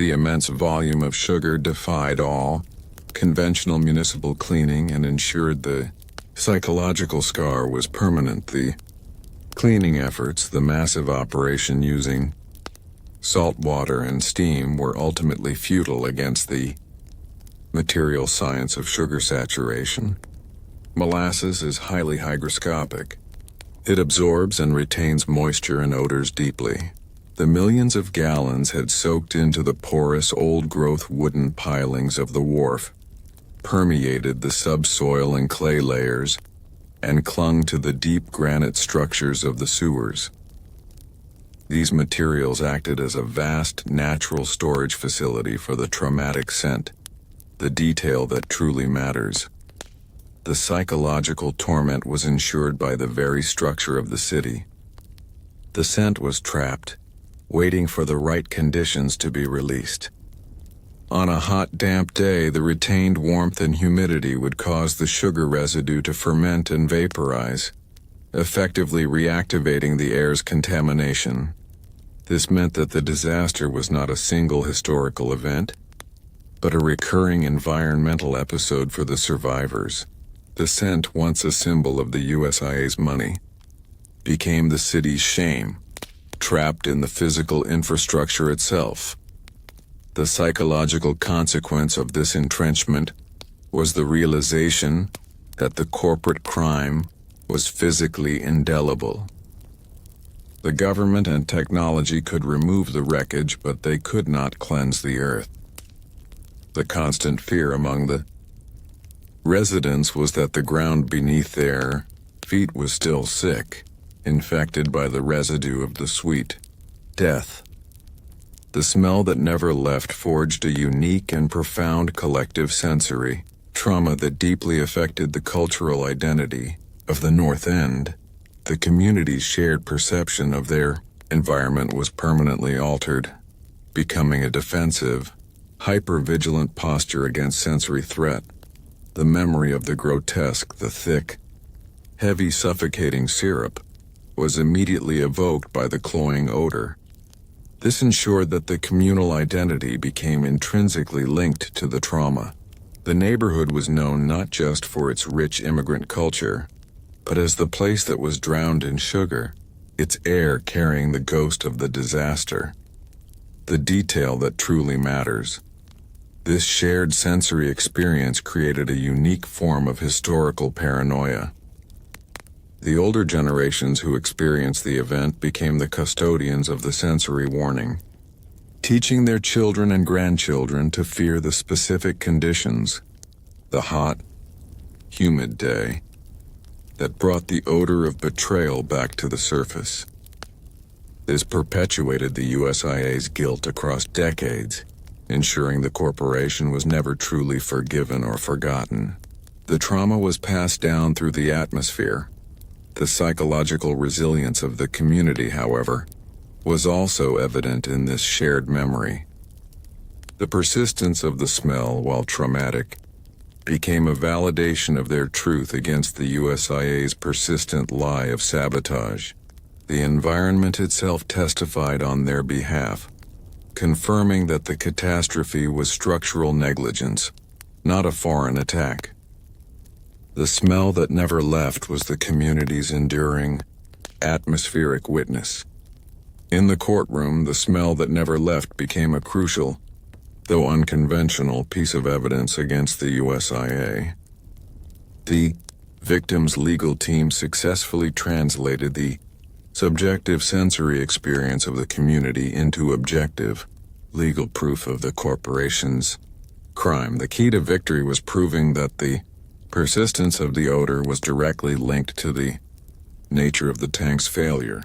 The immense volume of sugar defied all conventional municipal cleaning and ensured the psychological scar was permanent. The cleaning efforts, the massive operation using salt water and steam, were ultimately futile against the material science of sugar saturation. Molasses is highly hygroscopic. It absorbs and retains moisture and odors deeply. The millions of gallons had soaked into the porous old-growth wooden pilings of the wharf, permeated the subsoil and clay layers, and clung to the deep granite structures of the sewers. These materials acted as a vast natural storage facility for the traumatic scent, the detail that truly matters. The psychological torment was ensured by the very structure of the city. The scent was trapped, waiting for the right conditions to be released. On a hot, damp day, the retained warmth and humidity would cause the sugar residue to ferment and vaporize, effectively reactivating the air's contamination. This meant that the disaster was not a single historical event, but a recurring environmental episode for the survivors. The scent, once a symbol of the USIA's money, became the city's shame, trapped in the physical infrastructure itself. The psychological consequence of this entrenchment was the realization that the corporate crime was physically indelible. The government and technology could remove the wreckage, but they could not cleanse the earth. The constant fear among the residents was that the ground beneath their feet was still sick, infected by the residue of the sweet death. The smell that never left forged a unique and profound collective sensory trauma that deeply affected the cultural identity of the North End. The community's shared perception of their environment was permanently altered, becoming a defensive, hyper-vigilant posture against sensory threat. The memory of the grotesque, the thick, heavy, suffocating syrup was immediately evoked by the cloying odor. This ensured that the communal identity became intrinsically linked to the trauma. The neighborhood was known not just for its rich immigrant culture, but as the place that was drowned in sugar, its air carrying the ghost of the disaster. The detail that truly matters. This shared sensory experience created a unique form of historical paranoia. The older generations who experienced the event became the custodians of the sensory warning, teaching their children and grandchildren to fear the specific conditions, the hot, humid day, that brought the odor of betrayal back to the surface. This perpetuated the USIA's guilt across decades, ensuring the corporation was never truly forgiven or forgotten. The trauma was passed down through the atmosphere. The psychological resilience of the community, however, was also evident in this shared memory. The persistence of the smell, while traumatic, became a validation of their truth against the USIA's persistent lie of sabotage. The environment itself testified on their behalf, confirming that the catastrophe was structural negligence, not a foreign attack. The smell that never left was the community's enduring, atmospheric witness. In the courtroom, the smell that never left became a crucial, though unconventional, piece of evidence against the USIA. The victim's legal team successfully translated the subjective sensory experience of the community into objective, legal proof of the corporation's crime. The key to victory was proving that the persistence of the odor was directly linked to the nature of the tank's failure.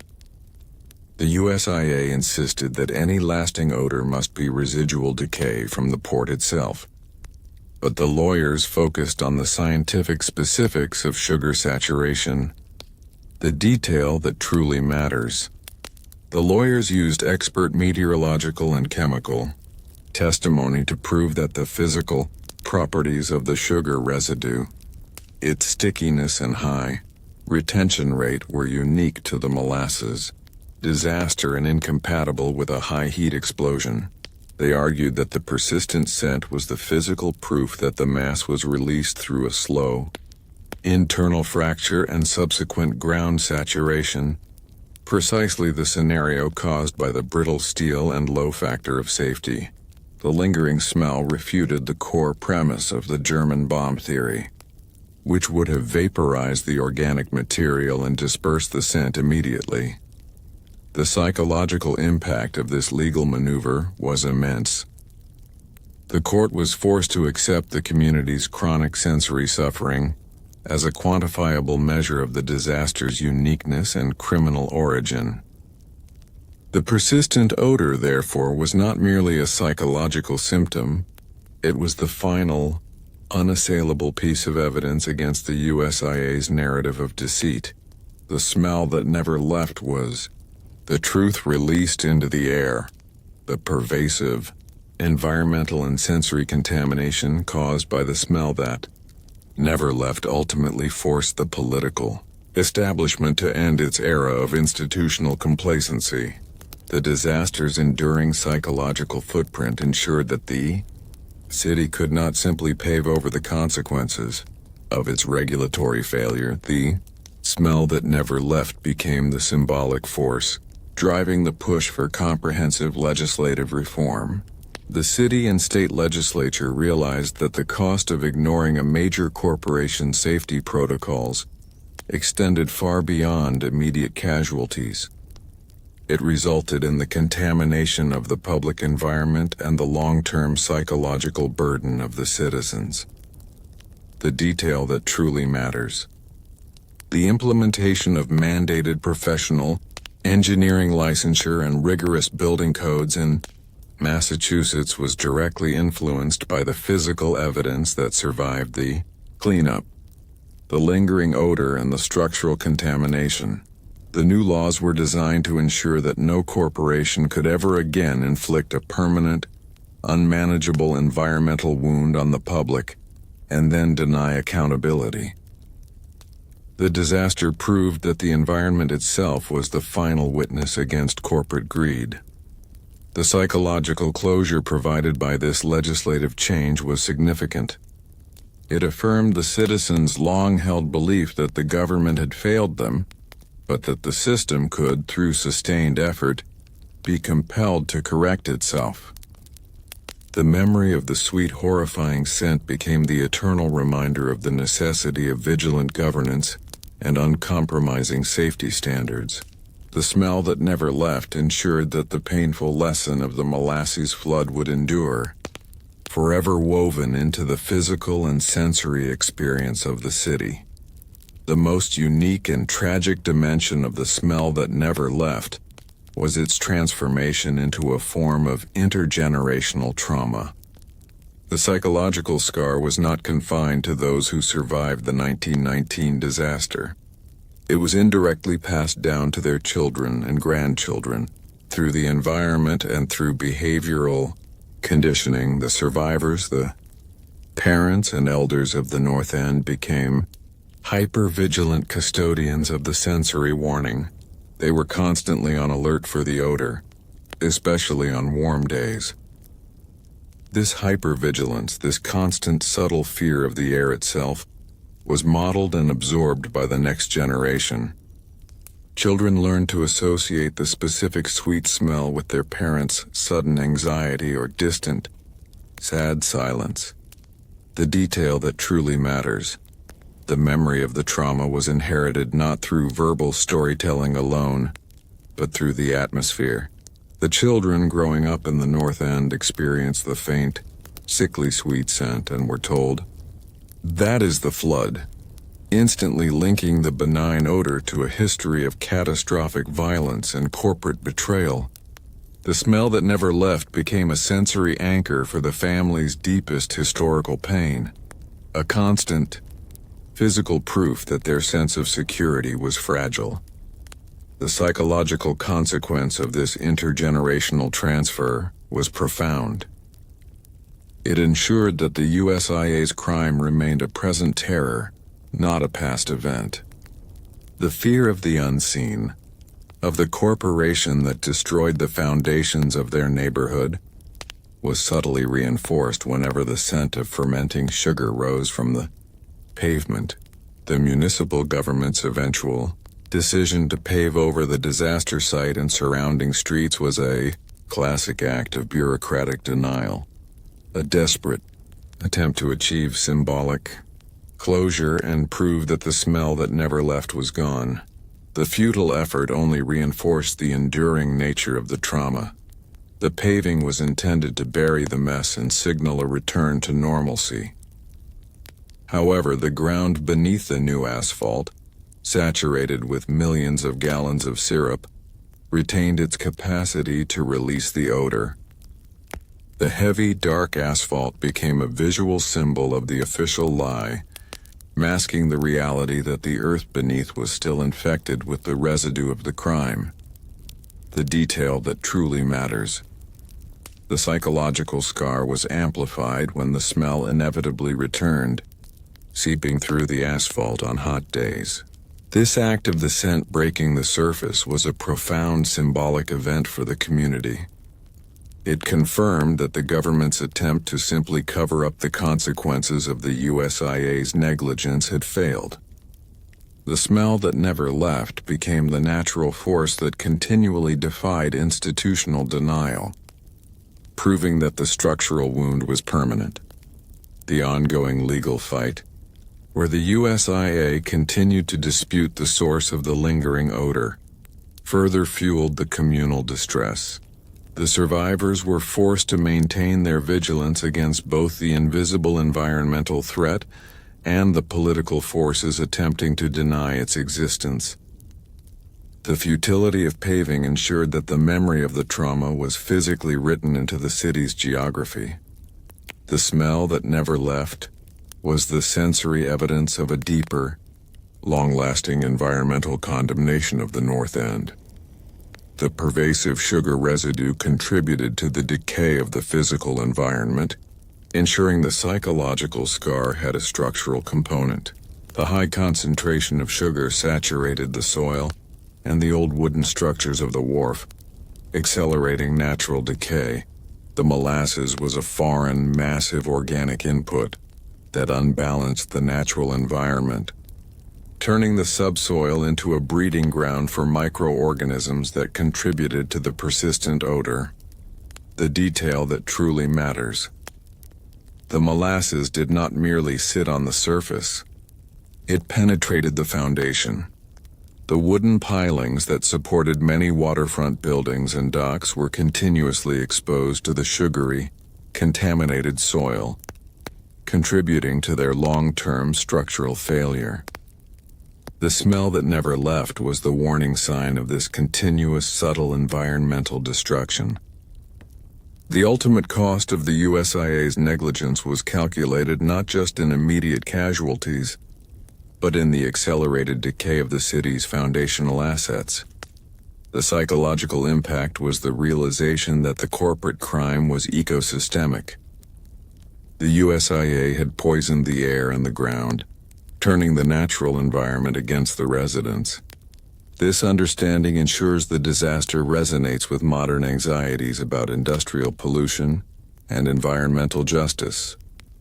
The USIA insisted that any lasting odor must be residual decay from the port itself, but the lawyers focused on the scientific specifics of sugar saturation, the detail that truly matters. The lawyers used expert meteorological and chemical testimony to prove that the physical properties of the sugar residue, its stickiness and high retention rate, were unique to the molasses disaster and incompatible with a high heat explosion. They argued that the persistent scent was the physical proof that the mass was released through a slow, internal fracture and subsequent ground saturation, precisely the scenario caused by the brittle steel and low factor of safety. The lingering smell refuted the core premise of the German bomb theory, which would have vaporized the organic material and dispersed the scent immediately. The psychological impact of this legal maneuver was immense. The court was forced to accept the community's chronic sensory suffering as a quantifiable measure of the disaster's uniqueness and criminal origin. The persistent odor, therefore, was not merely a psychological symptom, it was the final, unassailable piece of evidence against the USIA's narrative of deceit. The smell that never left was the truth released into the air, the pervasive, environmental and sensory contamination caused by the smell that never left ultimately forced the political establishment to end its era of institutional complacency. The disaster's enduring psychological footprint ensured that the city could not simply pave over the consequences of its regulatory failure. The smell that never left became the symbolic force driving the push for comprehensive legislative reform. The city and state legislature realized that the cost of ignoring a major corporation's safety protocols extended far beyond immediate casualties. It resulted in the contamination of the public environment and the long-term psychological burden of the citizens. The detail that truly matters. The implementation of mandated professional engineering licensure and rigorous building codes in Massachusetts was directly influenced by the physical evidence that survived the cleanup, the lingering odor and the structural contamination. The new laws were designed to ensure that no corporation could ever again inflict a permanent, unmanageable environmental wound on the public and then deny accountability. The disaster proved that the environment itself was the final witness against corporate greed. The psychological closure provided by this legislative change was significant. It affirmed the citizens' long-held belief that the government had failed them, but that the system could, through sustained effort, be compelled to correct itself. The memory of the sweet, horrifying scent became the eternal reminder of the necessity of vigilant governance and uncompromising safety standards. The smell that never left ensured that the painful lesson of the Molasses Flood would endure, forever woven into the physical and sensory experience of the city. The most unique and tragic dimension of the smell that never left was its transformation into a form of intergenerational trauma. The psychological scar was not confined to those who survived the 1919 disaster. It was indirectly passed down to their children and grandchildren through the environment and through behavioral conditioning. The survivors, the parents and elders of the North End, became hyper-vigilant custodians of the sensory warning. They were constantly on alert for the odor, especially on warm days. This hypervigilance, this constant subtle fear of the air itself, was modeled and absorbed by the next generation. Children learned to associate the specific sweet smell with their parents' sudden anxiety or distant, sad silence. The detail that truly matters. The memory of the trauma was inherited not through verbal storytelling alone, but through the atmosphere. The children growing up in the North End experienced the faint, sickly sweet scent and were told, "That is the flood," instantly linking the benign odor to a history of catastrophic violence and corporate betrayal. The smell that never left became a sensory anchor for the family's deepest historical pain, a constant, physical proof that their sense of security was fragile. The psychological consequence of this intergenerational transfer was profound. It ensured that the USIA's crime remained a present terror, not a past event. The fear of the unseen, of the corporation that destroyed the foundations of their neighborhood, was subtly reinforced whenever the scent of fermenting sugar rose from the pavement. The municipal government's eventual decision to pave over the disaster site and surrounding streets was a classic act of bureaucratic denial, a desperate attempt to achieve symbolic closure and prove that the smell that never left was gone. The futile effort only reinforced the enduring nature of the trauma. The paving was intended to bury the mess and signal a return to normalcy. However, the ground beneath the new asphalt, saturated with millions of gallons of syrup, retained its capacity to release the odor. The heavy, dark asphalt became a visual symbol of the official lie, masking the reality that the earth beneath was still infected with the residue of the crime. The detail that truly matters. The psychological scar was amplified when the smell inevitably returned, seeping through the asphalt on hot days. This act of the scent breaking the surface was a profound symbolic event for the community. It confirmed that the government's attempt to simply cover up the consequences of the USIA's negligence had failed. The smell that never left became the natural force that continually defied institutional denial, proving that the structural wound was permanent. The ongoing legal fight, where the USIA continued to dispute the source of the lingering odor, further fueled the communal distress. The survivors were forced to maintain their vigilance against both the invisible environmental threat and the political forces attempting to deny its existence. The futility of paving ensured that the memory of the trauma was physically written into the city's geography. The smell that never left was the sensory evidence of a deeper, long-lasting environmental condemnation of the North End. The pervasive sugar residue contributed to the decay of the physical environment, ensuring the psychological scar had a structural component. The high concentration of sugar saturated the soil and the old wooden structures of the wharf, accelerating natural decay. The molasses was a foreign, massive organic input that unbalanced the natural environment, turning the subsoil into a breeding ground for microorganisms that contributed to the persistent odor. The detail that truly matters. The molasses did not merely sit on the surface. It penetrated the foundation. The wooden pilings that supported many waterfront buildings and docks were continuously exposed to the sugary, contaminated soil, contributing to their long-term structural failure. The smell that never left was the warning sign of this continuous, subtle environmental destruction. The ultimate cost of the USIA's negligence was calculated not just in immediate casualties, but in the accelerated decay of the city's foundational assets. The psychological impact was the realization that the corporate crime was ecosystemic. The USIA had poisoned the air and the ground, turning the natural environment against the residents. This understanding ensures the disaster resonates with modern anxieties about industrial pollution and environmental justice.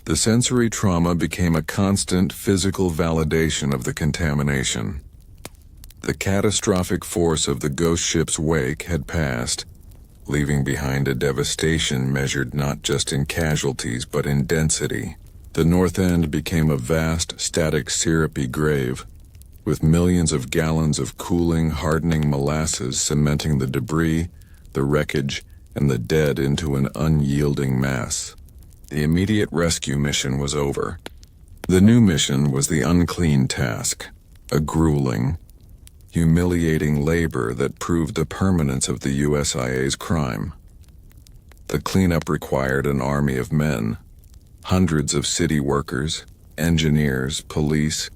The sensory trauma became a constant physical validation of the contamination. The catastrophic force of the ghost ship's wake had passed, leaving behind a devastation measured not just in casualties but in density. The North End became a vast, static, syrupy grave, with millions of gallons of cooling, hardening molasses cementing the debris, the wreckage, and the dead into an unyielding mass. The immediate rescue mission was over. The new mission was the unclean task, a grueling, humiliating labor that proved the permanence of the USIA's crime. The cleanup required an army of men. Hundreds of city workers, engineers, police,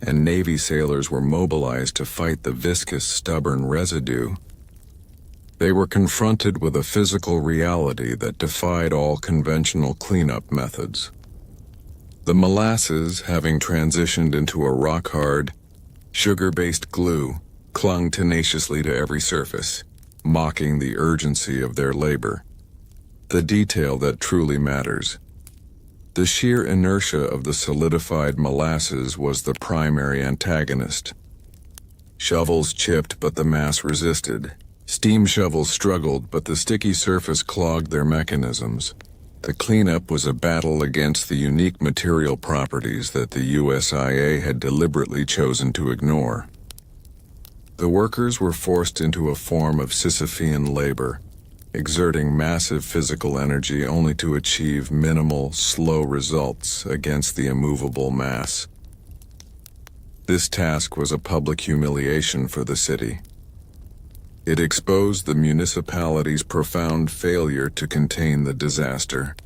and Navy sailors were mobilized to fight the viscous, stubborn residue. They were confronted with a physical reality that defied all conventional cleanup methods. The molasses, having transitioned into a rock-hard, sugar-based glue, clung tenaciously to every surface, mocking the urgency of their labor. The detail that truly matters. The sheer inertia of the solidified molasses was the primary antagonist. Shovels chipped, but the mass resisted. Steam shovels struggled, but the sticky surface clogged their mechanisms. The cleanup was a battle against the unique material properties that the USIA had deliberately chosen to ignore. The workers were forced into a form of Sisyphean labor, exerting massive physical energy only to achieve minimal, slow results against the immovable mass. This task was a public humiliation for the city. It exposed the municipality's profound failure to contain the disaster.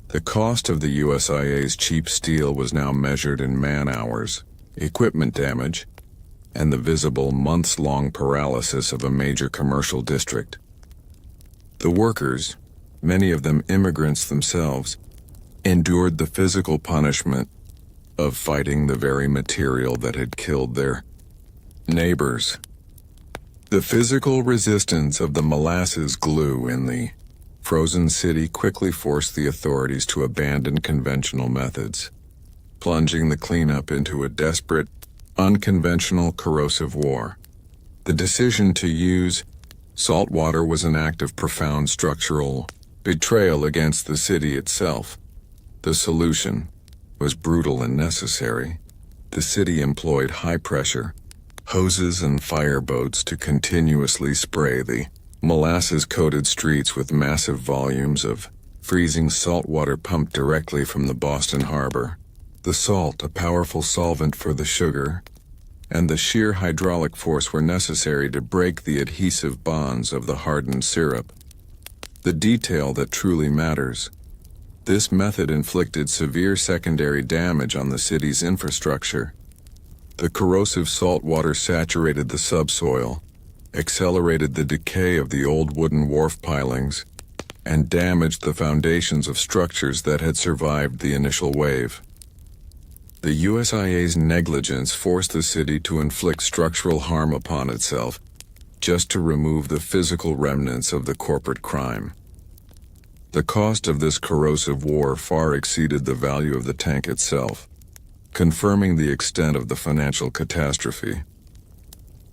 The cost of the USIA's cheap steel was now measured in man-hours, equipment damage, and the visible months-long paralysis of a major commercial district. The workers, many of them immigrants themselves, endured the physical punishment of fighting the very material that had killed their neighbors. The physical resistance of the molasses glue in the frozen city quickly forced the authorities to abandon conventional methods, plunging the cleanup into a desperate, unconventional corrosive war. The decision to use salt water was an act of profound structural betrayal against the city itself. The solution was brutal and necessary. The city employed high-pressure hoses and fireboats to continuously spray the molasses-coated streets with massive volumes of freezing salt water pumped directly from the Boston harbor. The salt, a powerful solvent for the sugar, and the sheer hydraulic force were necessary to break the adhesive bonds of the hardened syrup. The detail that truly matters. This method inflicted severe secondary damage on the city's infrastructure. The corrosive salt water saturated the subsoil, accelerated the decay of the old wooden wharf pilings, and damaged the foundations of structures that had survived the initial wave. The USIA's negligence forced the city to inflict structural harm upon itself, just to remove the physical remnants of the corporate crime. The cost of this corrosive war far exceeded the value of the tank itself, confirming the extent of the financial catastrophe.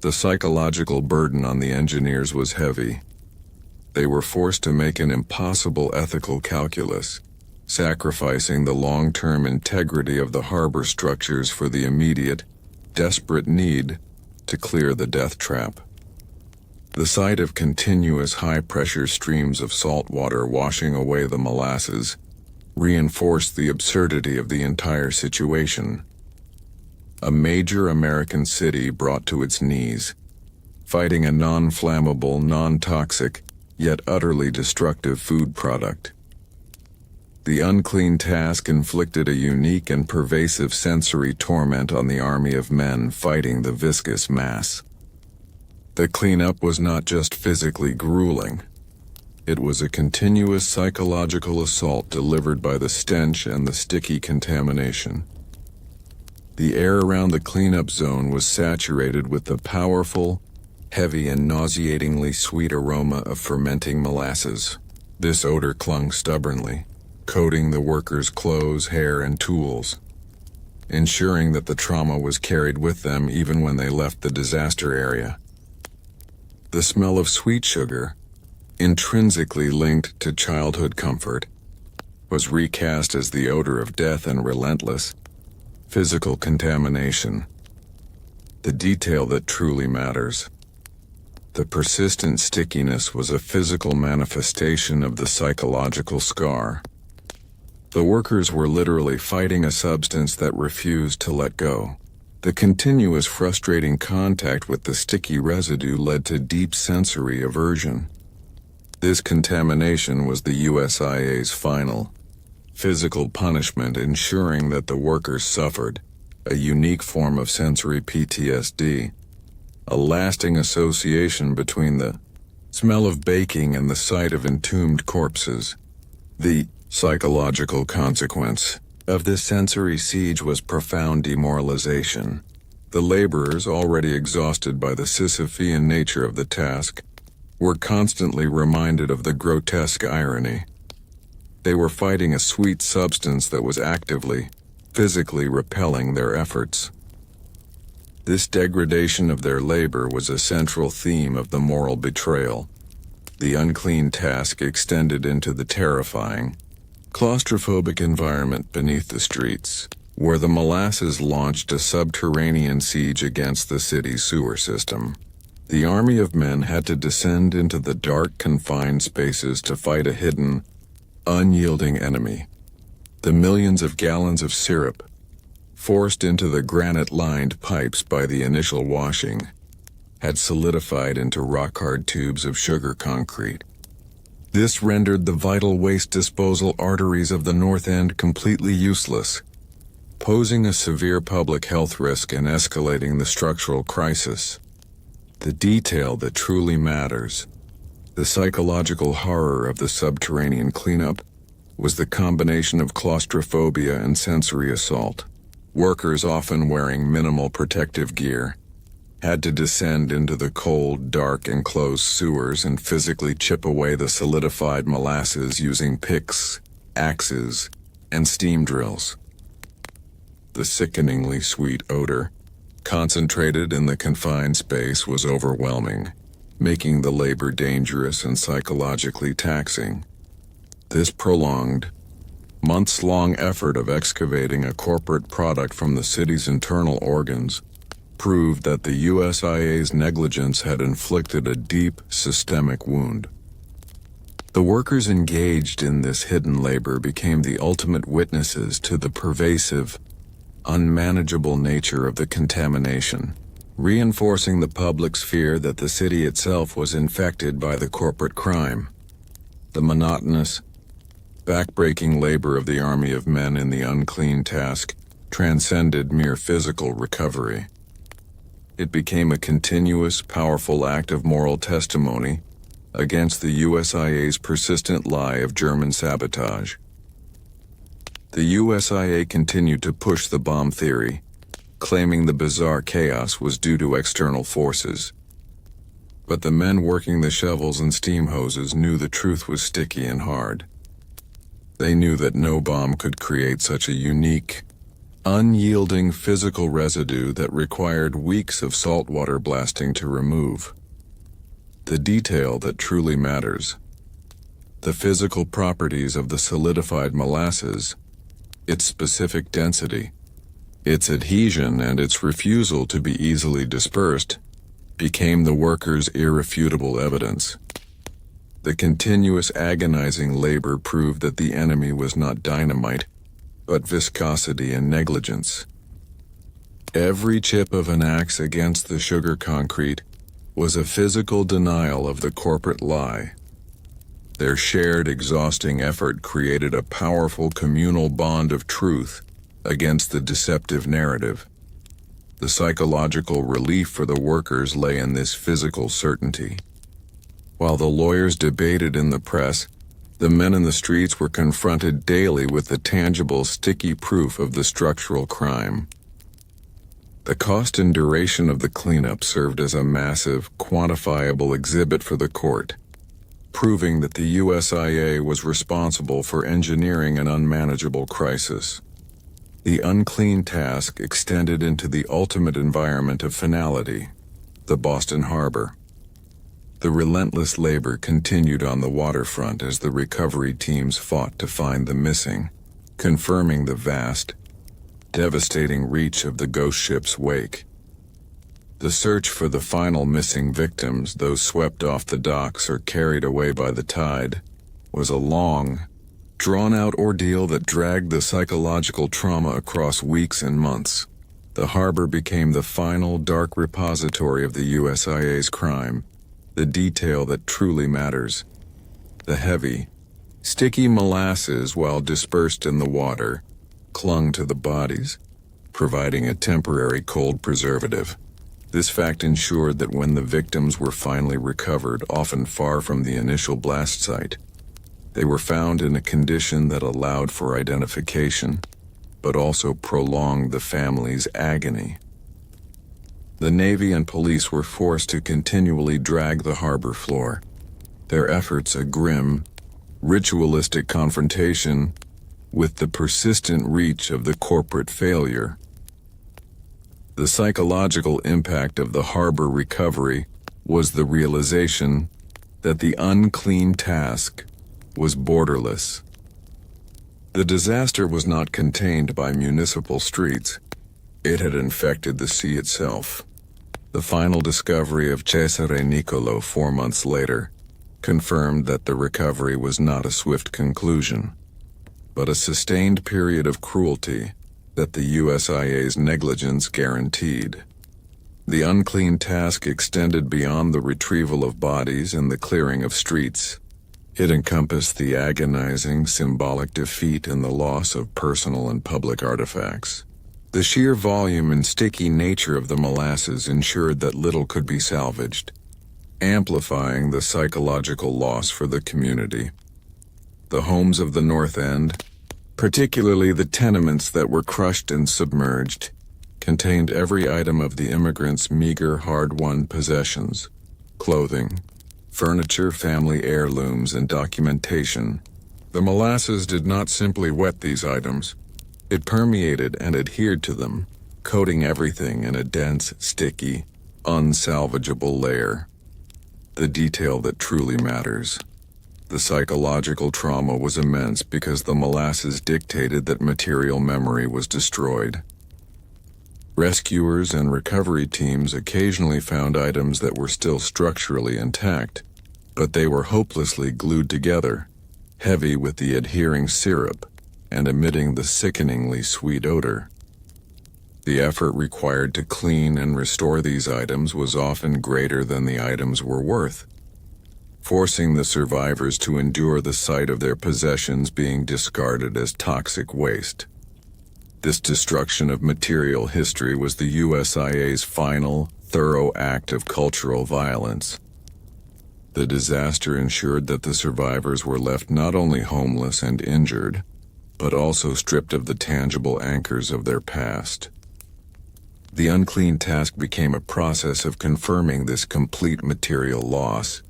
The psychological burden on the engineers was heavy. They were forced to make an impossible ethical calculus, sacrificing the long-term integrity of the harbor structures for the immediate, desperate need to clear the death trap. The sight of continuous high-pressure streams of salt water washing away the molasses reinforced the absurdity of the entire situation. A major American city brought to its knees, fighting a non-flammable, non-toxic, yet utterly destructive food product. The unclean task inflicted a unique and pervasive sensory torment on the army of men fighting the viscous mass. The cleanup was not just physically grueling. It was a continuous psychological assault delivered by the stench and the sticky contamination. The air around the cleanup zone was saturated with the powerful, heavy and nauseatingly sweet aroma of fermenting molasses. This odor clung stubbornly, coating the workers' clothes, hair, and tools, ensuring that the trauma was carried with them even when they left the disaster area. The smell of sweet sugar, intrinsically linked to childhood comfort, was recast as the odor of death and relentless, physical contamination. The detail that truly matters. The persistent stickiness was a physical manifestation of the psychological scar. The workers were literally fighting a substance that refused to let go. The continuous frustrating contact with the sticky residue led to deep sensory aversion. This contamination was the USIA's final, physical punishment, ensuring that the workers suffered a unique form of sensory PTSD, a lasting association between the smell of baking and the sight of entombed corpses. The psychological consequence of this sensory siege was profound demoralization. The laborers, already exhausted by the Sisyphean nature of the task, were constantly reminded of the grotesque irony. They were fighting a sweet substance that was actively, physically repelling their efforts. This degradation of their labor was a central theme of the moral betrayal. The unclean task extended into the terrifying, claustrophobic environment beneath the streets, where the Molasses launched a subterranean siege against the city's sewer system. The army of men had to descend into the dark, confined spaces to fight a hidden, unyielding enemy. The millions of gallons of syrup, forced into the granite-lined pipes by the initial washing, had solidified into rock-hard tubes of sugar concrete. This rendered the vital waste disposal arteries of the North End completely useless, posing a severe public health risk and escalating the structural crisis. The detail that truly matters, the psychological horror of the subterranean cleanup, was the combination of claustrophobia and sensory assault. Workers, often wearing minimal protective gear, had to descend into the cold, dark, enclosed sewers and physically chip away the solidified molasses using picks, axes, and steam drills. The sickeningly sweet odor, concentrated in the confined space, was overwhelming, making the labor dangerous and psychologically taxing. This prolonged, months-long effort of excavating a corporate product from the city's internal organs proved that the USIA's negligence had inflicted a deep, systemic wound. The workers engaged in this hidden labor became the ultimate witnesses to the pervasive, unmanageable nature of the contamination, reinforcing the public's fear that the city itself was infected by the corporate crime. The monotonous, back-breaking labor of the army of men in the unclean task transcended mere physical recovery. It became a continuous, powerful act of moral testimony against the USIA's persistent lie of German sabotage. The USIA continued to push the bomb theory, claiming the bizarre chaos was due to external forces. But the men working the shovels and steam hoses knew the truth was sticky and hard. They knew that no bomb could create such a unique, unyielding physical residue that required weeks of saltwater blasting to remove. The detail that truly matters, the physical properties of the solidified molasses, its specific density, its adhesion, and its refusal to be easily dispersed, became the workers' irrefutable evidence. The continuous agonizing labor proved that the enemy was not dynamite, but viscosity and negligence. Every chip of an axe against the sugar concrete was a physical denial of the corporate lie. Their shared, exhausting effort created a powerful communal bond of truth against the deceptive narrative. The psychological relief for the workers lay in this physical certainty. While the lawyers debated in the press, the men in the streets were confronted daily with the tangible, sticky proof of the structural crime. The cost and duration of the cleanup served as a massive, quantifiable exhibit for the court, proving that the USIA was responsible for engineering an unmanageable crisis. The unclean task extended into the ultimate environment of finality, the Boston Harbor. The relentless labor continued on the waterfront as the recovery teams fought to find the missing, confirming the vast, devastating reach of the ghost ship's wake. The search for the final missing victims, those swept off the docks or carried away by the tide, was a long, drawn-out ordeal that dragged the psychological trauma across weeks and months. The harbor became the final dark repository of the USIA's crime, the detail that truly matters. The heavy, sticky molasses, while dispersed in the water, clung to the bodies, providing a temporary cold preservative. This fact ensured that when the victims were finally recovered, often far from the initial blast site, they were found in a condition that allowed for identification, but also prolonged the family's agony. The Navy and police were forced to continually drag the harbor floor, their efforts a grim, ritualistic confrontation with the persistent reach of the corporate failure. The psychological impact of the harbor recovery was the realization that the unclean task was borderless. The disaster was not contained by municipal streets. It had infected the sea itself. The final discovery of Cesare Niccolo 4 months later confirmed that the recovery was not a swift conclusion, but a sustained period of cruelty that the USIA's negligence guaranteed. The unclean task extended beyond the retrieval of bodies and the clearing of streets. It encompassed the agonizing, symbolic defeat and the loss of personal and public artifacts. The sheer volume and sticky nature of the molasses ensured that little could be salvaged, amplifying the psychological loss for the community. The homes of the North End, particularly the tenements that were crushed and submerged, contained every item of the immigrants' meager, hard-won possessions: clothing, furniture, family heirlooms, and documentation. The molasses did not simply wet these items. It permeated and adhered to them, coating everything in a dense, sticky, unsalvageable layer. The detail that truly matters. The psychological trauma was immense because the molasses dictated that material memory was destroyed. Rescuers and recovery teams occasionally found items that were still structurally intact, but they were hopelessly glued together, heavy with the adhering syrup and emitting the sickeningly sweet odor. The effort required to clean and restore these items was often greater than the items were worth, forcing the survivors to endure the sight of their possessions being discarded as toxic waste. This destruction of material history was the USIA's final, thorough act of cultural violence. The disaster ensured that the survivors were left not only homeless and injured, but also stripped of the tangible anchors of their past. The unclean task became a process of confirming this complete material loss,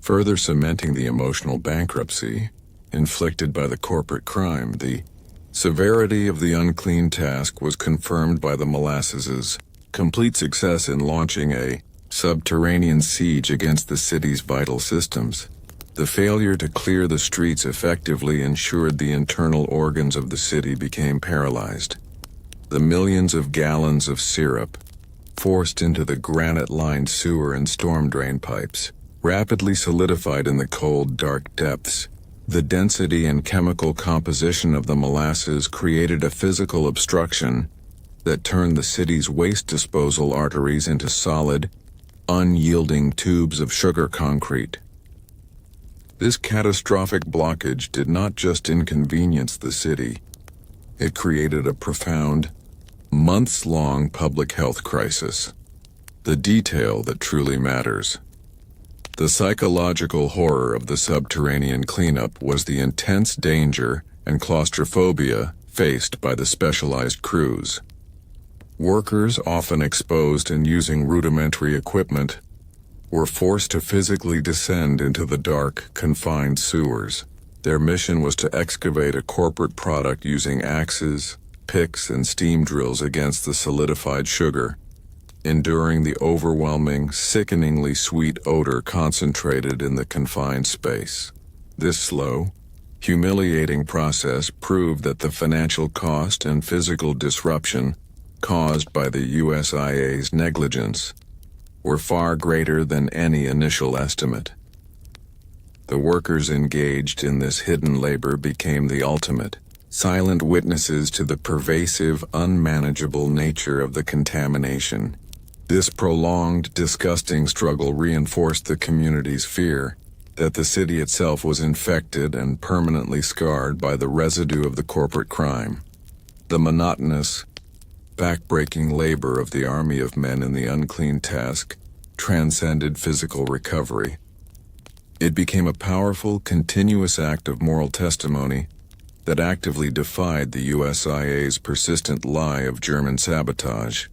further cementing the emotional bankruptcy inflicted by the corporate crime. The severity of the unclean task was confirmed by the Molasses' complete success in launching a subterranean siege against the city's vital systems. The failure to clear the streets effectively ensured the internal organs of the city became paralyzed. The millions of gallons of syrup, forced into the granite-lined sewer and storm drain pipes, rapidly solidified in the cold, dark depths. The density and chemical composition of the molasses created a physical obstruction that turned the city's waste disposal arteries into solid, unyielding tubes of sugar concrete. This catastrophic blockage did not just inconvenience the city, it created a profound, months-long public health crisis. The detail that truly matters. The psychological horror of the subterranean cleanup was the intense danger and claustrophobia faced by the specialized crews. Workers, often exposed and using rudimentary equipment, were forced to physically descend into the dark, confined sewers. Their mission was to excavate a corporate product using axes, picks, and steam drills against the solidified sugar, enduring the overwhelming, sickeningly sweet odor concentrated in the confined space. This slow, humiliating process proved that the financial cost and physical disruption caused by the USIA's negligence were far greater than any initial estimate. The workers engaged in this hidden labor became the ultimate, silent witnesses to the pervasive, unmanageable nature of the contamination. This prolonged, disgusting struggle reinforced the community's fear that the city itself was infected and permanently scarred by the residue of the corporate crime. The monotonous, back-breaking labor of the army of men in the unclean task transcended physical recovery. It became a powerful, continuous act of moral testimony that actively defied the USIA's persistent lie of German sabotage.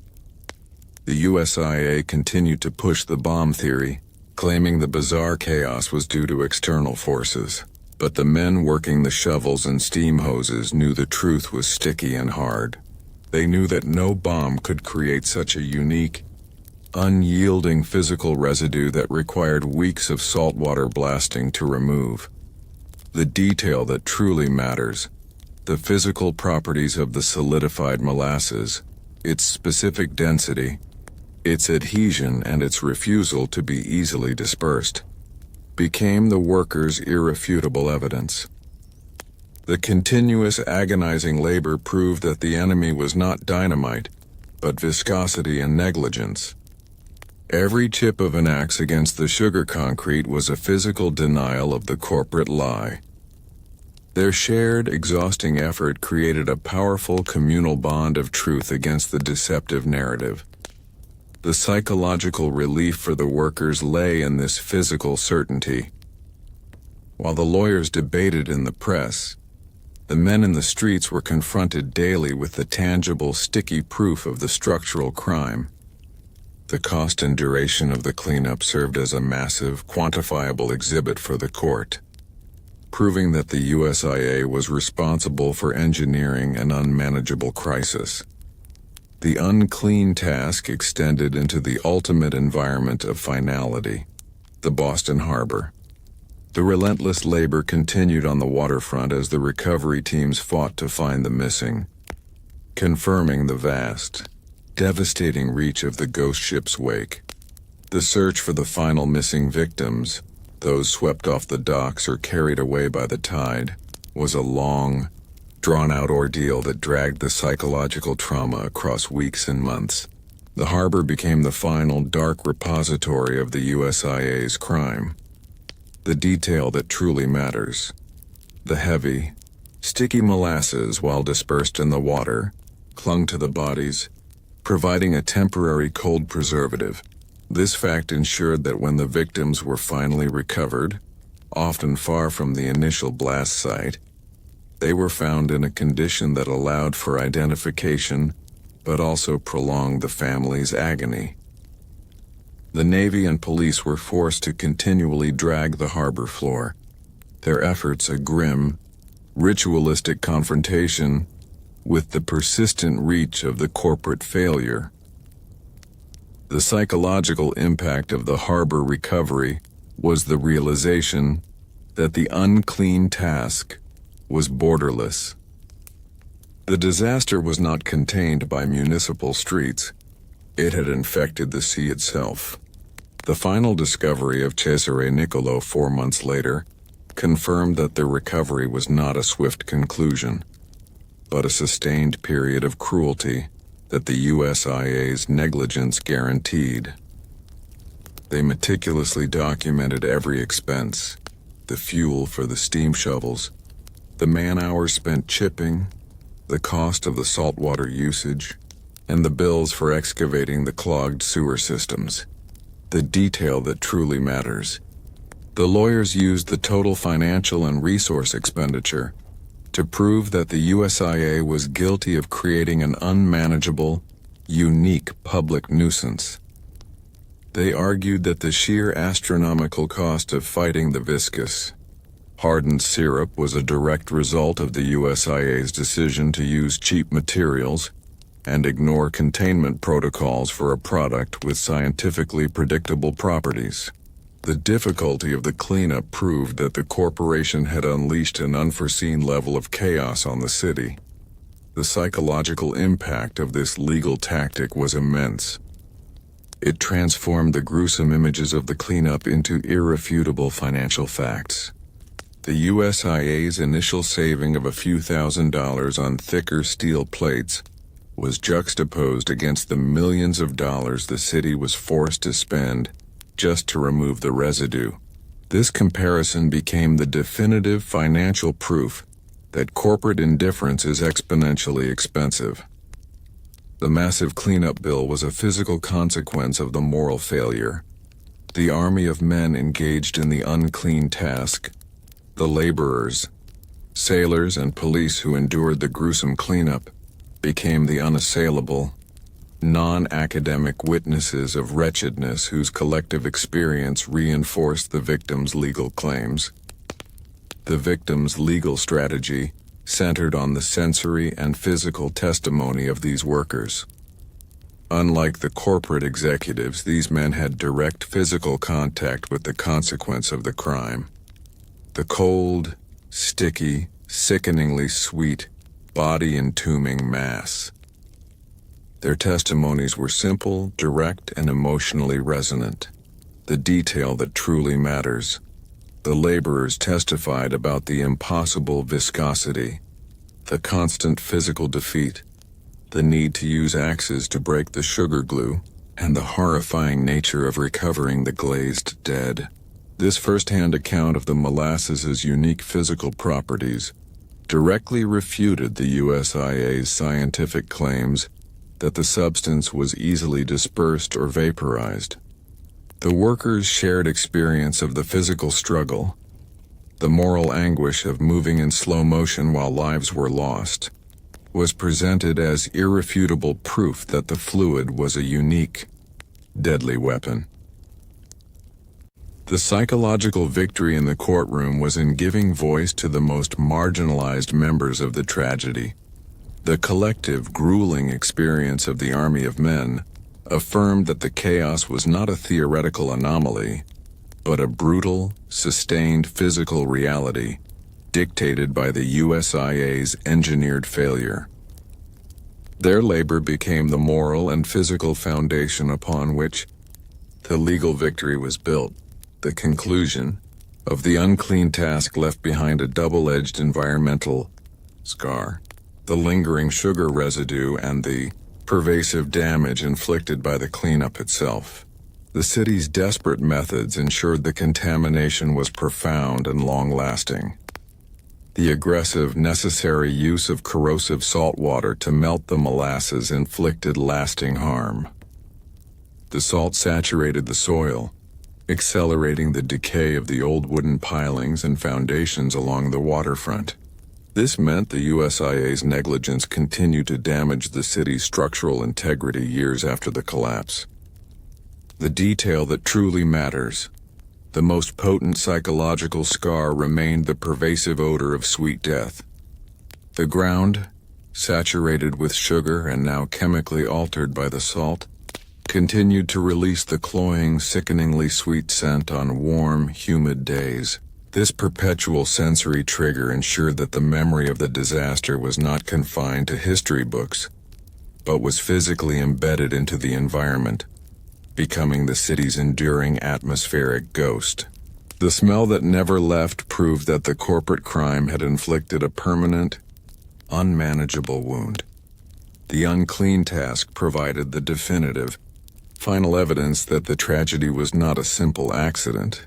The USIA continued to push the bomb theory, claiming the bizarre chaos was due to external forces. But the men working the shovels and steam hoses knew the truth was sticky and hard. They knew that no bomb could create such a unique, unyielding physical residue that required weeks of saltwater blasting to remove. The detail that truly matters, the physical properties of the solidified molasses, its specific density, its adhesion and its refusal to be easily dispersed, became the workers' irrefutable evidence. The continuous agonizing labor proved that the enemy was not dynamite, but viscosity and negligence. Every chip of an axe against the sugar concrete was a physical denial of the corporate lie. Their shared, exhausting effort created a powerful communal bond of truth against the deceptive narrative. The psychological relief for the workers lay in this physical certainty. While the lawyers debated in the press, the men in the streets were confronted daily with the tangible, sticky proof of the structural crime. The cost and duration of the cleanup served as a massive, quantifiable exhibit for the court, proving that the USIA was responsible for engineering an unmanageable crisis. The unclean task extended into the ultimate environment of finality, the Boston Harbor. The relentless labor continued on the waterfront as the recovery teams fought to find the missing, confirming the vast, devastating reach of the ghost ship's wake. The search for the final missing victims, those swept off the docks or carried away by the tide, was a long, drawn-out ordeal that dragged the psychological trauma across weeks and months. The harbor became the final dark repository of the USIA's crime. The detail that truly matters. The heavy, sticky molasses, while dispersed in the water, clung to the bodies, providing a temporary cold preservative. This fact ensured that when the victims were finally recovered, often far from the initial blast site, they were found in a condition that allowed for identification, but also prolonged the family's agony. The Navy and police were forced to continually drag the harbor floor, their efforts a grim, ritualistic confrontation with the persistent reach of the corporate failure. The psychological impact of the harbor recovery was the realization that the unclean task was borderless. The disaster was not contained by municipal streets. It had infected the sea itself. The final discovery of Cesare Niccolo 4 months later confirmed that the recovery was not a swift conclusion, but a sustained period of cruelty that the USIA's negligence guaranteed. They meticulously documented every expense, the fuel for the steam shovels, the man-hours spent chipping, the cost of the saltwater usage, and the bills for excavating the clogged sewer systems. The detail that truly matters. The lawyers used the total financial and resource expenditure to prove that the USIA was guilty of creating an unmanageable, unique public nuisance. They argued that the sheer astronomical cost of fighting the viscous, hardened syrup was a direct result of the USIA's decision to use cheap materials and ignore containment protocols for a product with scientifically predictable properties. The difficulty of the cleanup proved that the corporation had unleashed an unforeseen level of chaos on the city. The psychological impact of this legal tactic was immense. It transformed the gruesome images of the cleanup into irrefutable financial facts. The USIA's initial saving of a few $1,000s on thicker steel plates was juxtaposed against the millions of dollars the city was forced to spend just to remove the residue. This comparison became the definitive financial proof that corporate indifference is exponentially expensive. The massive cleanup bill was a physical consequence of the moral failure. The army of men engaged in the unclean task, the laborers, sailors, and police who endured the gruesome cleanup, became the unassailable, non-academic witnesses of wretchedness whose collective experience reinforced the victim's legal claims. The victim's legal strategy centered on the sensory and physical testimony of these workers. Unlike the corporate executives, these men had direct physical contact with the consequence of the crime. The cold, sticky, sickeningly sweet, body-entombing mass. Their testimonies were simple, direct, and emotionally resonant. The detail that truly matters. The laborers testified about the impossible viscosity, the constant physical defeat, the need to use axes to break the sugar glue, and the horrifying nature of recovering the glazed dead. This first-hand account of the molasses' unique physical properties directly refuted the USIA's scientific claims that the substance was easily dispersed or vaporized. The workers' shared experience of the physical struggle, the moral anguish of moving in slow motion while lives were lost, was presented as irrefutable proof that the fluid was a unique, deadly weapon. The psychological victory in the courtroom was in giving voice to the most marginalized members of the tragedy. The collective, grueling experience of the army of men affirmed that the chaos was not a theoretical anomaly, but a brutal, sustained physical reality dictated by the USIA's engineered failure. Their labor became the moral and physical foundation upon which the legal victory was built. The conclusion of the unclean task left behind a double-edged environmental scar, the lingering sugar residue and the pervasive damage inflicted by the cleanup itself. The city's desperate methods ensured the contamination was profound and long-lasting. The aggressive, necessary use of corrosive salt water to melt the molasses inflicted lasting harm. The salt saturated the soil, accelerating the decay of the old wooden pilings and foundations along the waterfront. This meant the USIA's negligence continued to damage the city's structural integrity years after the collapse. The detail that truly matters. The most potent psychological scar remained the pervasive odor of sweet death. The ground, saturated with sugar and now chemically altered by the salt, continued to release the cloying, sickeningly sweet scent on warm, humid days. This perpetual sensory trigger ensured that the memory of the disaster was not confined to history books, but was physically embedded into the environment, becoming the city's enduring atmospheric ghost. The smell that never left proved that the corporate crime had inflicted a permanent, unmanageable wound. The unclean task provided the definitive, final evidence that the tragedy was not a simple accident,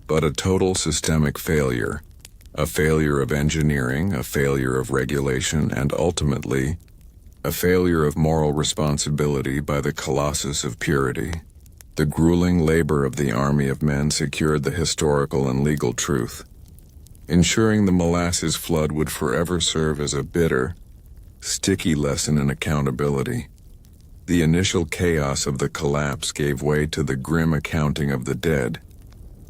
but a total systemic failure, a failure of engineering, a failure of regulation, and ultimately, a failure of moral responsibility by the Colossus of Purity. The grueling labor of the army of men secured the historical and legal truth, ensuring the Molasses Flood would forever serve as a bitter, sticky lesson in accountability. The initial chaos of the collapse gave way to the grim accounting of the dead,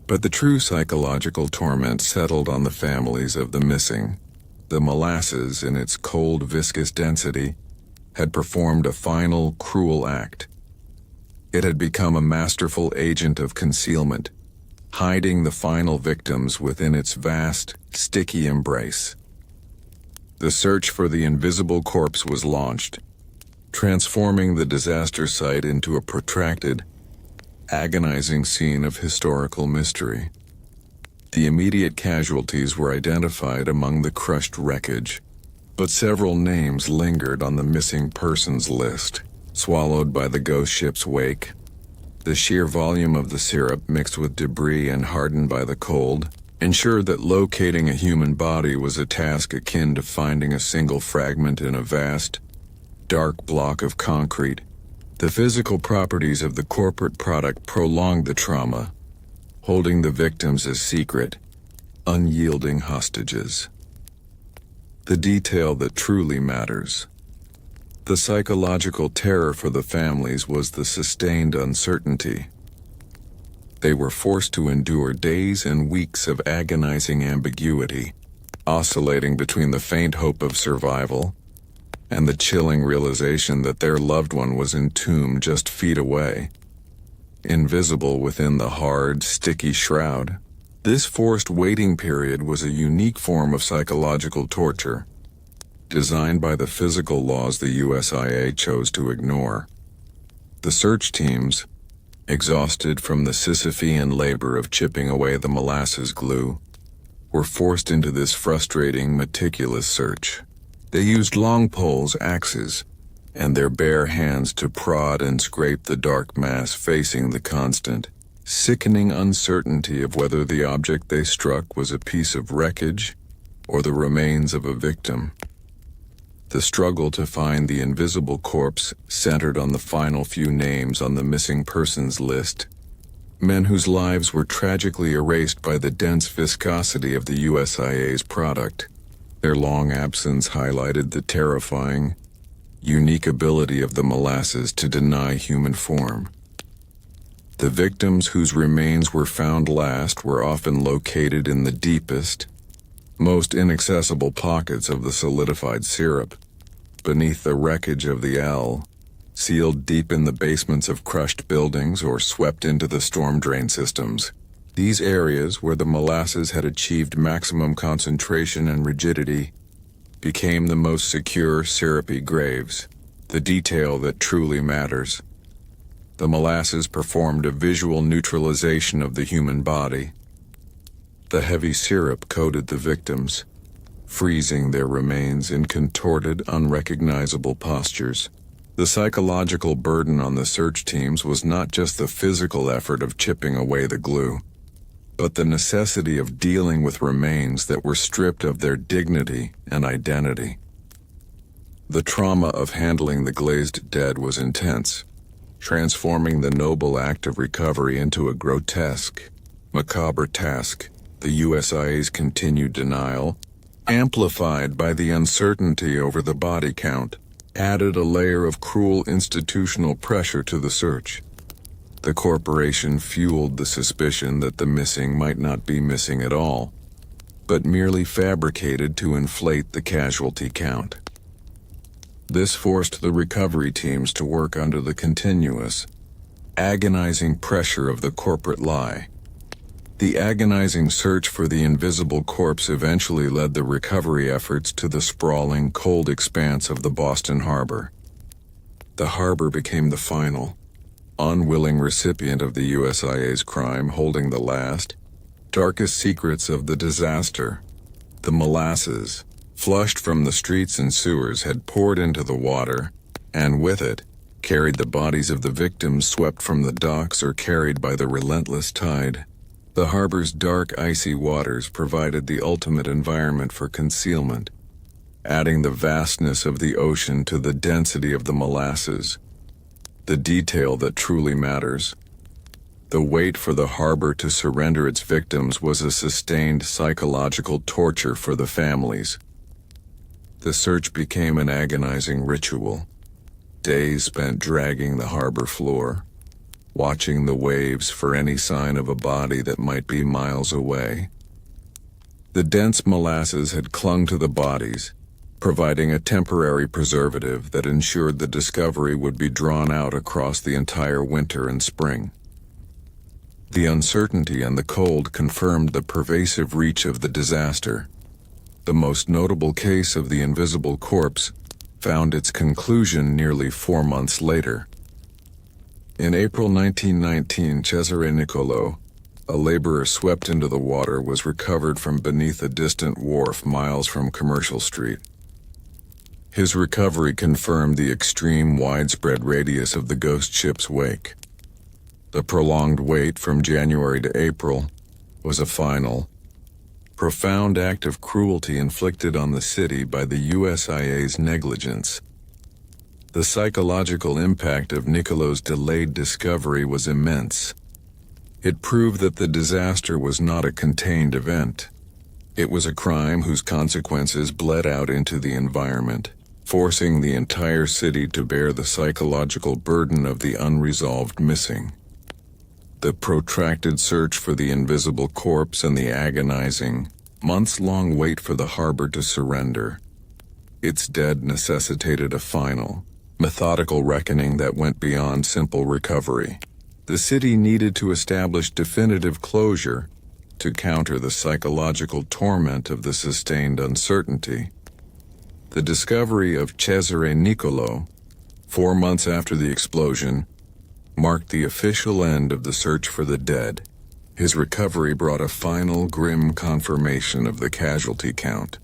but the true psychological torment settled on the families of the missing. The molasses, in its cold, viscous density, had performed a final, cruel act. It had become a masterful agent of concealment, hiding the final victims within its vast, sticky embrace. The search for the invisible corpse was launched, transforming the disaster site into a protracted, agonizing scene of historical mystery. The immediate casualties were identified among the crushed wreckage, but several names lingered on the missing persons list, swallowed by the ghost ship's wake. The sheer volume of the syrup, mixed with debris and hardened by the cold, ensured that locating a human body was a task akin to finding a single fragment in a vast, dark block of concrete. The physical properties of the corporate product prolonged the trauma, holding the victims as secret, unyielding hostages. The detail that truly matters. The psychological terror for the families was the sustained uncertainty. They were forced to endure days and weeks of agonizing ambiguity, oscillating between the faint hope of survival and the chilling realization that their loved one was entombed just feet away, invisible within the hard, sticky shroud. This forced waiting period was a unique form of psychological torture, designed by the physical laws the USIA chose to ignore. The search teams, exhausted from the Sisyphean labor of chipping away the molasses glue, were forced into this frustrating, meticulous search. They used long poles, axes, and their bare hands to prod and scrape the dark mass, facing the constant, sickening uncertainty of whether the object they struck was a piece of wreckage or the remains of a victim. The struggle to find the invisible corpse centered on the final few names on the missing persons list, men whose lives were tragically erased by the dense viscosity of the USIA's product. Their long absence highlighted the terrifying, unique ability of the molasses to deny human form. The victims whose remains were found last were often located in the deepest, most inaccessible pockets of the solidified syrup, beneath the wreckage of the L, sealed deep in the basements of crushed buildings or swept into the storm drain systems. These areas, where the molasses had achieved maximum concentration and rigidity, became the most secure, syrupy graves, the detail that truly matters. The molasses performed a visual neutralization of the human body. The heavy syrup coated the victims, freezing their remains in contorted, unrecognizable postures. The psychological burden on the search teams was not just the physical effort of chipping away the glue, but the necessity of dealing with remains that were stripped of their dignity and identity. The trauma of handling the glazed dead was intense, transforming the noble act of recovery into a grotesque, macabre task. The USIA's continued denial, amplified by the uncertainty over the body count, added a layer of cruel institutional pressure to the search. The corporation fueled the suspicion that the missing might not be missing at all, but merely fabricated to inflate the casualty count. This forced the recovery teams to work under the continuous, agonizing pressure of the corporate lie. The agonizing search for the invisible corpse eventually led the recovery efforts to the sprawling, cold expanse of the Boston Harbor. The harbor became the final, unwilling recipient of the USIA's crime, holding the last, darkest secrets of the disaster. The molasses, flushed from the streets and sewers, had poured into the water, and with it, carried the bodies of the victims swept from the docks or carried by the relentless tide. The harbor's dark, icy waters provided the ultimate environment for concealment, adding the vastness of the ocean to the density of the molasses. The detail that truly matters. The wait for the harbor to surrender its victims was a sustained psychological torture for the families. The search became an agonizing ritual. Days spent dragging the harbor floor, watching the waves for any sign of a body that might be miles away. The dense molasses had clung to the bodies, providing a temporary preservative that ensured the discovery would be drawn out across the entire winter and spring. The uncertainty and the cold confirmed the pervasive reach of the disaster. The most notable case of the invisible corpse found its conclusion nearly 4 months later. In April 1919, Cesare Nicolò, a laborer swept into the water, was recovered from beneath a distant wharf miles from Commercial Street. His recovery confirmed the extreme, widespread radius of the ghost ship's wake. The prolonged wait from January to April was a final, profound act of cruelty inflicted on the city by the USIA's negligence. The psychological impact of Nicolò's delayed discovery was immense. It proved that the disaster was not a contained event. It was a crime whose consequences bled out into the environment, forcing the entire city to bear the psychological burden of the unresolved missing. The protracted search for the invisible corpse and the agonizing, months-long wait for the harbor to surrender. Its dead necessitated a final, methodical reckoning that went beyond simple recovery. The city needed to establish definitive closure to counter the psychological torment of the sustained uncertainty. The discovery of Cesare Niccolo, 4 months after the explosion, marked the official end of the search for the dead. His recovery brought a final grim confirmation of the casualty count.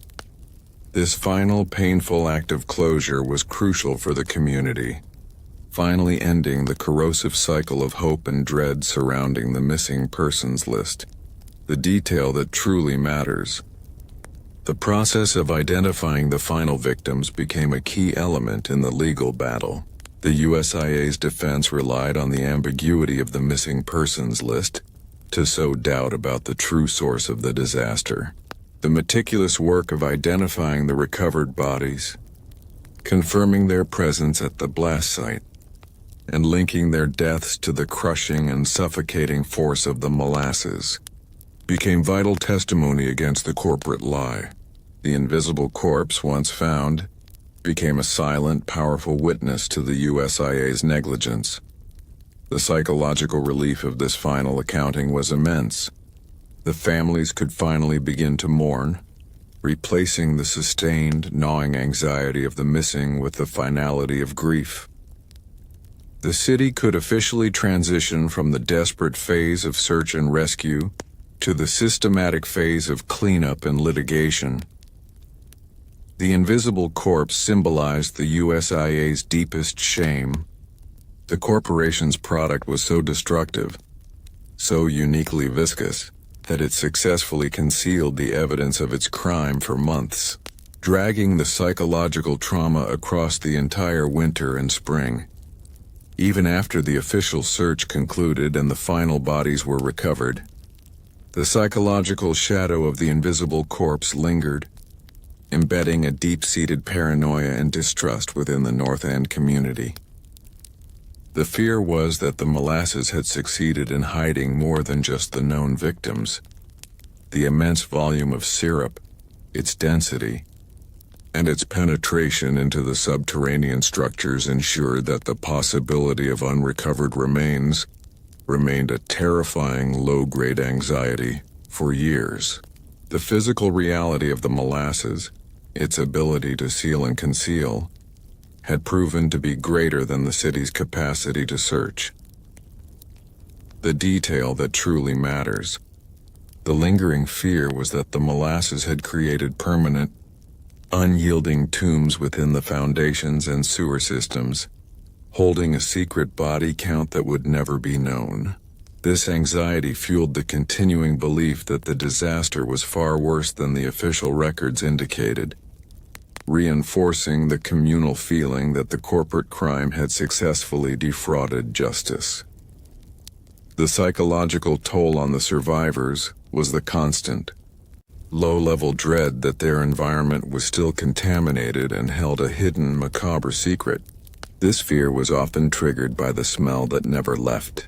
This final painful act of closure was crucial for the community, finally ending the corrosive cycle of hope and dread surrounding the missing persons list. The detail that truly matters. The process of identifying the final victims became a key element in the legal battle. The USIA's defense relied on the ambiguity of the missing persons list to sow doubt about the true source of the disaster. The meticulous work of identifying the recovered bodies, confirming their presence at the blast site, and linking their deaths to the crushing and suffocating force of the molasses became vital testimony against the corporate lie. The invisible corpse, once found, became a silent, powerful witness to the USIA's negligence. The psychological relief of this final accounting was immense. The families could finally begin to mourn, replacing the sustained, gnawing anxiety of the missing with the finality of grief. The city could officially transition from the desperate phase of search and rescue to the systematic phase of cleanup and litigation. The invisible corpse symbolized the USIA's deepest shame. The corporation's product was so destructive, so uniquely viscous, that it successfully concealed the evidence of its crime for months, dragging the psychological trauma across the entire winter and spring. Even after the official search concluded and the final bodies were recovered, the psychological shadow of the invisible corpse lingered, embedding a deep-seated paranoia and distrust within the North End community. The fear was that the molasses had succeeded in hiding more than just the known victims. The immense volume of syrup, its density, and its penetration into the subterranean structures ensured that the possibility of unrecovered remains remained a terrifying low-grade anxiety for years. The physical reality of the molasses, its ability to seal and conceal, had proven to be greater than the city's capacity to search. The detail that truly matters. The lingering fear was that the molasses had created permanent, unyielding tombs within the foundations and sewer systems, holding a secret body count that would never be known. This anxiety fueled the continuing belief that the disaster was far worse than the official records indicated, reinforcing the communal feeling that the corporate crime had successfully defrauded justice. The psychological toll on the survivors was the constant, low-level dread that their environment was still contaminated and held a hidden, macabre secret. This fear was often triggered by the smell that never left.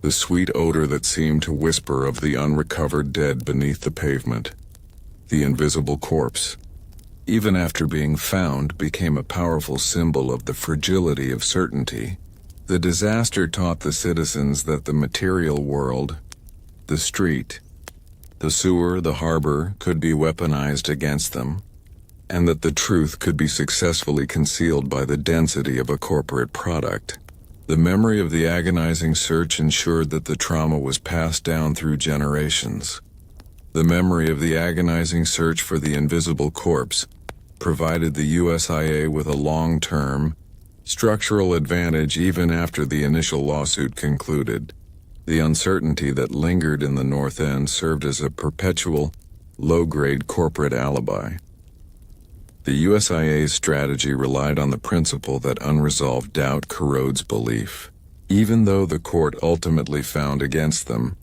The sweet odor that seemed to whisper of the unrecovered dead beneath the pavement. The invisible corpse, even after being found, became a powerful symbol of the fragility of certainty. The disaster taught the citizens that the material world, the street, the sewer, the harbor, could be weaponized against them, and that the truth could be successfully concealed by the density of a corporate product. The memory of the agonizing search ensured that the trauma was passed down through generations. The memory of the agonizing search for the invisible corpse provided the USIA with a long-term, structural advantage even after the initial lawsuit concluded. The uncertainty that lingered in the North End served as a perpetual, low-grade corporate alibi. The USIA's strategy relied on the principle that unresolved doubt corrodes belief. Even though the court ultimately found against them,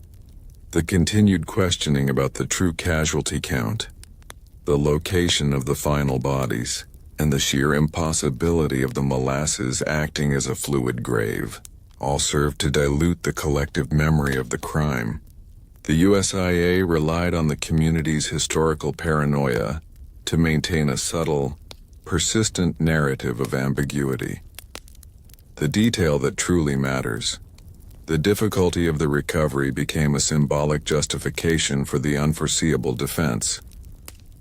the continued questioning about the true casualty count, the location of the final bodies, and the sheer impossibility of the molasses acting as a fluid grave all served to dilute the collective memory of the crime. The USIA relied on the community's historical paranoia to maintain a subtle, persistent narrative of ambiguity. The detail that truly matters. The difficulty of the recovery became a symbolic justification for the unforeseeable defense.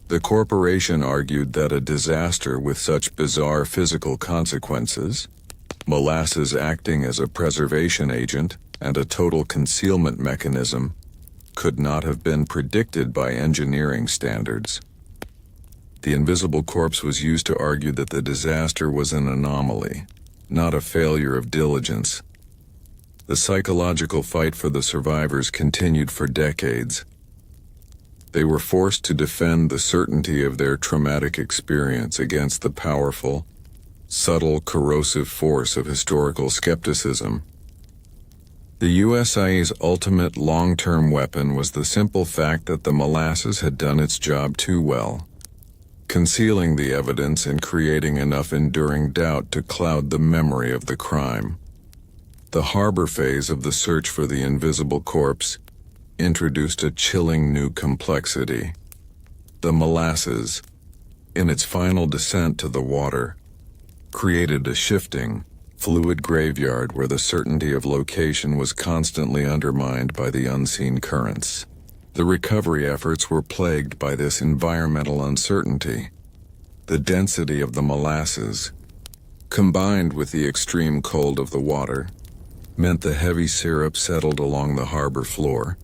The corporation argued that a disaster with such bizarre physical consequences, molasses acting as a preservation agent and a total concealment mechanism, could not have been predicted by engineering standards. The invisible corpse was used to argue that the disaster was an anomaly, not a failure of diligence. The psychological fight for the survivors continued for decades. They were forced to defend the certainty of their traumatic experience against the powerful, subtle, corrosive force of historical skepticism. The USIA's ultimate long-term weapon was the simple fact that the molasses had done its job too well, concealing the evidence and creating enough enduring doubt to cloud the memory of the crime. The harbor phase of the search for the invisible corpse introduced a chilling new complexity. The molasses, in its final descent to the water, created a shifting, fluid graveyard where the certainty of location was constantly undermined by the unseen currents. The recovery efforts were plagued by this environmental uncertainty. The density of the molasses, combined with the extreme cold of the water, meant the heavy syrup settled along the harbor floor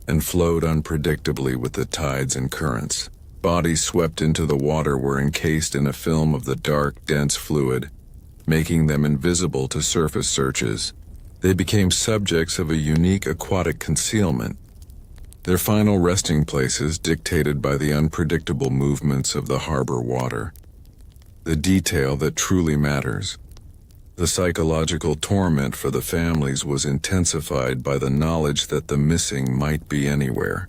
and flowed unpredictably with the tides and currents. Bodies swept into the water were encased in a film of the dark, dense fluid, making them invisible to surface searches. They became subjects of a unique aquatic concealment, their final resting places dictated by the unpredictable movements of the harbor water. The detail that truly matters. The psychological torment for the families was intensified by the knowledge that the missing might be anywhere.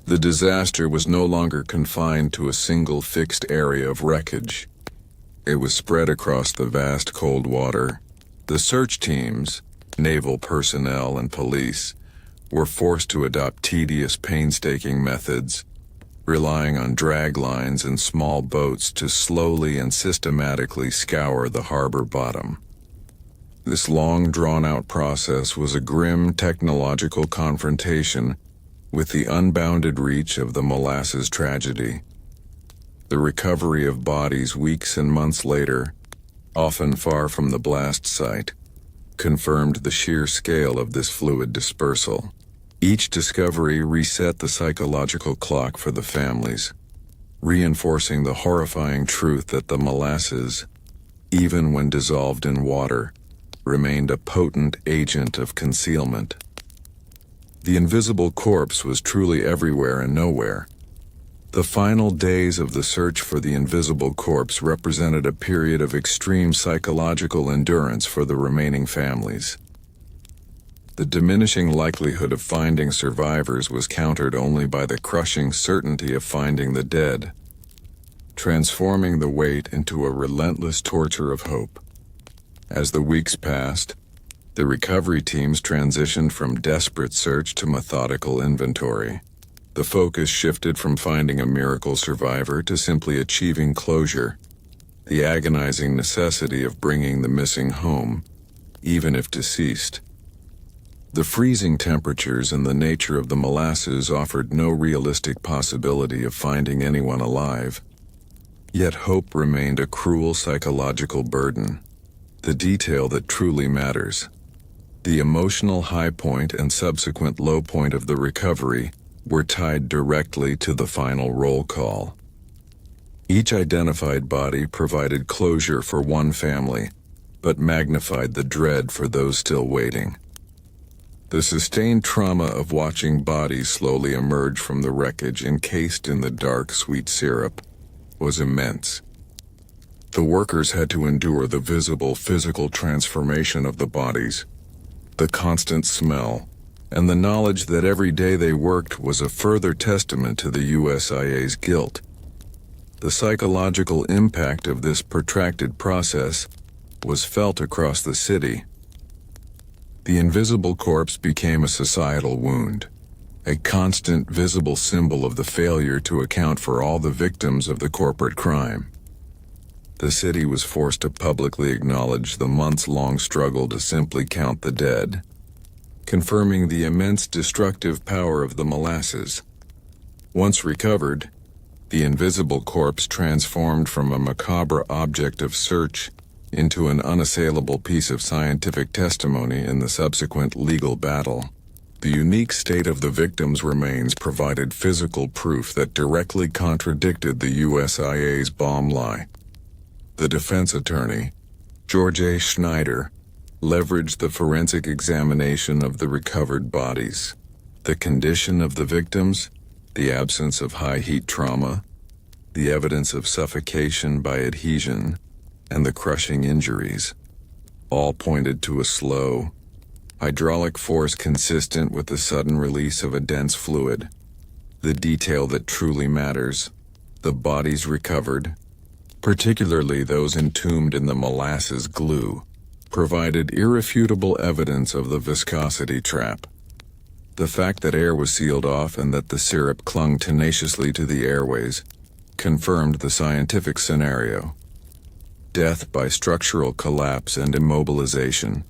The disaster was no longer confined to a single fixed area of wreckage. It was spread across the vast cold water. The search teams, naval personnel and police, were forced to adopt tedious, painstaking methods, relying on drag lines and small boats to slowly and systematically scour the harbor bottom. This long, drawn-out process was a grim technological confrontation with the unbounded reach of the molasses tragedy. The recovery of bodies weeks and months later, often far from the blast site, confirmed the sheer scale of this fluid dispersal. Each discovery reset the psychological clock for the families, reinforcing the horrifying truth that the molasses, even when dissolved in water, remained a potent agent of concealment. The invisible corpse was truly everywhere and nowhere. The final days of the search for the invisible corpse represented a period of extreme psychological endurance for the remaining families. The diminishing likelihood of finding survivors was countered only by the crushing certainty of finding the dead, transforming the wait into a relentless torture of hope. As the weeks passed, the recovery teams transitioned from desperate search to methodical inventory. The focus shifted from finding a miracle survivor to simply achieving closure, the agonizing necessity of bringing the missing home, even if deceased. The freezing temperatures and the nature of the molasses offered no realistic possibility of finding anyone alive. Yet hope remained a cruel psychological burden. The detail that truly matters. The emotional high point and subsequent low point of the recovery were tied directly to the final roll call. Each identified body provided closure for one family, but magnified the dread for those still waiting. The sustained trauma of watching bodies slowly emerge from the wreckage encased in the dark, sweet syrup was immense. The workers had to endure the visible physical transformation of the bodies, the constant smell, and the knowledge that every day they worked was a further testament to the USIA's guilt. The psychological impact of this protracted process was felt across the city. The invisible corpse became a societal wound, a constant visible symbol of the failure to account for all the victims of the corporate crime. The city was forced to publicly acknowledge the months-long struggle to simply count the dead, confirming the immense destructive power of the molasses. Once recovered, the invisible corpse transformed from a macabre object of search into an unassailable piece of scientific testimony in the subsequent legal battle. The unique state of the victim's remains provided physical proof that directly contradicted the USIA's bomb lie. The defense attorney, George A. Schneider, leveraged the forensic examination of the recovered bodies, the condition of the victims, the absence of high-heat trauma, the evidence of suffocation by adhesion, and the crushing injuries. All pointed to a slow, hydraulic force consistent with the sudden release of a dense fluid. The detail that truly matters, the bodies recovered, particularly those entombed in the molasses glue, provided irrefutable evidence of the viscosity trap. The fact that air was sealed off and that the syrup clung tenaciously to the airways confirmed the scientific scenario. Death by structural collapse and immobilization,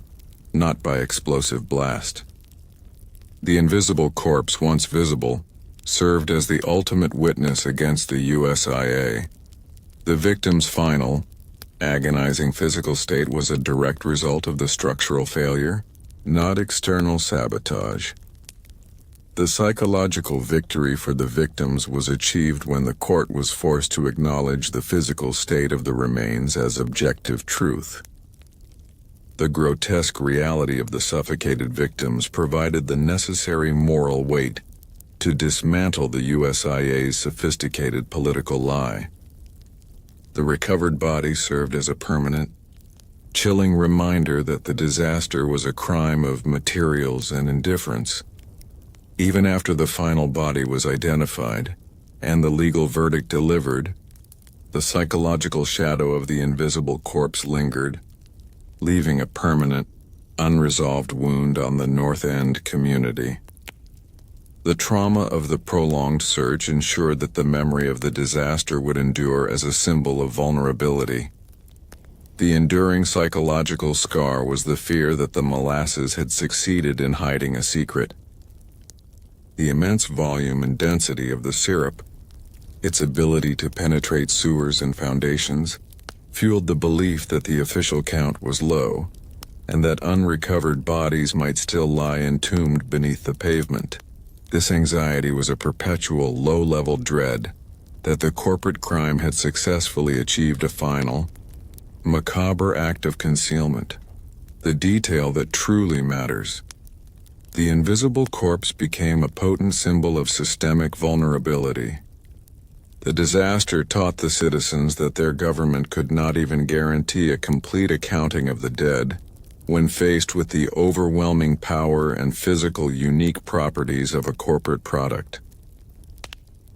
not by explosive blast. The invisible corpse, once visible, served as the ultimate witness against the USIA. The victim's final, agonizing physical state was a direct result of the structural failure, not external sabotage. The psychological victory for the victims was achieved when the court was forced to acknowledge the physical state of the remains as objective truth. The grotesque reality of the suffocated victims provided the necessary moral weight to dismantle the USIA's sophisticated political lie. The recovered body served as a permanent, chilling reminder that the disaster was a crime of materials and indifference. Even after the final body was identified and the legal verdict delivered, the psychological shadow of the invisible corpse lingered, leaving a permanent, unresolved wound on the North End community. The trauma of the prolonged search ensured that the memory of the disaster would endure as a symbol of vulnerability. The enduring psychological scar was the fear that the molasses had succeeded in hiding a secret. The immense volume and density of the syrup, its ability to penetrate sewers and foundations, fueled the belief that the official count was low, and that unrecovered bodies might still lie entombed beneath the pavement. This anxiety was a perpetual low-level dread that the corporate crime had successfully achieved a final, macabre act of concealment, the detail that truly matters. The invisible corpse became a potent symbol of systemic vulnerability. The disaster taught the citizens that their government could not even guarantee a complete accounting of the dead when faced with the overwhelming power and physical unique properties of a corporate product.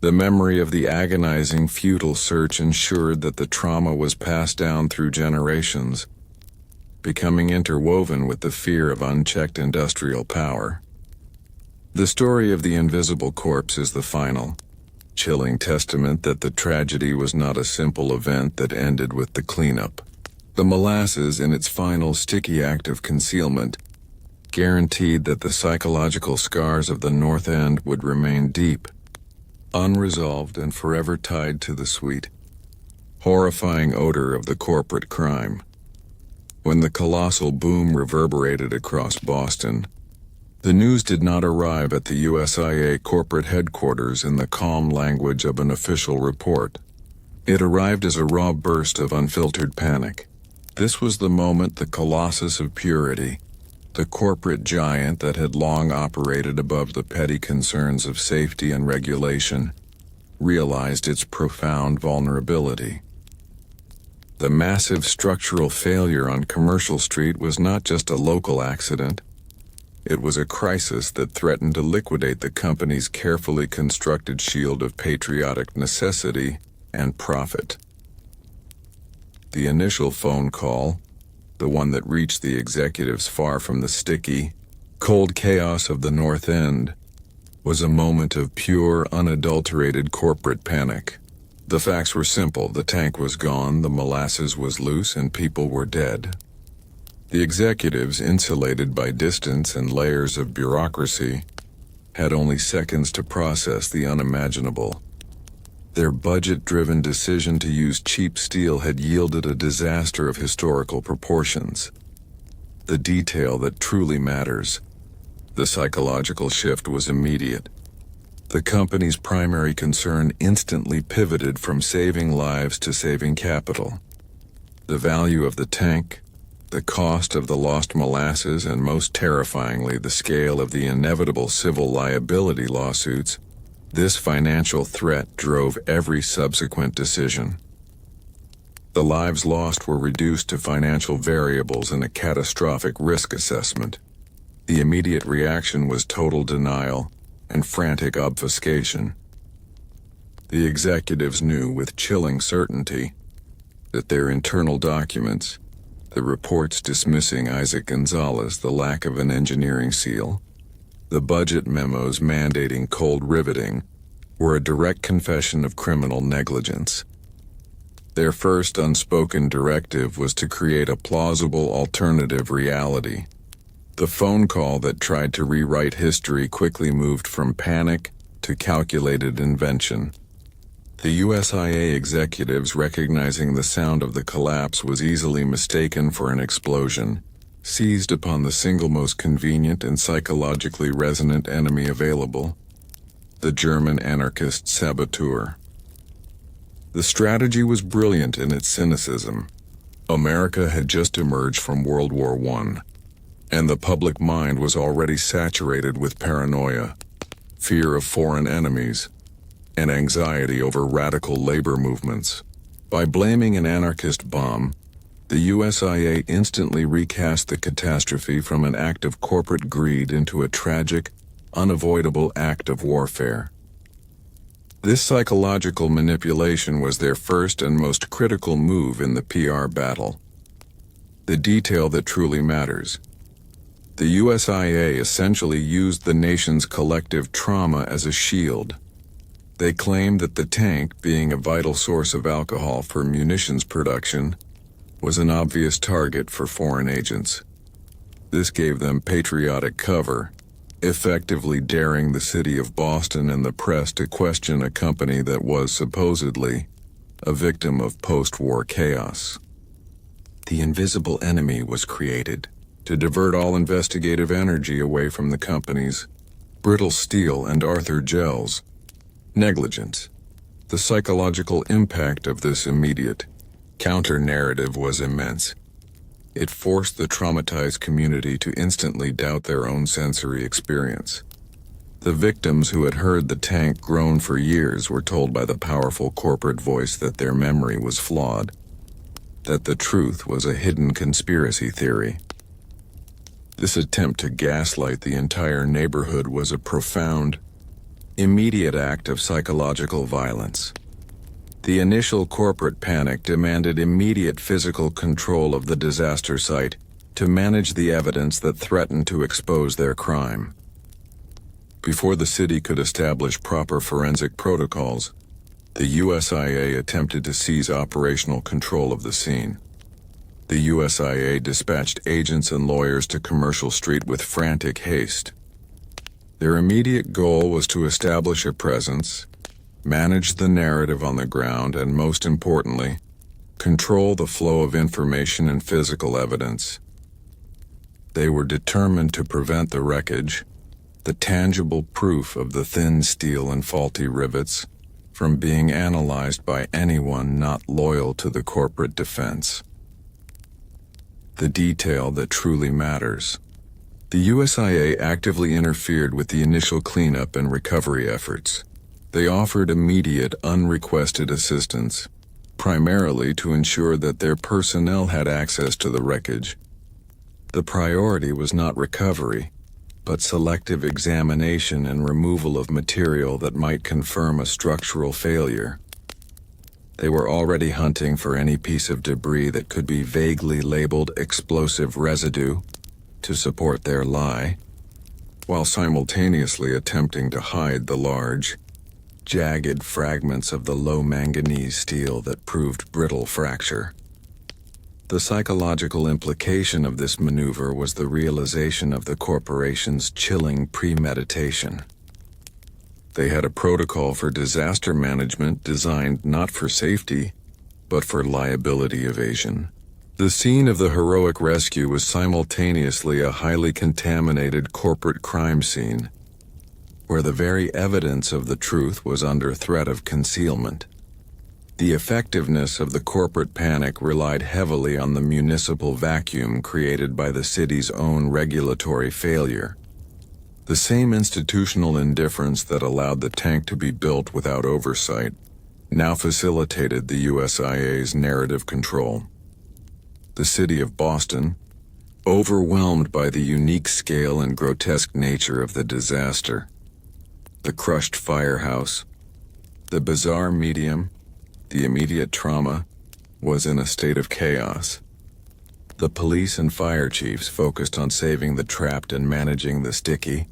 The memory of the agonizing, futile search ensured that the trauma was passed down through generations, becoming interwoven with the fear of unchecked industrial power. The story of the invisible corpse is the final, chilling testament that the tragedy was not a simple event that ended with the cleanup. The molasses, in its final sticky act of concealment, guaranteed that the psychological scars of the North End would remain deep, unresolved and forever tied to the sweet, horrifying odor of the corporate crime. When the colossal boom reverberated across Boston, the news did not arrive at the USIA corporate headquarters in the calm language of an official report. It arrived as a raw burst of unfiltered panic. This was the moment the colossus of purity, the corporate giant that had long operated above the petty concerns of safety and regulation, realized its profound vulnerability. The massive structural failure on Commercial Street was not just a local accident. It was a crisis that threatened to liquidate the company's carefully constructed shield of patriotic necessity and profit. The initial phone call, the one that reached the executives far from the sticky, cold chaos of the North End, was a moment of pure, unadulterated corporate panic. The facts were simple. The tank was gone, the molasses was loose, and people were dead. The executives, insulated by distance and layers of bureaucracy, had only seconds to process the unimaginable. Their budget-driven decision to use cheap steel had yielded a disaster of historical proportions. The detail that truly matters. The psychological shift was immediate. The company's primary concern instantly pivoted from saving lives to saving capital. The value of the tank, the cost of the lost molasses, and most terrifyingly, the scale of the inevitable civil liability lawsuits, this financial threat drove every subsequent decision. The lives lost were reduced to financial variables in a catastrophic risk assessment. The immediate reaction was total denial and frantic obfuscation. The executives knew with chilling certainty that their internal documents, the reports dismissing Isaac Gonzalez, the lack of an engineering seal, the budget memos mandating cold riveting, were a direct confession of criminal negligence. Their first unspoken directive was to create a plausible alternative reality. The phone call that tried to rewrite history quickly moved from panic to calculated invention. The USIA executives, recognizing the sound of the collapse was easily mistaken for an explosion, seized upon the single most convenient and psychologically resonant enemy available, the German anarchist saboteur. The strategy was brilliant in its cynicism. America had just emerged from World War I. And the public mind was already saturated with paranoia, fear of foreign enemies, and anxiety over radical labor movements. By blaming an anarchist bomb, the USIA instantly recast the catastrophe from an act of corporate greed into a tragic, unavoidable act of warfare. This psychological manipulation was their first and most critical move in the PR battle. The detail that truly matters. The USIA essentially used the nation's collective trauma as a shield. They claimed that the tank, being a vital source of alcohol for munitions production, was an obvious target for foreign agents. This gave them patriotic cover, effectively daring the city of Boston and the press to question a company that was supposedly a victim of post-war chaos. The invisible enemy was created to divert all investigative energy away from the company's brittle steel and Arthur Gell's negligence. The psychological impact of this immediate counter-narrative was immense. It forced the traumatized community to instantly doubt their own sensory experience. The victims who had heard the tank groan for years were told by the powerful corporate voice that their memory was flawed, that the truth was a hidden conspiracy theory. This attempt to gaslight the entire neighborhood was a profound, immediate act of psychological violence. The initial corporate panic demanded immediate physical control of the disaster site to manage the evidence that threatened to expose their crime. Before the city could establish proper forensic protocols, the USIA attempted to seize operational control of the scene. The USIA dispatched agents and lawyers to Commercial Street with frantic haste. Their immediate goal was to establish a presence, manage the narrative on the ground, and most importantly, control the flow of information and physical evidence. They were determined to prevent the wreckage, the tangible proof of the thin steel and faulty rivets, from being analyzed by anyone not loyal to the corporate defense. The detail that truly matters. The USIA actively interfered with the initial cleanup and recovery efforts. They offered immediate, unrequested assistance, primarily to ensure that their personnel had access to the wreckage. The priority was not recovery, but selective examination and removal of material that might confirm a structural failure. They were already hunting for any piece of debris that could be vaguely labeled explosive residue to support their lie, while simultaneously attempting to hide the large, jagged fragments of the low manganese steel that proved brittle fracture. The psychological implication of this maneuver was the realization of the corporation's chilling premeditation. They had a protocol for disaster management designed not for safety, but for liability evasion. The scene of the heroic rescue was simultaneously a highly contaminated corporate crime scene, where the very evidence of the truth was under threat of concealment. The effectiveness of the corporate panic relied heavily on the municipal vacuum created by the city's own regulatory failure. The same institutional indifference that allowed the tank to be built without oversight now facilitated the USIA's narrative control. The city of Boston, overwhelmed by the unique scale and grotesque nature of the disaster, the crushed firehouse, the bizarre medium, the immediate trauma, was in a state of chaos. The police and fire chiefs focused on saving the trapped and managing the sticky,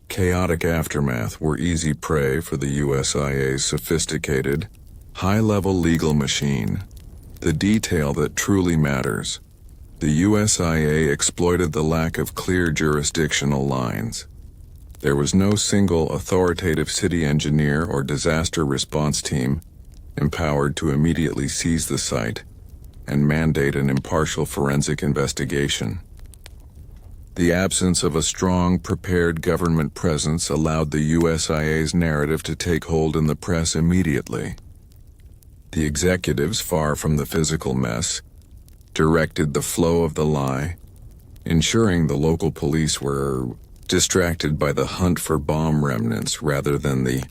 chaotic aftermath were easy prey for the USIA's sophisticated, high-level legal machine. The detail that truly matters. The USIA exploited the lack of clear jurisdictional lines. There was no single authoritative city engineer or disaster response team empowered to immediately seize the site and mandate an impartial forensic investigation. The absence of a strong, prepared government presence allowed the USIA's narrative to take hold in the press immediately. The executives, far from the physical mess, directed the flow of the lie, ensuring the local police were distracted by the hunt for bomb remnants rather than the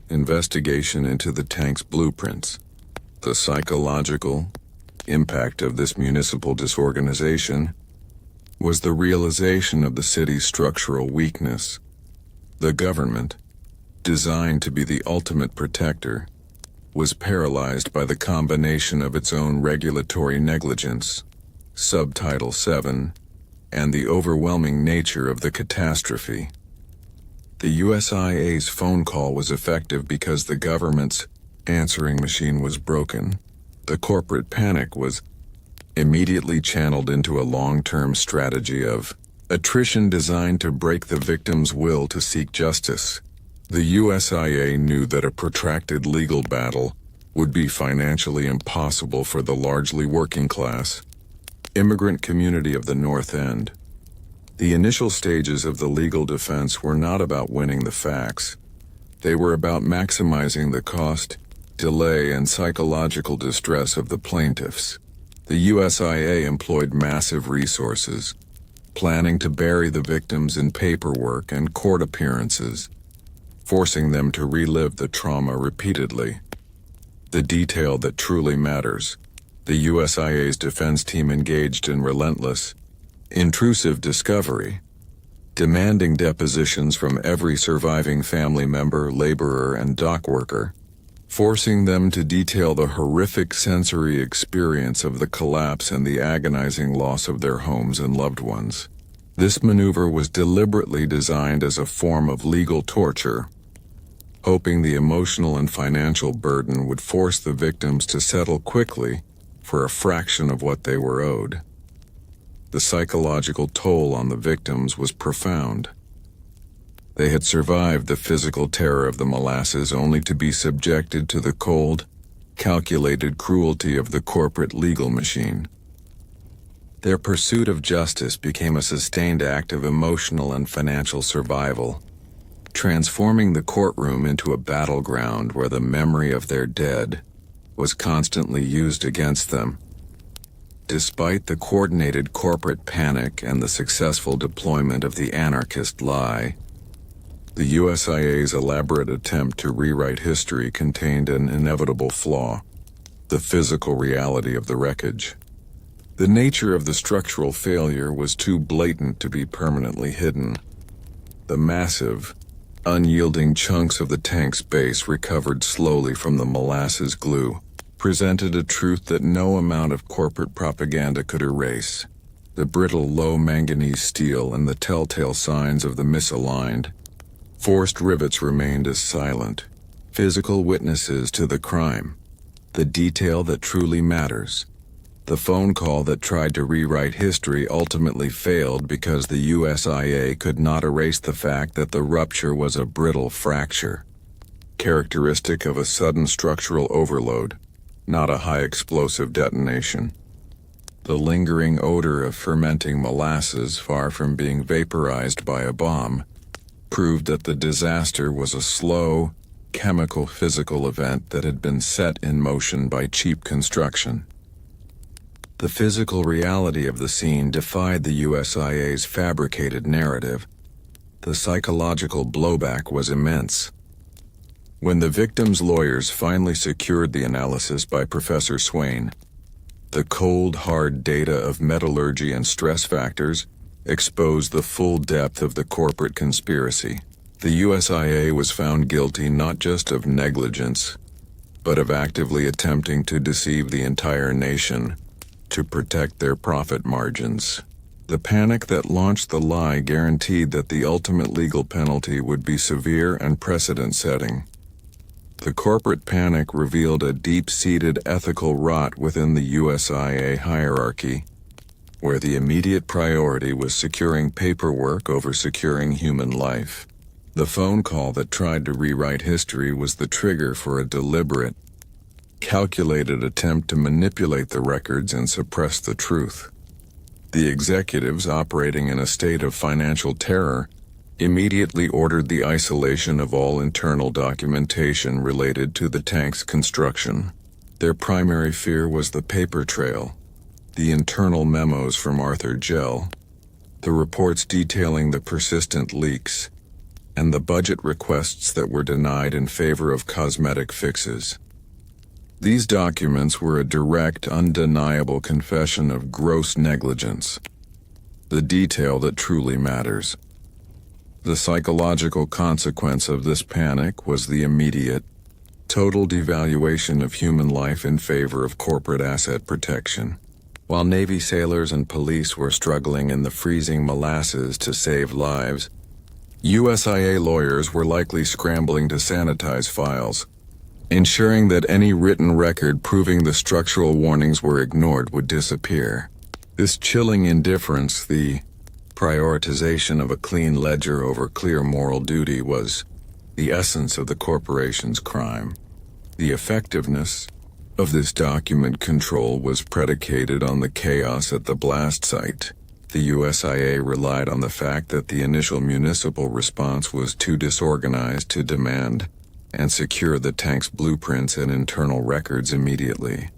investigation into the tank's blueprints. The psychological impact of this municipal disorganization was the realization of the city's structural weakness. The government, designed to be the ultimate protector, was paralyzed by the combination of its own regulatory negligence, Subtitle 7, and the overwhelming nature of the catastrophe. The USIA's phone call was effective because the government's answering machine was broken. The corporate panic was immediately channeled into a long-term strategy of attrition designed to break the victim's will to seek justice. The USIA knew that a protracted legal battle would be financially impossible for the largely working class, immigrant community of the North End. The initial stages of the legal defense were not about winning the facts. They were about maximizing the cost, delay, and psychological distress of the plaintiffs. The USIA employed massive resources, planning to bury the victims in paperwork and court appearances, forcing them to relive the trauma repeatedly. The detail that truly matters. The USIA's defense team engaged in relentless, intrusive discovery, demanding depositions from every surviving family member, laborer, and dock worker, forcing them to detail the horrific sensory experience of the collapse and the agonizing loss of their homes and loved ones. This maneuver was deliberately designed as a form of legal torture, hoping the emotional and financial burden would force the victims to settle quickly for a fraction of what they were owed. The psychological toll on the victims was profound. They had survived the physical terror of the molasses only to be subjected to the cold, calculated cruelty of the corporate legal machine. Their pursuit of justice became a sustained act of emotional and financial survival, transforming the courtroom into a battleground where the memory of their dead was constantly used against them. Despite the coordinated corporate panic and the successful deployment of the anarchist lie, the USIA's elaborate attempt to rewrite history contained an inevitable flaw: the physical reality of the wreckage. The nature of the structural failure was too blatant to be permanently hidden. The massive, unyielding chunks of the tank's base recovered slowly from the molasses glue, presented a truth that no amount of corporate propaganda could erase. The brittle low manganese steel and the telltale signs of the misaligned, forced rivets remained as silent, physical witnesses to the crime. The detail that truly matters. The phone call that tried to rewrite history ultimately failed because the USIA could not erase the fact that the rupture was a brittle fracture, characteristic of a sudden structural overload, not a high-explosive detonation. The lingering odor of fermenting molasses, far from being vaporized by a bomb, proved that the disaster was a slow, chemical-physical event that had been set in motion by cheap construction. The physical reality of the scene defied the USIA's fabricated narrative. The psychological blowback was immense. When the victim's lawyers finally secured the analysis by Professor Swain, the cold, hard data of metallurgy and stress factors exposed the full depth of the corporate conspiracy. The USIA was found guilty not just of negligence, but of actively attempting to deceive the entire nation to protect their profit margins. The panic that launched the lie guaranteed that the ultimate legal penalty would be severe and precedent-setting. The corporate panic revealed a deep-seated ethical rot within the USIA hierarchy, where the immediate priority was securing paperwork over securing human life. The phone call that tried to rewrite history was the trigger for a deliberate, calculated attempt to manipulate the records and suppress the truth. The executives, operating in a state of financial terror, immediately ordered the isolation of all internal documentation related to the tank's construction. Their primary fear was the paper trail, the internal memos from Arthur Gell, the reports detailing the persistent leaks, and the budget requests that were denied in favor of cosmetic fixes. These documents were a direct, undeniable confession of gross negligence, the detail that truly matters. The psychological consequence of this panic was the immediate, total devaluation of human life in favor of corporate asset protection. While Navy sailors and police were struggling in the freezing molasses to save lives, USIA lawyers were likely scrambling to sanitize files, ensuring that any written record proving the structural warnings were ignored would disappear. This chilling indifference, the prioritization of a clean ledger over clear moral duty, was the essence of the corporation's crime. The effectiveness of this document control was predicated on the chaos at the blast site. The USIA relied on the fact that the initial municipal response was too disorganized to demand and secure the tank's blueprints and internal records immediately.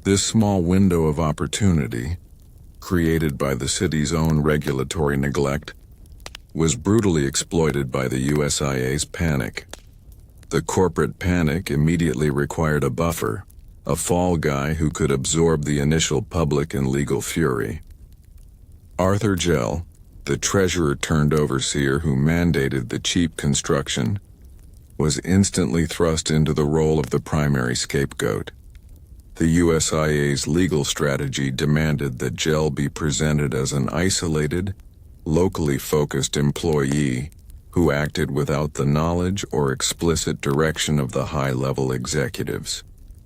This small window of opportunity, created by the city's own regulatory neglect, was brutally exploited by the USIA's panic. The corporate panic immediately required a buffer, a fall guy who could absorb the initial public and legal fury. Arthur Gell, the treasurer-turned-overseer who mandated the cheap construction, was instantly thrust into the role of the primary scapegoat. The USIA's legal strategy demanded that Gell be presented as an isolated, locally focused employee who acted without the knowledge or explicit direction of the high-level executives.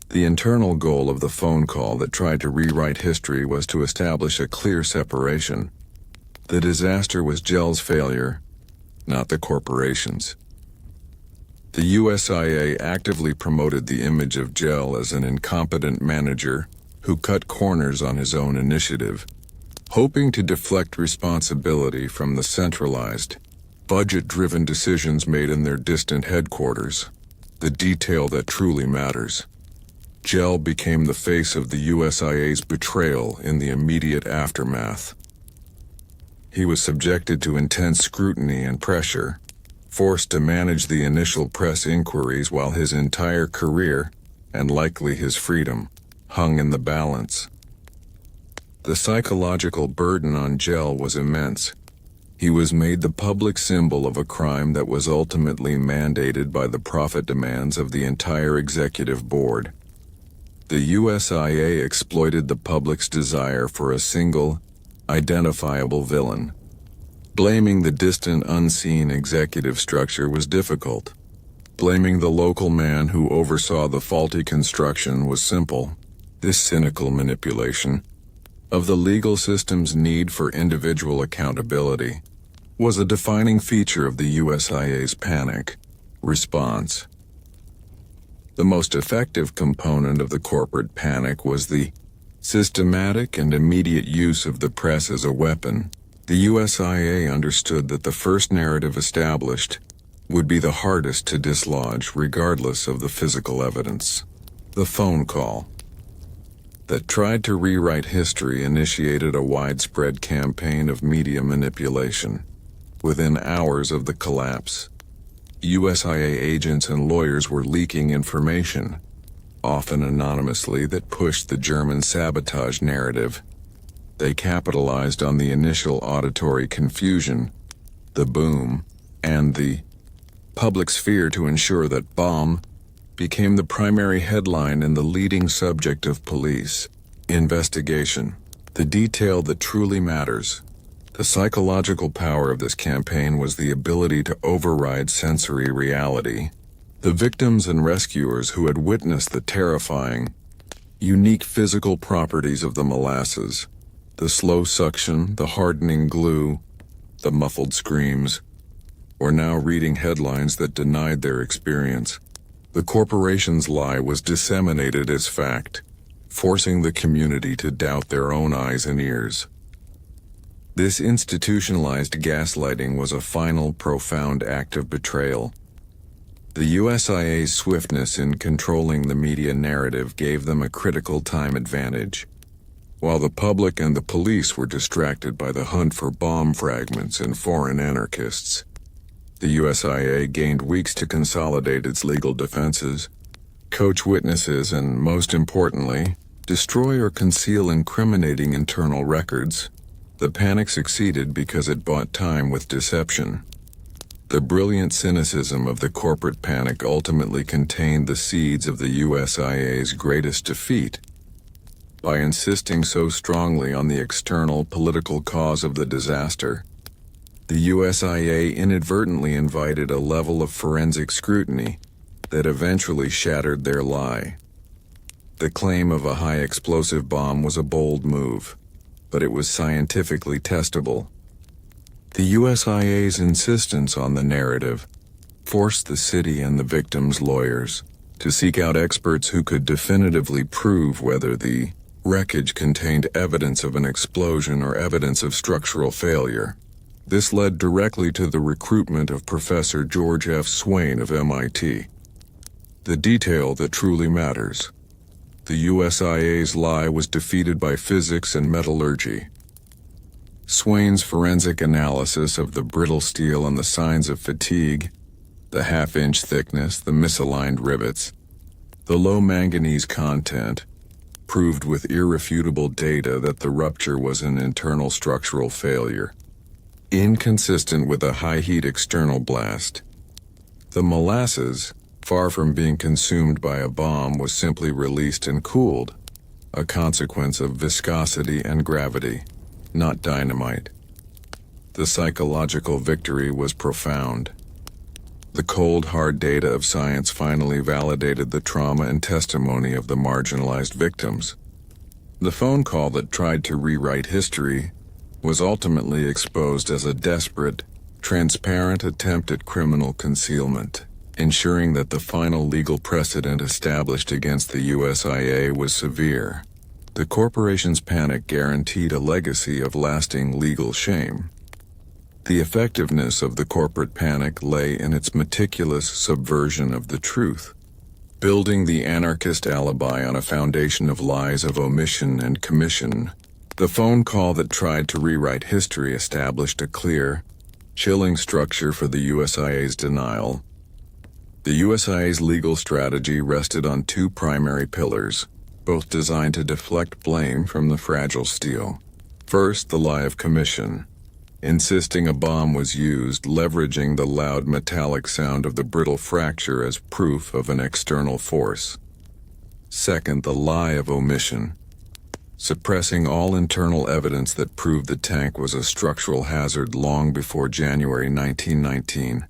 The internal goal of the phone call that tried to rewrite history was to establish a clear separation. The disaster was Gell's failure, not the corporation's. The USIA actively promoted the image of Gell as an incompetent manager who cut corners on his own initiative, hoping to deflect responsibility from the centralized, budget-driven decisions made in their distant headquarters, the detail that truly matters. Gell became the face of the USIA's betrayal in the immediate aftermath. He was subjected to intense scrutiny and pressure, forced to manage the initial press inquiries while his entire career, and likely his freedom, hung in the balance. The psychological burden on Gell was immense. He was made the public symbol of a crime that was ultimately mandated by the profit demands of the entire executive board. The USIA exploited the public's desire for a single, identifiable villain. Blaming the distant, unseen executive structure was difficult. Blaming the local man who oversaw the faulty construction was simple. This cynical manipulation of the legal system's need for individual accountability was a defining feature of the USIA's panic response. The most effective component of the corporate panic was the systematic and immediate use of the press as a weapon. The USIA understood that the first narrative established would be the hardest to dislodge regardless of the physical evidence. The phone call that tried to rewrite history initiated a widespread campaign of media manipulation. Within hours of the collapse, USIA agents and lawyers were leaking information, often anonymously, that pushed the German sabotage narrative. They capitalized on the initial auditory confusion, the boom, and the public's fear to ensure that bomb became the primary headline and the leading subject of police investigation. The detail that truly matters. The psychological power of this campaign was the ability to override sensory reality. The victims and rescuers who had witnessed the terrifying, unique physical properties of the molasses, the slow suction, the hardening glue, the muffled screams, were now reading headlines that denied their experience. The corporation's lie was disseminated as fact, forcing the community to doubt their own eyes and ears. This institutionalized gaslighting was a final, profound act of betrayal. The USIA's swiftness in controlling the media narrative gave them a critical time advantage. While the public and the police were distracted by the hunt for bomb fragments and foreign anarchists, the USIA gained weeks to consolidate its legal defenses, coach witnesses, and, most importantly, destroy or conceal incriminating internal records. The panic succeeded because it bought time with deception. The brilliant cynicism of the corporate panic ultimately contained the seeds of the USIA's greatest defeat. By insisting so strongly on the external political cause of the disaster, the USIA inadvertently invited a level of forensic scrutiny that eventually shattered their lie. The claim of a high-explosive bomb was a bold move, but it was scientifically testable. The USIA's insistence on the narrative forced the city and the victims' lawyers to seek out experts who could definitively prove whether the wreckage contained evidence of an explosion or evidence of structural failure. This led directly to the recruitment of Professor George F. Swain of MIT. The detail that truly matters. The USIA's lie was defeated by physics and metallurgy. Swain's forensic analysis of the brittle steel and the signs of fatigue, the half-inch thickness, the misaligned rivets, the low manganese content, proved with irrefutable data that the rupture was an internal structural failure, inconsistent with a high-heat external blast. The molasses, far from being consumed by a bomb, was simply released and cooled, a consequence of viscosity and gravity, not dynamite. The psychological victory was profound. The cold, hard data of science finally validated the trauma and testimony of the marginalized victims. The phone call that tried to rewrite history was ultimately exposed as a desperate, transparent attempt at criminal concealment, ensuring that the final legal precedent established against the USIA was severe. The corporation's panic guaranteed a legacy of lasting legal shame. The effectiveness of the corporate panic lay in its meticulous subversion of the truth, building the anarchist alibi on a foundation of lies of omission and commission. The phone call that tried to rewrite history established a clear, chilling structure for the USIA's denial. The USIA's legal strategy rested on two primary pillars, both designed to deflect blame from the fragile steel. First, the lie of commission, insisting a bomb was used, leveraging the loud metallic sound of the brittle fracture as proof of an external force. Second, the lie of omission. Suppressing all internal evidence that proved the tank was a structural hazard long before January 1919,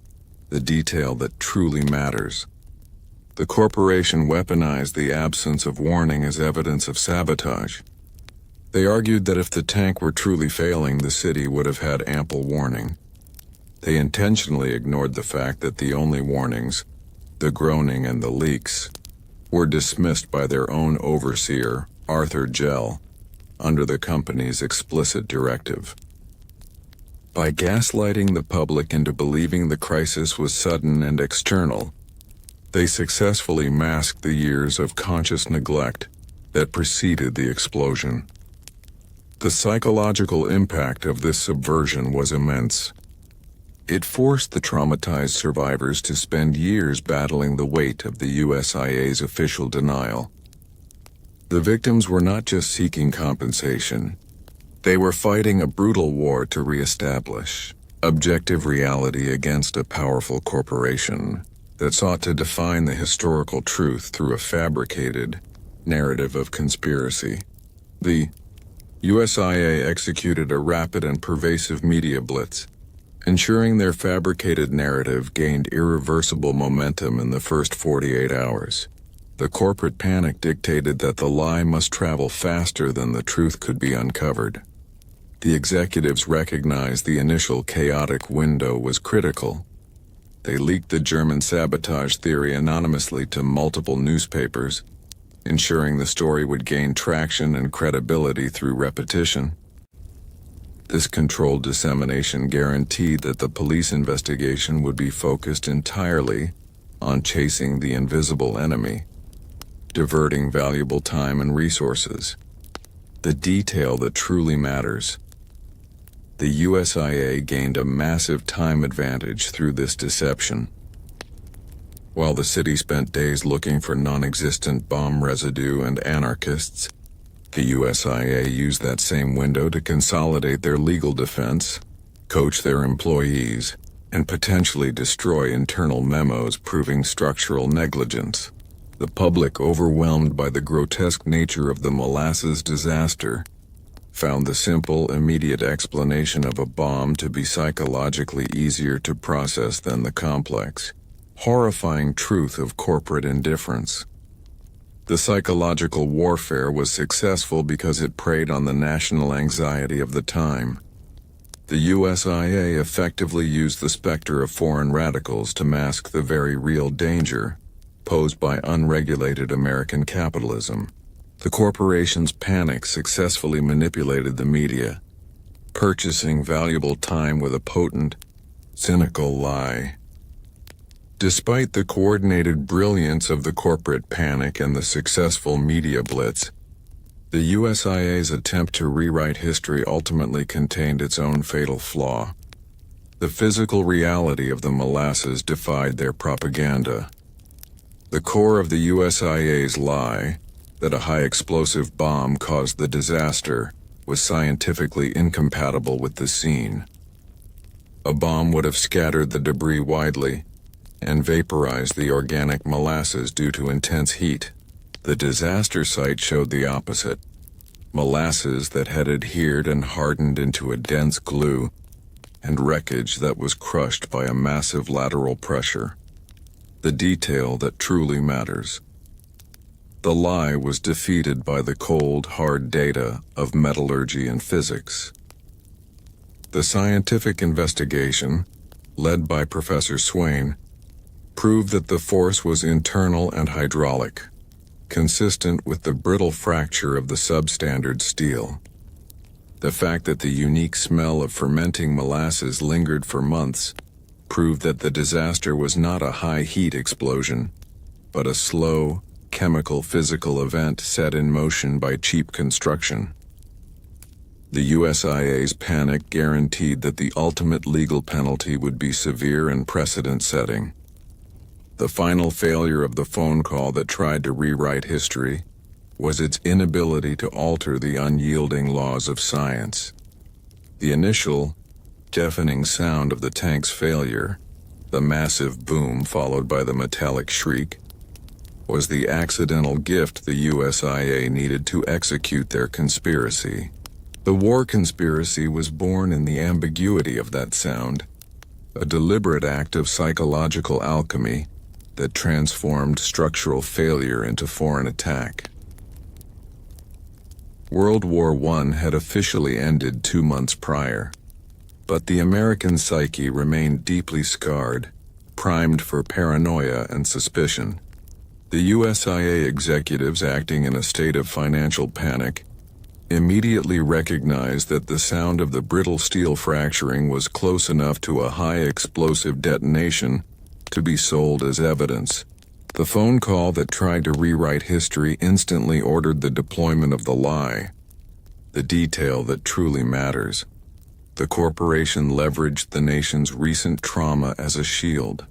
the detail that truly matters. The corporation weaponized the absence of warning as evidence of sabotage. They argued that if the tank were truly failing, the city would have had ample warning. They intentionally ignored the fact that the only warnings, the groaning and the leaks, were dismissed by their own overseer, Arthur Gell, under the company's explicit directive. By gaslighting the public into believing the crisis was sudden and external, they successfully masked the years of conscious neglect that preceded the explosion. The psychological impact of this subversion was immense. It forced the traumatized survivors to spend years battling the weight of the USIA's official denial. The victims were not just seeking compensation. They were fighting a brutal war to reestablish objective reality against a powerful corporation that sought to define the historical truth through a fabricated narrative of conspiracy. The USIA executed a rapid and pervasive media blitz, ensuring their fabricated narrative gained irreversible momentum in the first 48 hours. The corporate panic dictated that the lie must travel faster than the truth could be uncovered. The executives recognized the initial chaotic window was critical. They leaked the German sabotage theory anonymously to multiple newspapers, ensuring the story would gain traction and credibility through repetition. This controlled dissemination guaranteed that the police investigation would be focused entirely on chasing the invisible enemy, diverting valuable time and resources. The detail that truly matters. The USIA gained a massive time advantage through this deception. While the city spent days looking for non-existent bomb residue and anarchists, the USIA used that same window to consolidate their legal defense, coach their employees, and potentially destroy internal memos proving structural negligence. The public, overwhelmed by the grotesque nature of the Molasses disaster, found the simple, immediate explanation of a bomb to be psychologically easier to process than the complex, horrifying truth of corporate indifference. The psychological warfare was successful because it preyed on the national anxiety of the time. The USIA effectively used the specter of foreign radicals to mask the very real danger posed by unregulated American capitalism. The corporation's panic successfully manipulated the media, purchasing valuable time with a potent, cynical lie. Despite the coordinated brilliance of the corporate panic and the successful media blitz, the USIA's attempt to rewrite history ultimately contained its own fatal flaw. The physical reality of the molasses defied their propaganda. The core of the USIA's lie, that a high-explosive bomb caused the disaster, was scientifically incompatible with the scene. A bomb would have scattered the debris widely and vaporized the organic molasses due to intense heat. The disaster site showed the opposite. Molasses that had adhered and hardened into a dense glue, and wreckage that was crushed by a massive lateral pressure. The detail that truly matters. The lie was defeated by the cold, hard data of metallurgy and physics. The scientific investigation, led by Professor Swain, proved that the force was internal and hydraulic, consistent with the brittle fracture of the substandard steel. The fact that the unique smell of fermenting molasses lingered for months proved that the disaster was not a high-heat explosion, but a slow, chemical physical event set in motion by cheap construction. The USIA's panic guaranteed that the ultimate legal penalty would be severe and precedent-setting. The final failure of the phone call that tried to rewrite history was its inability to alter the unyielding laws of science. The initial, deafening sound of the tank's failure, the massive boom followed by the metallic shriek, was the accidental gift the USIA needed to execute their conspiracy. The war conspiracy was born in the ambiguity of that sound, a deliberate act of psychological alchemy that transformed structural failure into foreign attack. World War I had officially ended 2 months prior, but the American psyche remained deeply scarred, primed for paranoia and suspicion. The USIA executives, acting in a state of financial panic, immediately recognized that the sound of the brittle steel fracturing was close enough to a high explosive detonation to be sold as evidence. The phone call that tried to rewrite history instantly ordered the deployment of the lie, the detail that truly matters. The corporation leveraged the nation's recent trauma as a shield.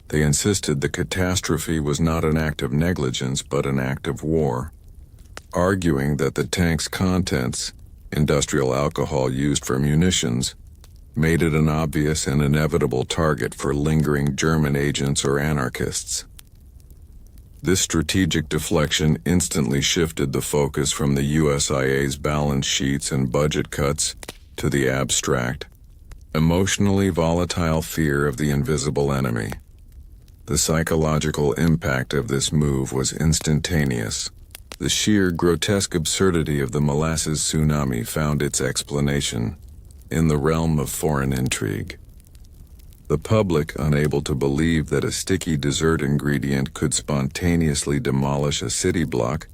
They insisted the catastrophe was not an act of negligence but an act of war, arguing that the tank's contents, industrial alcohol used for munitions, made it an obvious and inevitable target for lingering German agents or anarchists. This strategic deflection instantly shifted the focus from the USIA's balance sheets and budget cuts to the abstract, emotionally volatile fear of the invisible enemy. The psychological impact of this move was instantaneous. The sheer grotesque absurdity of the Molasses tsunami found its explanation in the realm of foreign intrigue. The public, unable to believe that a sticky dessert ingredient could spontaneously demolish a city block,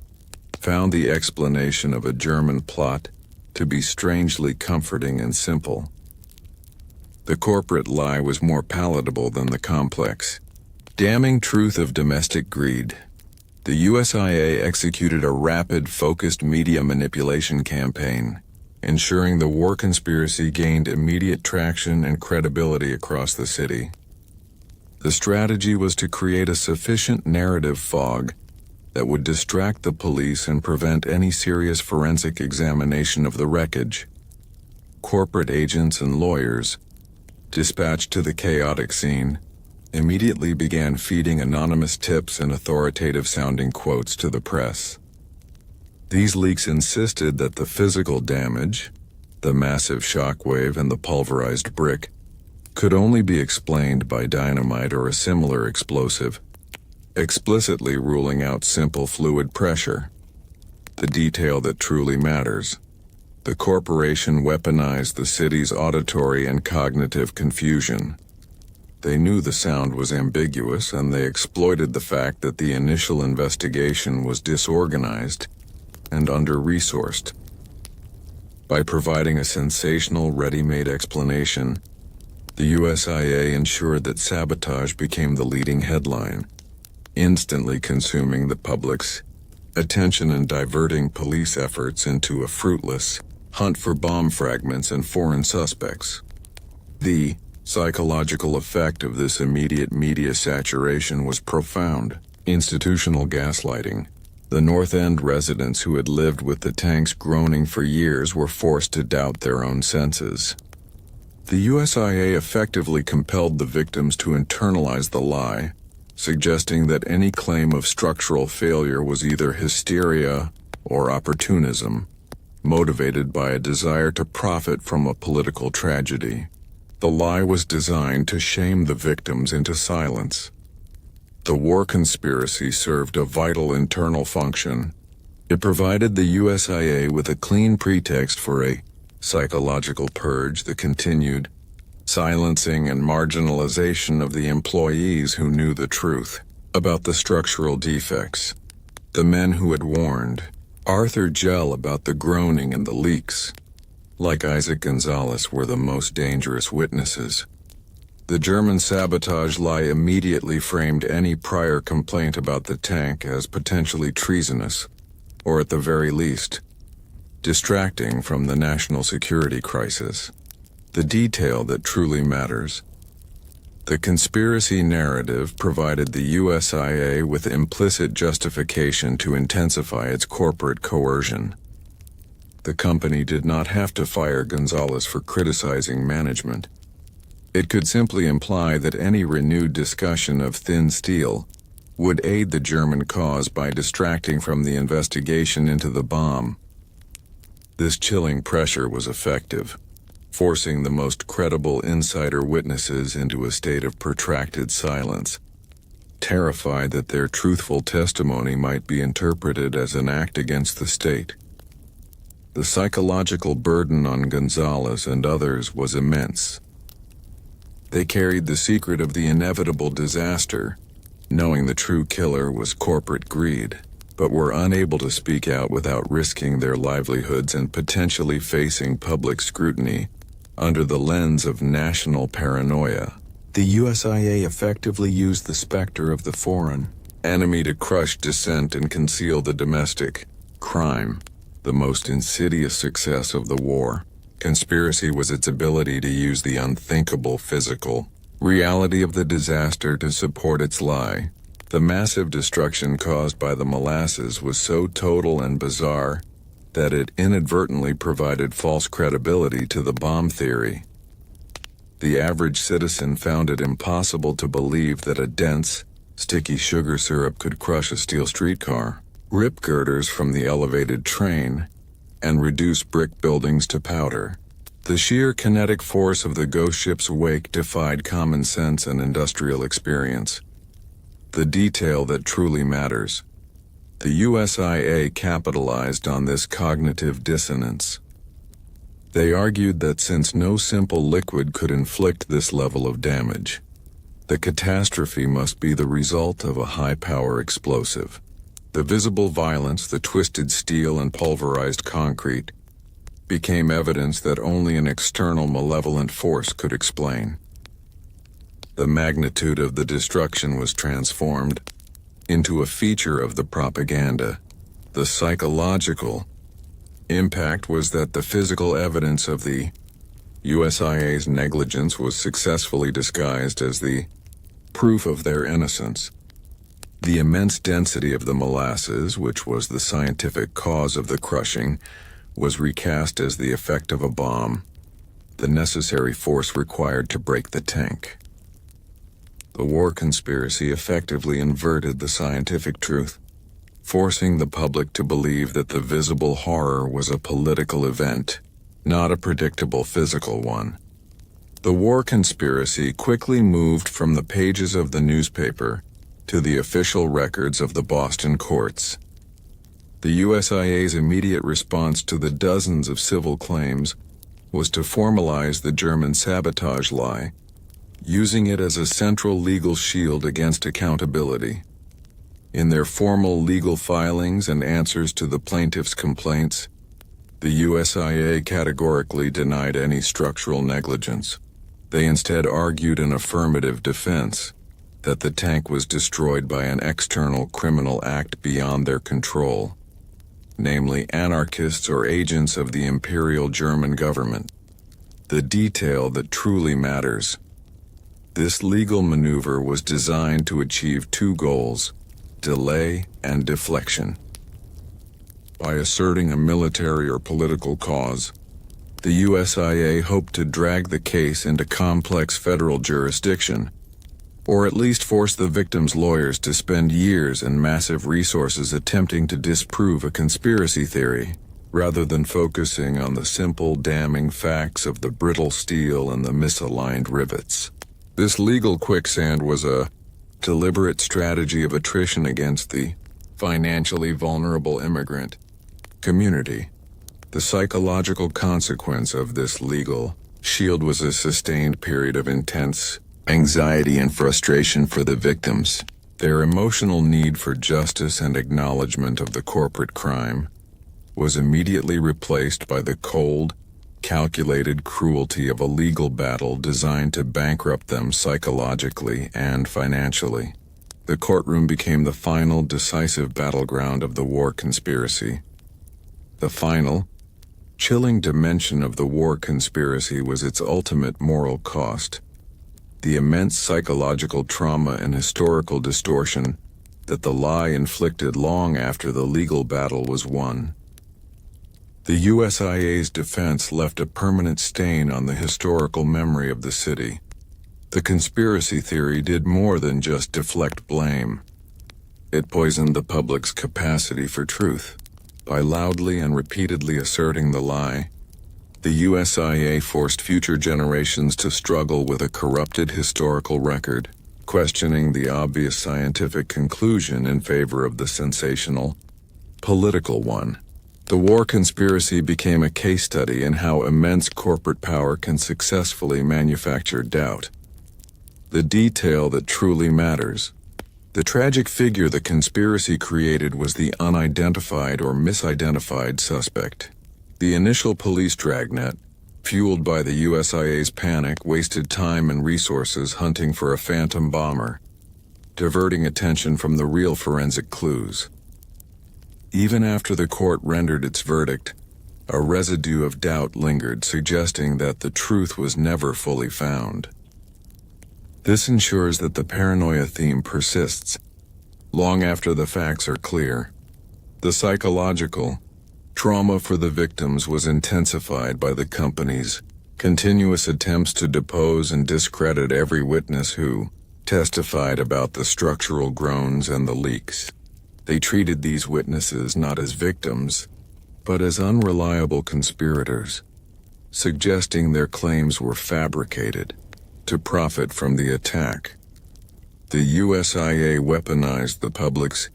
found the explanation of a German plot to be strangely comforting and simple. The corporate lie was more palatable than the complex, damning truth of domestic greed. The USIA executed a rapid, focused media manipulation campaign, ensuring the war conspiracy gained immediate traction and credibility across the city. The strategy was to create a sufficient narrative fog that would distract the police and prevent any serious forensic examination of the wreckage. Corporate agents and lawyers, dispatched to the chaotic scene, immediately began feeding anonymous tips and authoritative-sounding quotes to the press. These leaks insisted that the physical damage, the massive shockwave and the pulverized brick, could only be explained by dynamite or a similar explosive, explicitly ruling out simple fluid pressure, the detail that truly matters. The corporation weaponized the city's auditory and cognitive confusion. They knew the sound was ambiguous, and they exploited the fact that the initial investigation was disorganized and under-resourced. By providing a sensational, ready-made explanation, the USIA ensured that sabotage became the leading headline, instantly consuming the public's attention and diverting police efforts into a fruitless hunt for bomb fragments and foreign suspects. The psychological effect of this immediate media saturation was profound. Institutional gaslighting. The North End residents who had lived with the tanks groaning for years were forced to doubt their own senses. The USIA effectively compelled the victims to internalize the lie, suggesting that any claim of structural failure was either hysteria or opportunism, motivated by a desire to profit from a political tragedy. The lie was designed to shame the victims into silence. The war conspiracy served a vital internal function. It provided the USIA with a clean pretext for a psychological purge that continued, silencing and marginalization of the employees who knew the truth about the structural defects. The men who had warned Arthur Gell about the groaning and the leaks, like Isaac Gonzalez, were the most dangerous witnesses. The German sabotage lie immediately framed any prior complaint about the tank as potentially treasonous, or at the very least, distracting from the national security crisis. The detail that truly matters. The conspiracy narrative provided the USIA with implicit justification to intensify its corporate coercion. The company did not have to fire Gonzalez for criticizing management. It could simply imply that any renewed discussion of thin steel would aid the German cause by distracting from the investigation into the bomb. This chilling pressure was effective, forcing the most credible insider witnesses into a state of protracted silence, terrified that their truthful testimony might be interpreted as an act against the state. The psychological burden on Gonzalez and others was immense. They carried the secret of the inevitable disaster, knowing the true killer was corporate greed, but were unable to speak out without risking their livelihoods and potentially facing public scrutiny under the lens of national paranoia. The USIA effectively used the specter of the foreign enemy to crush dissent and conceal the domestic crime, the most insidious success of the war. Conspiracy was its ability to use the unthinkable physical reality of the disaster to support its lie. The massive destruction caused by the molasses was so total and bizarre that it inadvertently provided false credibility to the bomb theory. The average citizen found it impossible to believe that a dense, sticky sugar syrup could crush a steel streetcar, rip girders from the elevated train, and reduce brick buildings to powder. The sheer kinetic force of the ghost ship's wake defied common sense and industrial experience. The detail that truly matters. The USIA capitalized on this cognitive dissonance. They argued that since no simple liquid could inflict this level of damage, the catastrophe must be the result of a high-power explosive. The visible violence, the twisted steel and pulverized concrete, became evidence that only an external malevolent force could explain. The magnitude of the destruction was transformed into a feature of the propaganda. The psychological impact was that the physical evidence of the USIA's negligence was successfully disguised as the proof of their innocence. The immense density of the molasses, which was the scientific cause of the crushing, was recast as the effect of a bomb, the necessary force required to break the tank. The war conspiracy effectively inverted the scientific truth, forcing the public to believe that the visible horror was a political event, not a predictable physical one. The war conspiracy quickly moved from the pages of the newspaper to the official records of the Boston courts. The USIA's immediate response to the dozens of civil claims was to formalize the German sabotage lie, using it as a central legal shield against accountability. In their formal legal filings and answers to the plaintiffs' complaints, the USIA categorically denied any structural negligence. They instead argued an affirmative defense, that the tank was destroyed by an external criminal act beyond their control, namely anarchists or agents of the Imperial German government. The detail that truly matters. This legal maneuver was designed to achieve two goals: delay and deflection. By asserting a military or political cause, the USIA hoped to drag the case into complex federal jurisdiction, or at least force the victims' lawyers to spend years and massive resources attempting to disprove a conspiracy theory, rather than focusing on the simple, damning facts of the brittle steel and the misaligned rivets. This legal quicksand was a deliberate strategy of attrition against the financially vulnerable immigrant community. The psychological consequence of this legal shield was a sustained period of intense anxiety and frustration for the victims. Their emotional need for justice and acknowledgement of the corporate crime was immediately replaced by the cold, calculated cruelty of a legal battle designed to bankrupt them psychologically and financially. The courtroom became the final, decisive battleground of the war conspiracy. The final, chilling dimension of the war conspiracy was its ultimate moral cost: the immense psychological trauma and historical distortion that the lie inflicted long after the legal battle was won. The USIA's defense left a permanent stain on the historical memory of the city. The conspiracy theory did more than just deflect blame. It poisoned the public's capacity for truth. By loudly and repeatedly asserting the lie, the USIA forced future generations to struggle with a corrupted historical record, questioning the obvious scientific conclusion in favor of the sensational, political one. The war conspiracy became a case study in how immense corporate power can successfully manufacture doubt. The detail that truly matters. The tragic figure the conspiracy created was the unidentified or misidentified suspect. The initial police dragnet, fueled by the USIA's panic, wasted time and resources hunting for a phantom bomber, diverting attention from the real forensic clues. Even after the court rendered its verdict, a residue of doubt lingered, suggesting that the truth was never fully found. This ensures that the paranoia theme persists long after the facts are clear. The psychological trauma for the victims was intensified by the company's continuous attempts to depose and discredit every witness who testified about the structural groans and the leaks. They treated these witnesses not as victims, but as unreliable conspirators, suggesting their claims were fabricated to profit from the attack. The USIA weaponized the public's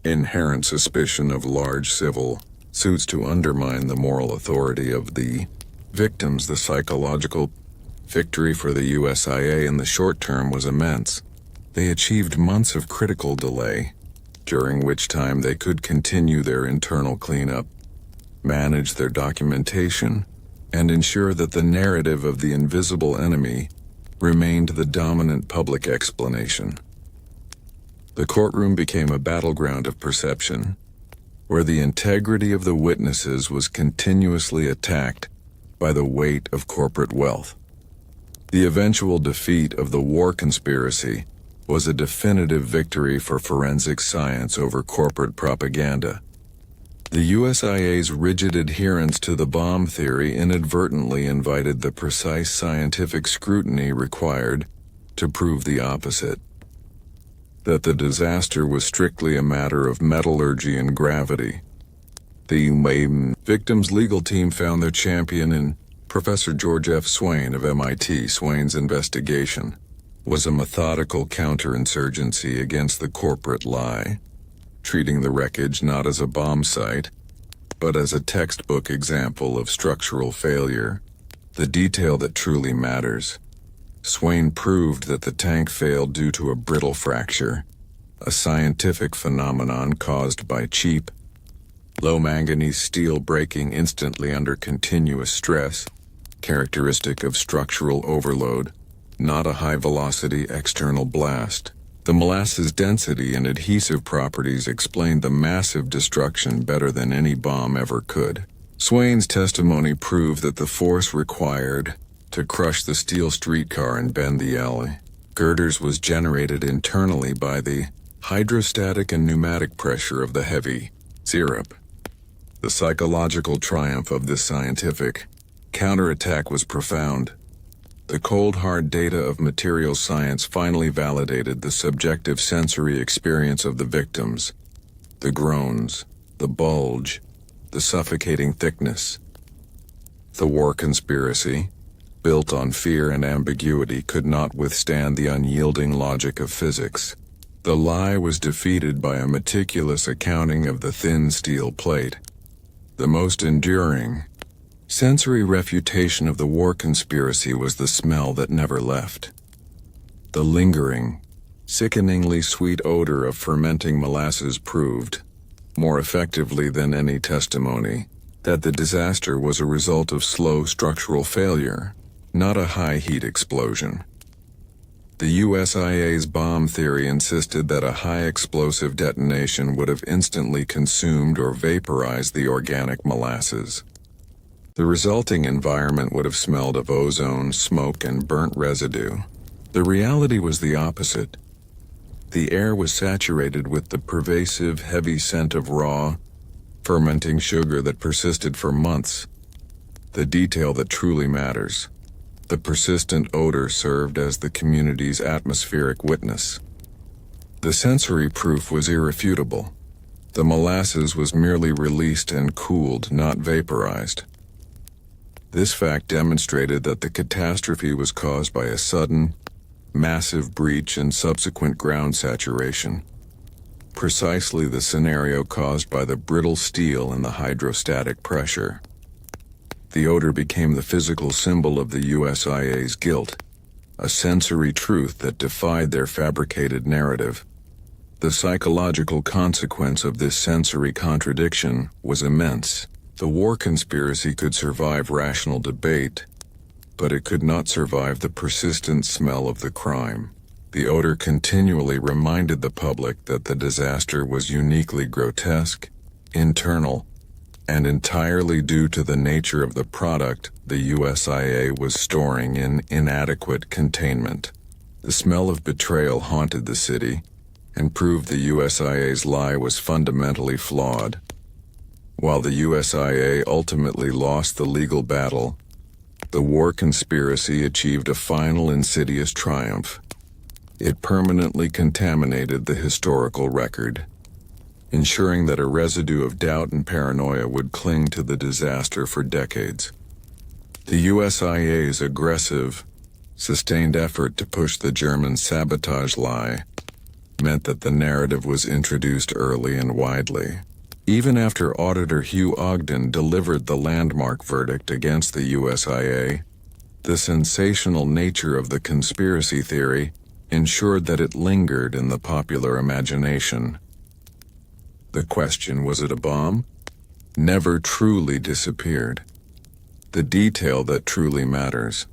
inherent suspicion of large civil suits to undermine the moral authority of the victims. The psychological victory for the USIA in the short term was immense. They achieved months of critical delay, during which time they could continue their internal cleanup, manage their documentation, and ensure that the narrative of the invisible enemy remained the dominant public explanation. The courtroom became a battleground of perception, where the integrity of the witnesses was continuously attacked by the weight of corporate wealth. The eventual defeat of the war conspiracy was a definitive victory for forensic science over corporate propaganda. The USIA's rigid adherence to the bomb theory inadvertently invited the precise scientific scrutiny required to prove the opposite. That the disaster was strictly a matter of metallurgy and gravity. The victims' legal team found their champion in Professor George F. Swain of MIT. Swain's investigation was a methodical counterinsurgency against the corporate lie, treating the wreckage not as a bomb site, but as a textbook example of structural failure, the detail that truly matters. Swain proved that the tank failed due to a brittle fracture, a scientific phenomenon caused by cheap, low-manganese steel breaking instantly under continuous stress, characteristic of structural overload, not a high-velocity external blast. The molasses density and adhesive properties explained the massive destruction better than any bomb ever could. Swain's testimony proved that the force required to crush the steel streetcar and bend the alley girders was generated internally by the hydrostatic and pneumatic pressure of the heavy syrup. The psychological triumph of this scientific counterattack was profound. The cold hard data of materials science finally validated the subjective sensory experience of the victims. The groans, the bulge, the suffocating thickness. The war conspiracy, built on fear and ambiguity, could not withstand the unyielding logic of physics. The lie was defeated by a meticulous accounting of the thin steel plate. The most enduring, sensory refutation of the war conspiracy was the smell that never left. The lingering, sickeningly sweet odor of fermenting molasses proved, more effectively than any testimony, that the disaster was a result of slow structural failure, not a high-heat explosion. The USIA's bomb theory insisted that a high-explosive detonation would have instantly consumed or vaporized the organic molasses. The resulting environment would have smelled of ozone, smoke, and burnt residue. The reality was the opposite. The air was saturated with the pervasive, heavy scent of raw, fermenting sugar that persisted for months. The detail that truly matters. The persistent odor served as the community's atmospheric witness. The sensory proof was irrefutable. The molasses was merely released and cooled, not vaporized. This fact demonstrated that the catastrophe was caused by a sudden, massive breach and subsequent ground saturation. Precisely the scenario caused by the brittle steel and the hydrostatic pressure. The odor became the physical symbol of the USIA's guilt, a sensory truth that defied their fabricated narrative. The psychological consequence of this sensory contradiction was immense. The war conspiracy could survive rational debate, but it could not survive the persistent smell of the crime. The odor continually reminded the public that the disaster was uniquely grotesque, internal, and entirely due to the nature of the product the USIA was storing in inadequate containment. The smell of betrayal haunted the city and proved the USIA's lie was fundamentally flawed. While the USIA ultimately lost the legal battle, the war conspiracy achieved a final insidious triumph. It permanently contaminated the historical record, ensuring that a residue of doubt and paranoia would cling to the disaster for decades. The USIA's aggressive, sustained effort to push the German sabotage lie meant that the narrative was introduced early and widely. Even after Auditor Hugh Ogden delivered the landmark verdict against the USIA, the sensational nature of the conspiracy theory ensured that it lingered in the popular imagination. The question, was it a bomb? Never truly disappeared. The detail that truly matters.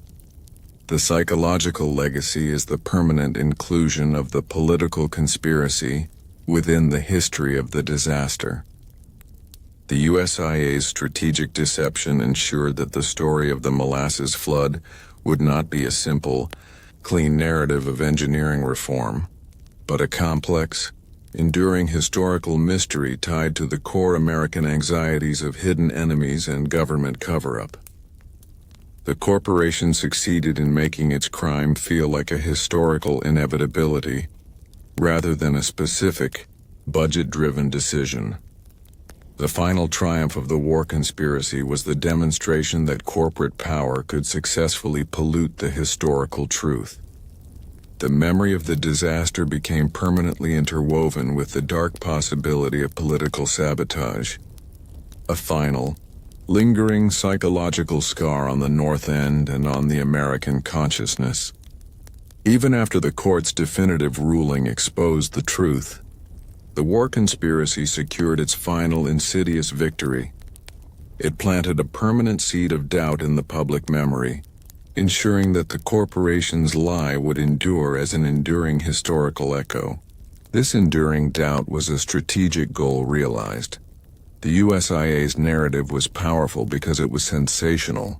The psychological legacy is the permanent inclusion of the political conspiracy within the history of the disaster. The USIA's strategic deception ensured that the story of the Molasses Flood would not be a simple, clean narrative of engineering reform, but a complex, enduring historical mystery tied to the core American anxieties of hidden enemies and government cover-up. The corporation succeeded in making its crime feel like a historical inevitability, rather than a specific, budget-driven decision. The final triumph of the war conspiracy was the demonstration that corporate power could successfully pollute the historical truth. The memory of the disaster became permanently interwoven with the dark possibility of political sabotage. A final, lingering psychological scar on the North End and on the American consciousness. Even after the court's definitive ruling exposed the truth, the war conspiracy secured its final insidious victory. It planted a permanent seed of doubt in the public memory, ensuring that the corporation's lie would endure as an enduring historical echo. This enduring doubt was a strategic goal realized. The USIA's narrative was powerful because it was sensational.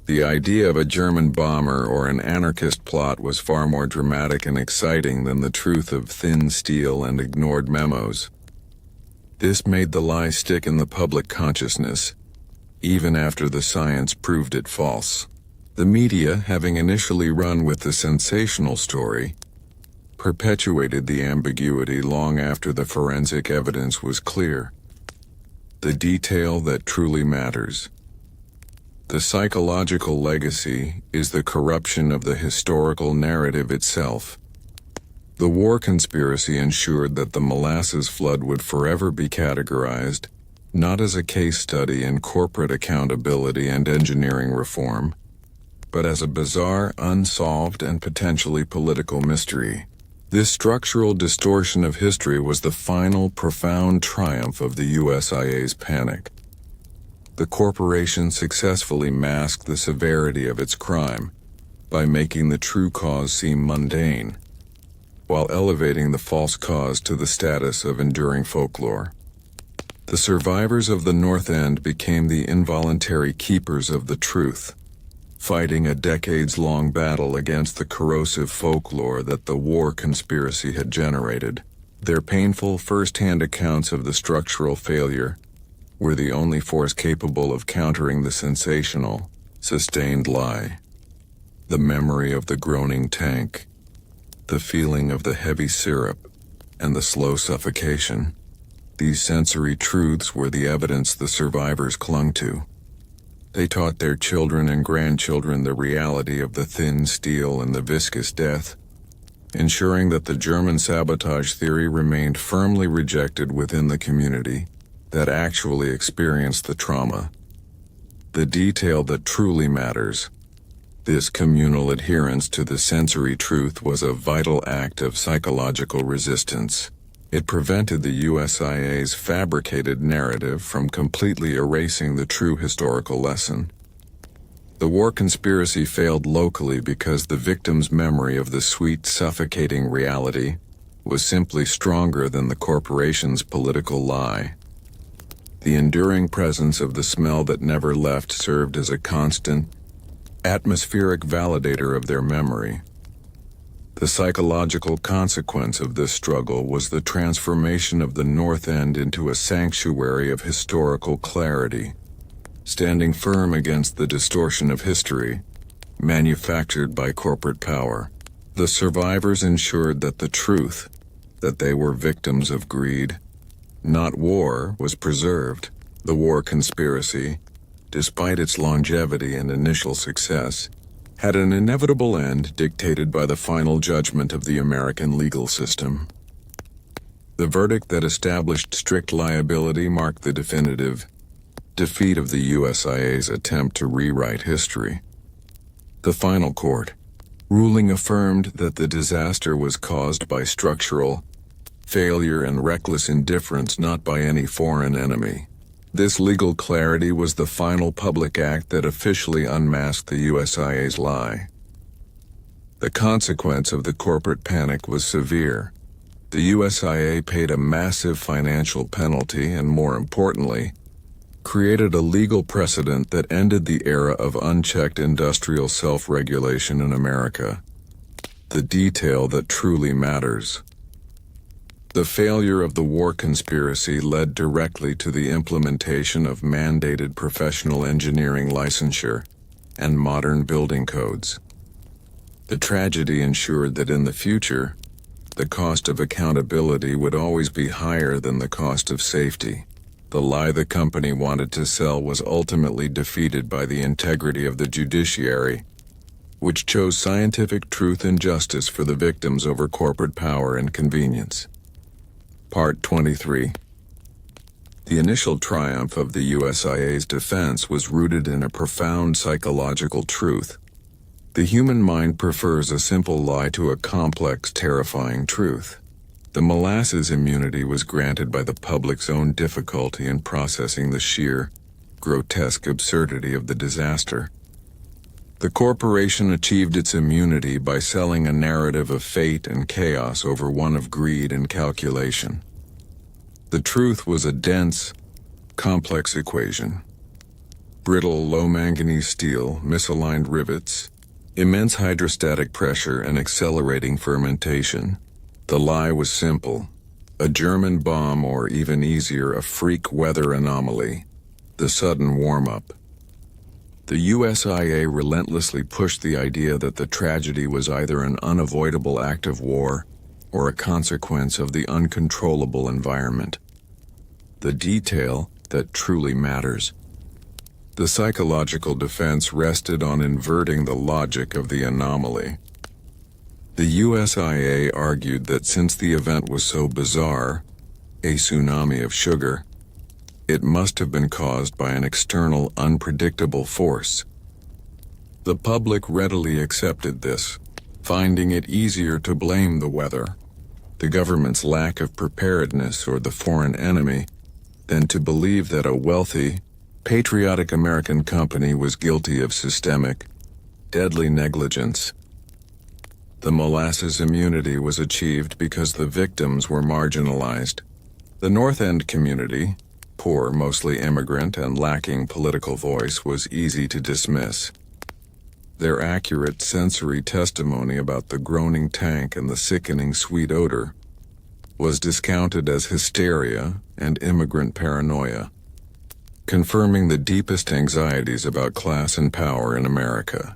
The idea of a German bomber or an anarchist plot was far more dramatic and exciting than the truth of thin steel and ignored memos. This made the lie stick in the public consciousness, even after the science proved it false. The media, having initially run with the sensational story, perpetuated the ambiguity long after the forensic evidence was clear. The detail that truly matters. The psychological legacy is the corruption of the historical narrative itself. The war conspiracy ensured that the Molasses Flood would forever be categorized, not as a case study in corporate accountability and engineering reform, but as a bizarre, unsolved, and potentially political mystery. This structural distortion of history was the final profound triumph of the USIA's panic. The corporation successfully masked the severity of its crime by making the true cause seem mundane, while elevating the false cause to the status of enduring folklore. The survivors of the North End became the involuntary keepers of the truth, fighting a decades-long battle against the corrosive folklore that the war conspiracy had generated. Their painful first-hand accounts of the structural failure were the only force capable of countering the sensational, sustained lie. The memory of the groaning tank, the feeling of the heavy syrup, and the slow suffocation. These sensory truths were the evidence the survivors clung to. They taught their children and grandchildren the reality of the thin steel and the viscous death, ensuring that the German sabotage theory remained firmly rejected within the community that actually experienced the trauma. The detail that truly matters. This communal adherence to the sensory truth was a vital act of psychological resistance. It prevented the USIA's fabricated narrative from completely erasing the true historical lesson. The war conspiracy failed locally because the victim's memory of the sweet, suffocating reality was simply stronger than the corporation's political lie. The enduring presence of the smell that never left served as a constant, atmospheric validator of their memory. The psychological consequence of this struggle was the transformation of the North End into a sanctuary of historical clarity, standing firm against the distortion of history, manufactured by corporate power. The survivors ensured that the truth, that they were victims of greed, not war, was preserved. The war conspiracy, despite its longevity and initial success, had an inevitable end dictated by the final judgment of the American legal system. The verdict that established strict liability marked the definitive defeat of the USIA's attempt to rewrite history. The final court ruling affirmed that the disaster was caused by structural failure and reckless indifference, not by any foreign enemy. This legal clarity was the final public act that officially unmasked the USIA's lie. The consequence of the corporate panic was severe. The USIA paid a massive financial penalty and, more importantly, created a legal precedent that ended the era of unchecked industrial self-regulation in America. The detail that truly matters. The failure of the war conspiracy led directly to the implementation of mandated professional engineering licensure and modern building codes. The tragedy ensured that in the future, the cost of accountability would always be higher than the cost of safety. The lie the company wanted to sell was ultimately defeated by the integrity of the judiciary, which chose scientific truth and justice for the victims over corporate power and convenience. Part 23. The initial triumph of the USIA's defense was rooted in a profound psychological truth. The human mind prefers a simple lie to a complex, terrifying truth. The molasses immunity was granted by the public's own difficulty in processing the sheer, grotesque absurdity of the disaster. The corporation achieved its immunity by selling a narrative of fate and chaos over one of greed and calculation. The truth was a dense, complex equation. Brittle, low-manganese steel, misaligned rivets, immense hydrostatic pressure, and accelerating fermentation. The lie was simple: a German bomb, or even easier, a freak weather anomaly, the sudden warm-up. The USIA relentlessly pushed the idea that the tragedy was either an unavoidable act of war or a consequence of the uncontrollable environment. The detail that truly matters. The psychological defense rested on inverting the logic of the anomaly. The USIA argued that since the event was so bizarre, a tsunami of sugar, it must have been caused by an external, unpredictable force. The public readily accepted this, finding it easier to blame the weather, the government's lack of preparedness, or the foreign enemy, than to believe that a wealthy, patriotic American company was guilty of systemic, deadly negligence. The molasses immunity was achieved because the victims were marginalized. The North End community, poor, mostly immigrant, and lacking political voice, was easy to dismiss. Their accurate sensory testimony about the groaning tank and the sickening sweet odor was discounted as hysteria and immigrant paranoia, confirming the deepest anxieties about class and power in America.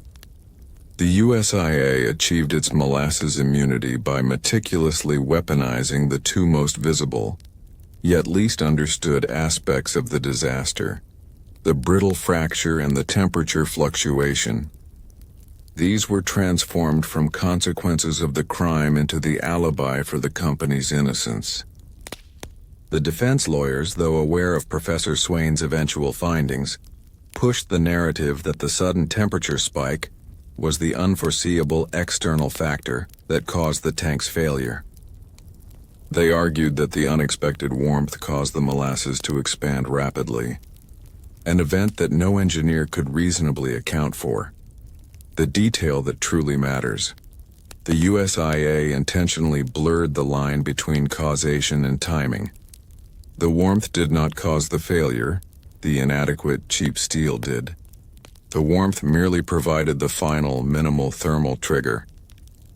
The USIA achieved its molasses immunity by meticulously weaponizing the two most visible, yet least understood aspects of the disaster: the brittle fracture and the temperature fluctuation. These were transformed from consequences of the crime into the alibi for the company's innocence. The defense lawyers, though aware of Professor Swain's eventual findings, pushed the narrative that the sudden temperature spike was the unforeseeable external factor that caused the tank's failure. They argued that the unexpected warmth caused the molasses to expand rapidly, an event that no engineer could reasonably account for. The detail that truly matters. The USIA intentionally blurred the line between causation and timing. The warmth did not cause the failure, the inadequate, cheap steel did. The warmth merely provided the final, minimal thermal trigger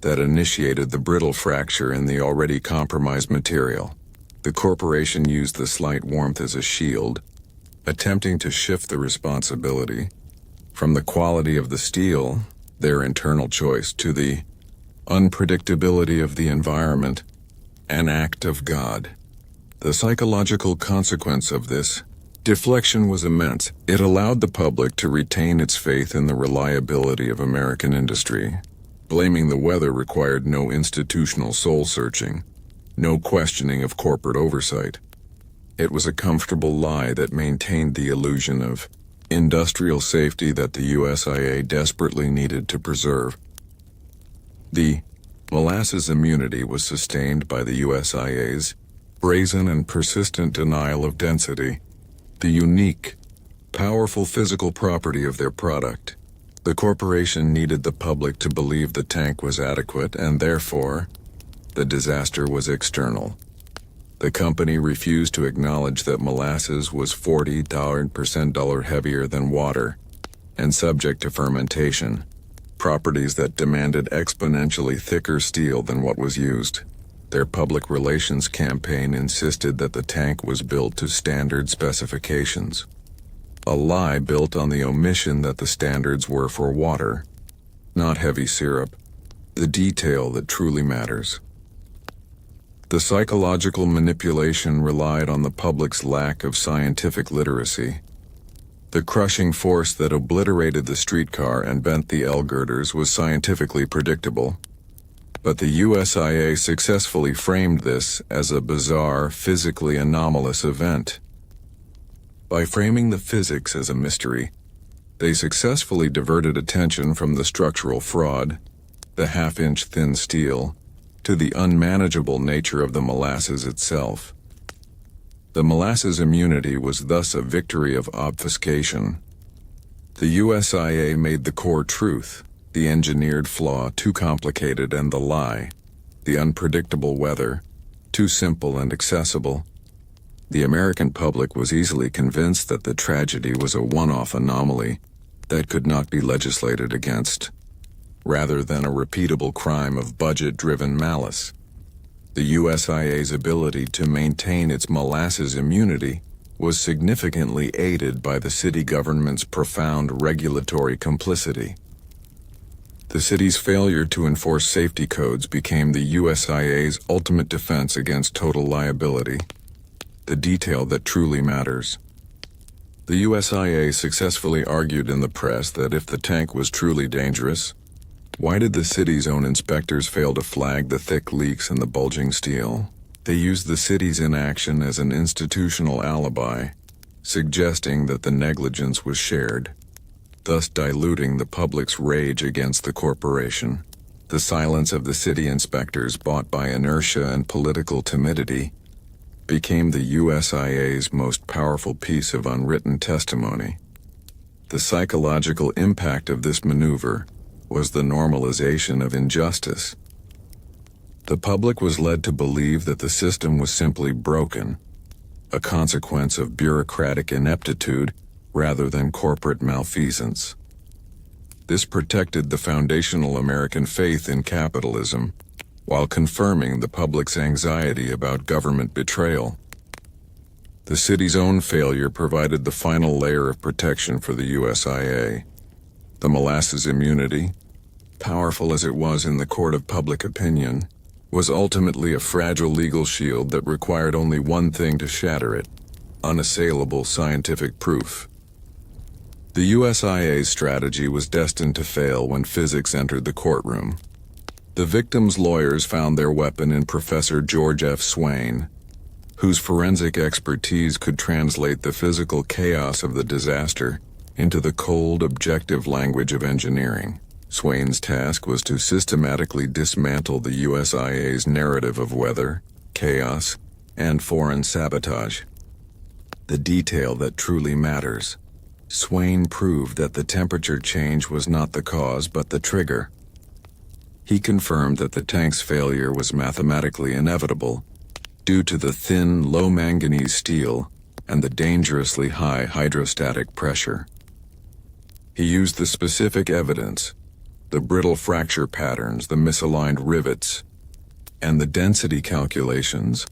that initiated the brittle fracture in the already compromised material. The corporation used the slight warmth as a shield, attempting to shift the responsibility from the quality of the steel, their internal choice, to the unpredictability of the environment, an act of God. The psychological consequence of this deflection was immense. It allowed the public to retain its faith in the reliability of American industry. Blaming the weather required no institutional soul-searching, no questioning of corporate oversight. It was a comfortable lie that maintained the illusion of industrial safety that the USIA desperately needed to preserve. The molasses immunity was sustained by the USIA's brazen and persistent denial of density, the unique, powerful physical property of their product. The corporation needed the public to believe the tank was adequate, and therefore, the disaster was external. The company refused to acknowledge that molasses was 40% heavier than water and subject to fermentation, properties that demanded exponentially thicker steel than what was used. Their public relations campaign insisted that the tank was built to standard specifications, a lie built on the omission that the standards were for water, not heavy syrup, the detail that truly matters. The psychological manipulation relied on the public's lack of scientific literacy. The crushing force that obliterated the streetcar and bent the L girders was scientifically predictable, but the USIA successfully framed this as a bizarre, physically anomalous event. By framing the physics as a mystery, they successfully diverted attention from the structural fraud, the half-inch thin steel, to the unmanageable nature of the molasses itself. The molasses immunity was thus a victory of obfuscation. The USIA made the core truth, the engineered flaw, too complicated, and the lie, the unpredictable weather, too simple and accessible. The American public was easily convinced that the tragedy was a one-off anomaly that could not be legislated against, rather than a repeatable crime of budget-driven malice. The USIA's ability to maintain its molasses immunity was significantly aided by the city government's profound regulatory complicity. The city's failure to enforce safety codes became the USIA's ultimate defense against total liability, the detail that truly matters. The USIA successfully argued in the press that if the tank was truly dangerous, why did the city's own inspectors fail to flag the thick leaks in the bulging steel? They used the city's inaction as an institutional alibi, suggesting that the negligence was shared, thus diluting the public's rage against the corporation. The silence of the city inspectors, bought by inertia and political timidity, became the USIA's most powerful piece of unwritten testimony. The psychological impact of this maneuver was the normalization of injustice. The public was led to believe that the system was simply broken, a consequence of bureaucratic ineptitude rather than corporate malfeasance. This protected the foundational American faith in capitalism, while confirming the public's anxiety about government betrayal. The city's own failure provided the final layer of protection for the USIA. The molasses immunity, powerful as it was in the court of public opinion, was ultimately a fragile legal shield that required only one thing to shatter it: unassailable scientific proof. The USIA's strategy was destined to fail when physics entered the courtroom. The victims' lawyers found their weapon in Professor George F. Swain, whose forensic expertise could translate the physical chaos of the disaster into the cold, objective language of engineering. Swain's task was to systematically dismantle the USIA's narrative of weather, chaos, and foreign sabotage. The detail that truly matters. Swain proved that the temperature change was not the cause but the trigger. He confirmed that the tank's failure was mathematically inevitable due to the thin, low-manganese steel and the dangerously high hydrostatic pressure. He used the specific evidence, the brittle fracture patterns, the misaligned rivets, and the density calculations,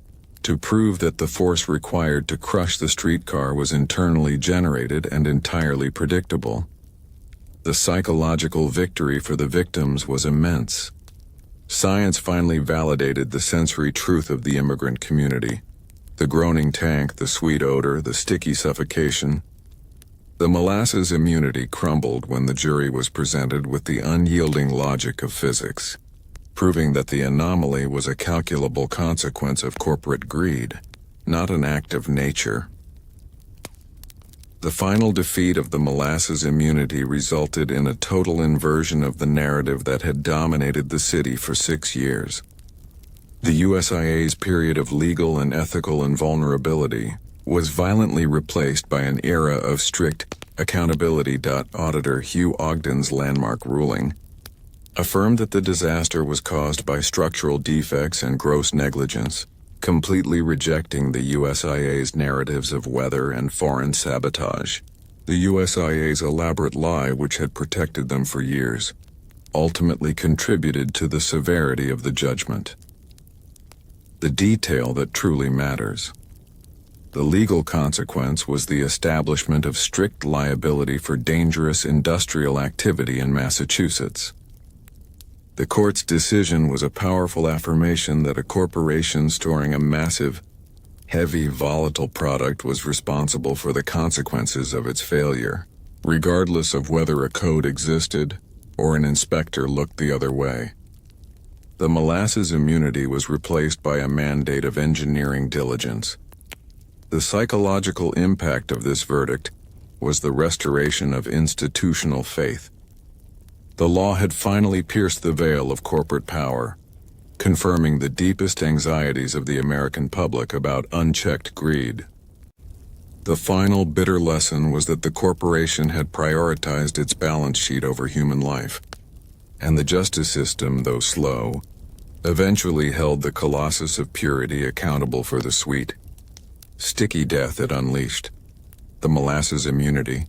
to prove that the force required to crush the streetcar was internally generated and entirely predictable. The psychological victory for the victims was immense. Science finally validated the sensory truth of the immigrant community. The groaning tank, the sweet odor, the sticky suffocation. The molasses immunity crumbled when the jury was presented with the unyielding logic of physics, proving that the anomaly was a calculable consequence of corporate greed, not an act of nature. The final defeat of the molasses immunity resulted in a total inversion of the narrative that had dominated the city for 6 years. The USIA's period of legal and ethical invulnerability was violently replaced by an era of strict accountability. Auditor Hugh Ogden's landmark ruling affirmed that the disaster was caused by structural defects and gross negligence, completely rejecting the USIA's narratives of weather and foreign sabotage. The USIA's elaborate lie, which had protected them for years, ultimately contributed to the severity of the judgment. The detail that truly matters. The legal consequence was the establishment of strict liability for dangerous industrial activity in Massachusetts. The court's decision was a powerful affirmation that a corporation storing a massive, heavy, volatile product was responsible for the consequences of its failure, regardless of whether a code existed or an inspector looked the other way. The molasses immunity was replaced by a mandate of engineering diligence. The psychological impact of this verdict was the restoration of institutional faith. The law had finally pierced the veil of corporate power, confirming the deepest anxieties of the American public about unchecked greed. The final bitter lesson was that the corporation had prioritized its balance sheet over human life, and the justice system, though slow, eventually held the colossus of purity accountable for the sweet, sticky death it unleashed. The molasses immunity,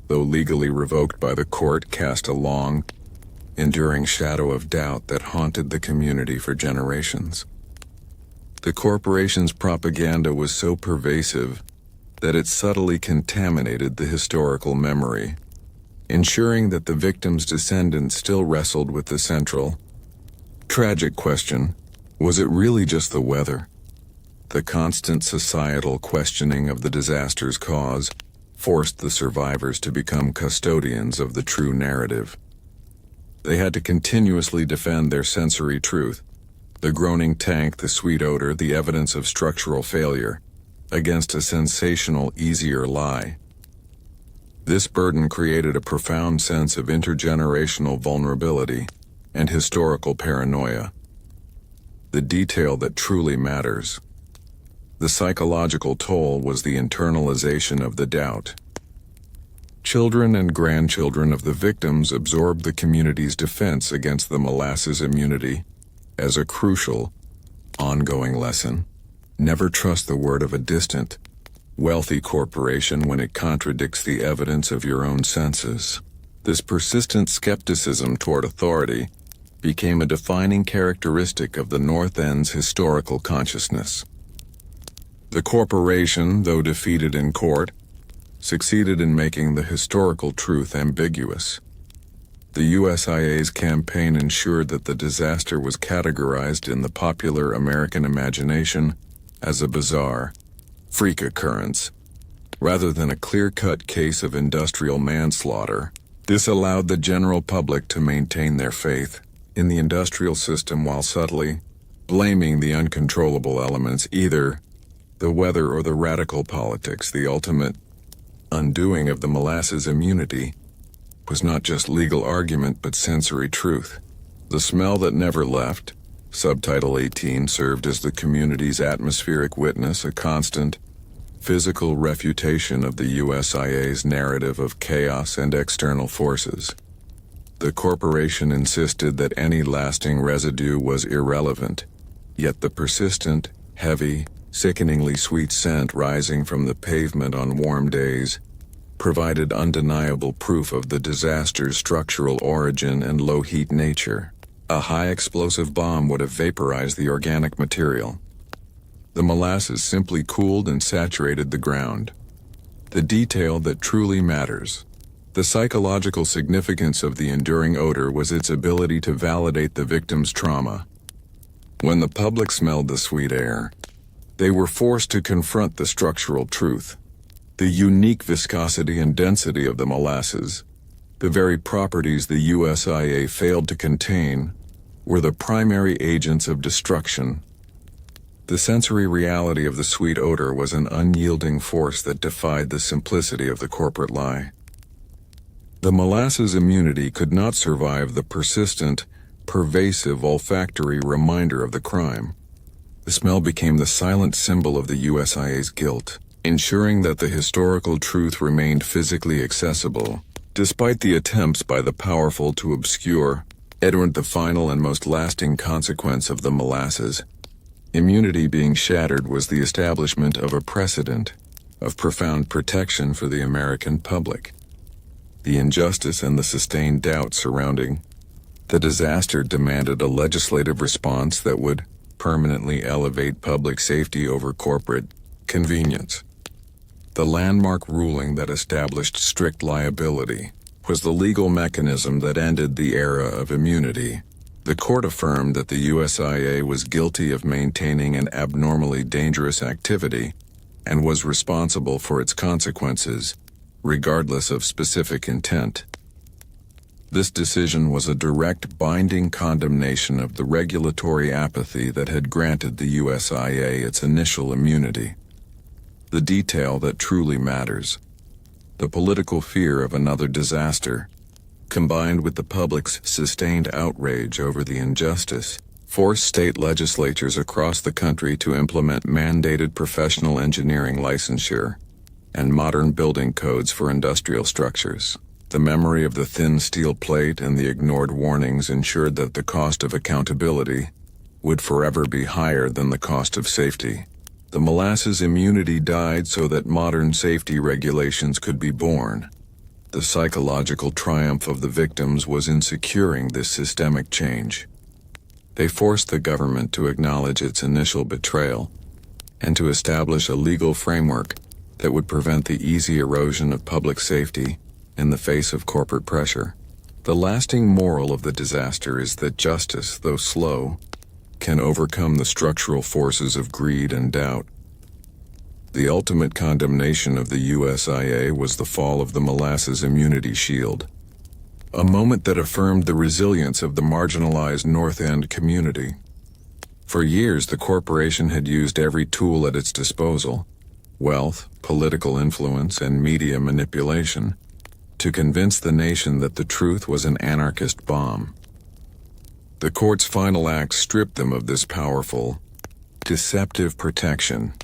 though legally revoked by the court, cast a long, enduring shadow of doubt that haunted the community for generations. The corporation's propaganda was so pervasive that it subtly contaminated the historical memory, ensuring that the victims' descendants still wrestled with the central, tragic question: was it really just the weather? The constant societal questioning of the disaster's cause forced the survivors to become custodians of the true narrative. They had to continuously defend their sensory truth, the groaning tank, the sweet odor, the evidence of structural failure, against a sensational, easier lie. This burden created a profound sense of intergenerational vulnerability and historical paranoia. The detail that truly matters. The psychological toll was the internalization of the doubt. Children and grandchildren of the victims absorbed the community's defense against the molasses immunity as a crucial, ongoing lesson. Never trust the word of a distant, wealthy corporation when it contradicts the evidence of your own senses. This persistent skepticism toward authority became a defining characteristic of the North End's historical consciousness. The corporation, though defeated in court, succeeded in making the historical truth ambiguous. The USIA's campaign ensured that the disaster was categorized in the popular American imagination as a bizarre, freak occurrence, rather than a clear-cut case of industrial manslaughter. This allowed the general public to maintain their faith in the industrial system while subtly blaming the uncontrollable elements, either the weather or the radical politics. The ultimate undoing of the molasses immunity was not just legal argument but sensory truth. The smell that never left, subtitle 18, served as the community's atmospheric witness, a constant, physical refutation of the USIA's narrative of chaos and external forces. The corporation insisted that any lasting residue was irrelevant, yet the persistent, heavy, sickeningly sweet scent rising from the pavement on warm days provided undeniable proof of the disaster's structural origin and low-heat nature. A high-explosive bomb would have vaporized the organic material. The molasses simply cooled and saturated the ground. The detail that truly matters. The psychological significance of the enduring odor was its ability to validate the victim's trauma. When the public smelled the sweet air, they were forced to confront the structural truth. The unique viscosity and density of the molasses, the very properties the USIA failed to contain, were the primary agents of destruction. The sensory reality of the sweet odor was an unyielding force that defied the simplicity of the corporate lie. The molasses immunity could not survive the persistent, pervasive olfactory reminder of the crime. The smell became the silent symbol of the USIA's guilt, ensuring that the historical truth remained physically accessible, despite the attempts by the powerful to obscure it. The final and most lasting consequence of the molasses immunity being shattered was the establishment of a precedent of profound protection for the American public. The injustice and the sustained doubt surrounding the disaster demanded a legislative response that would permanently elevate public safety over corporate convenience. The landmark ruling that established strict liability was the legal mechanism that ended the era of immunity. The court affirmed that the USIA was guilty of maintaining an abnormally dangerous activity and was responsible for its consequences, regardless of specific intent. This decision was a direct binding condemnation of the regulatory apathy that had granted the USIA its initial immunity. The detail that truly matters. The political fear of another disaster, combined with the public's sustained outrage over the injustice, forced state legislatures across the country to implement mandated professional engineering licensure and modern building codes for industrial structures. The memory of the thin steel plate and the ignored warnings ensured that the cost of accountability would forever be higher than the cost of safety. The molasses immunity died so that modern safety regulations could be born. The psychological triumph of the victims was in securing this systemic change. They forced the government to acknowledge its initial betrayal and to establish a legal framework that would prevent the easy erosion of public safety in the face of corporate pressure. The lasting moral of the disaster is that justice, though slow, can overcome the structural forces of greed and doubt. The ultimate condemnation of the USIA was the fall of the molasses immunity shield, a moment that affirmed the resilience of the marginalized North End community. For years, the corporation had used every tool at its disposal, wealth, political influence, and media manipulation, to convince the nation that the truth was an anarchist bomb. The court's final act stripped them of this powerful, deceptive protection.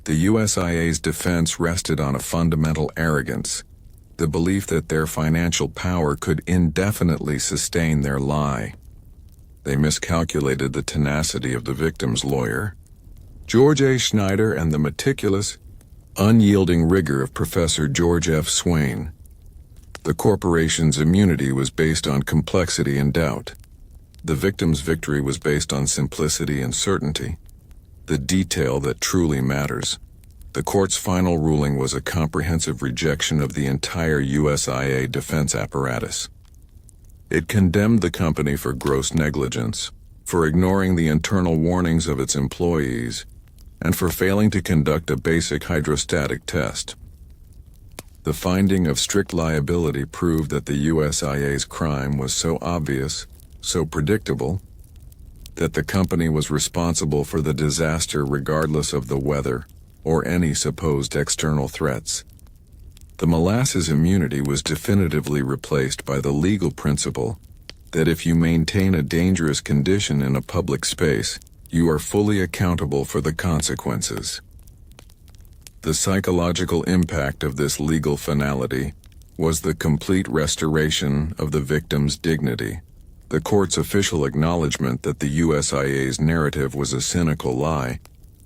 The USIA's defense rested on a fundamental arrogance, the belief that their financial power could indefinitely sustain their lie. They miscalculated the tenacity of the victim's lawyer, George A. Schneider, and the meticulous, unyielding rigor of Professor George F. Swain. The corporation's immunity was based on complexity and doubt. The victim's victory was based on simplicity and certainty, the detail that truly matters. The court's final ruling was a comprehensive rejection of the entire USIA defense apparatus. It condemned the company for gross negligence, for ignoring the internal warnings of its employees, and for failing to conduct a basic hydrostatic test. The finding of strict liability proved that the USIA's crime was so obvious, so predictable, that the company was responsible for the disaster regardless of the weather or any supposed external threats. The molasses immunity was definitively replaced by the legal principle that if you maintain a dangerous condition in a public space, you are fully accountable for the consequences. The psychological impact of this legal finality was the complete restoration of the victim's dignity. The court's official acknowledgement that the USIA's narrative was a cynical lie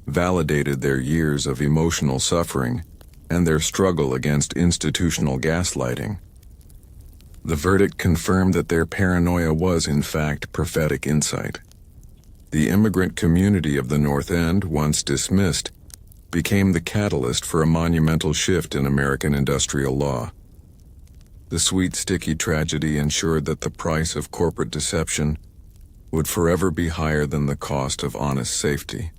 validated their years of emotional suffering and their struggle against institutional gaslighting. The verdict confirmed that their paranoia was, in fact, prophetic insight. The immigrant community of the North End, once dismissed, became the catalyst for a monumental shift in American industrial law. The sweet, sticky tragedy ensured that the price of corporate deception would forever be higher than the cost of honest safety.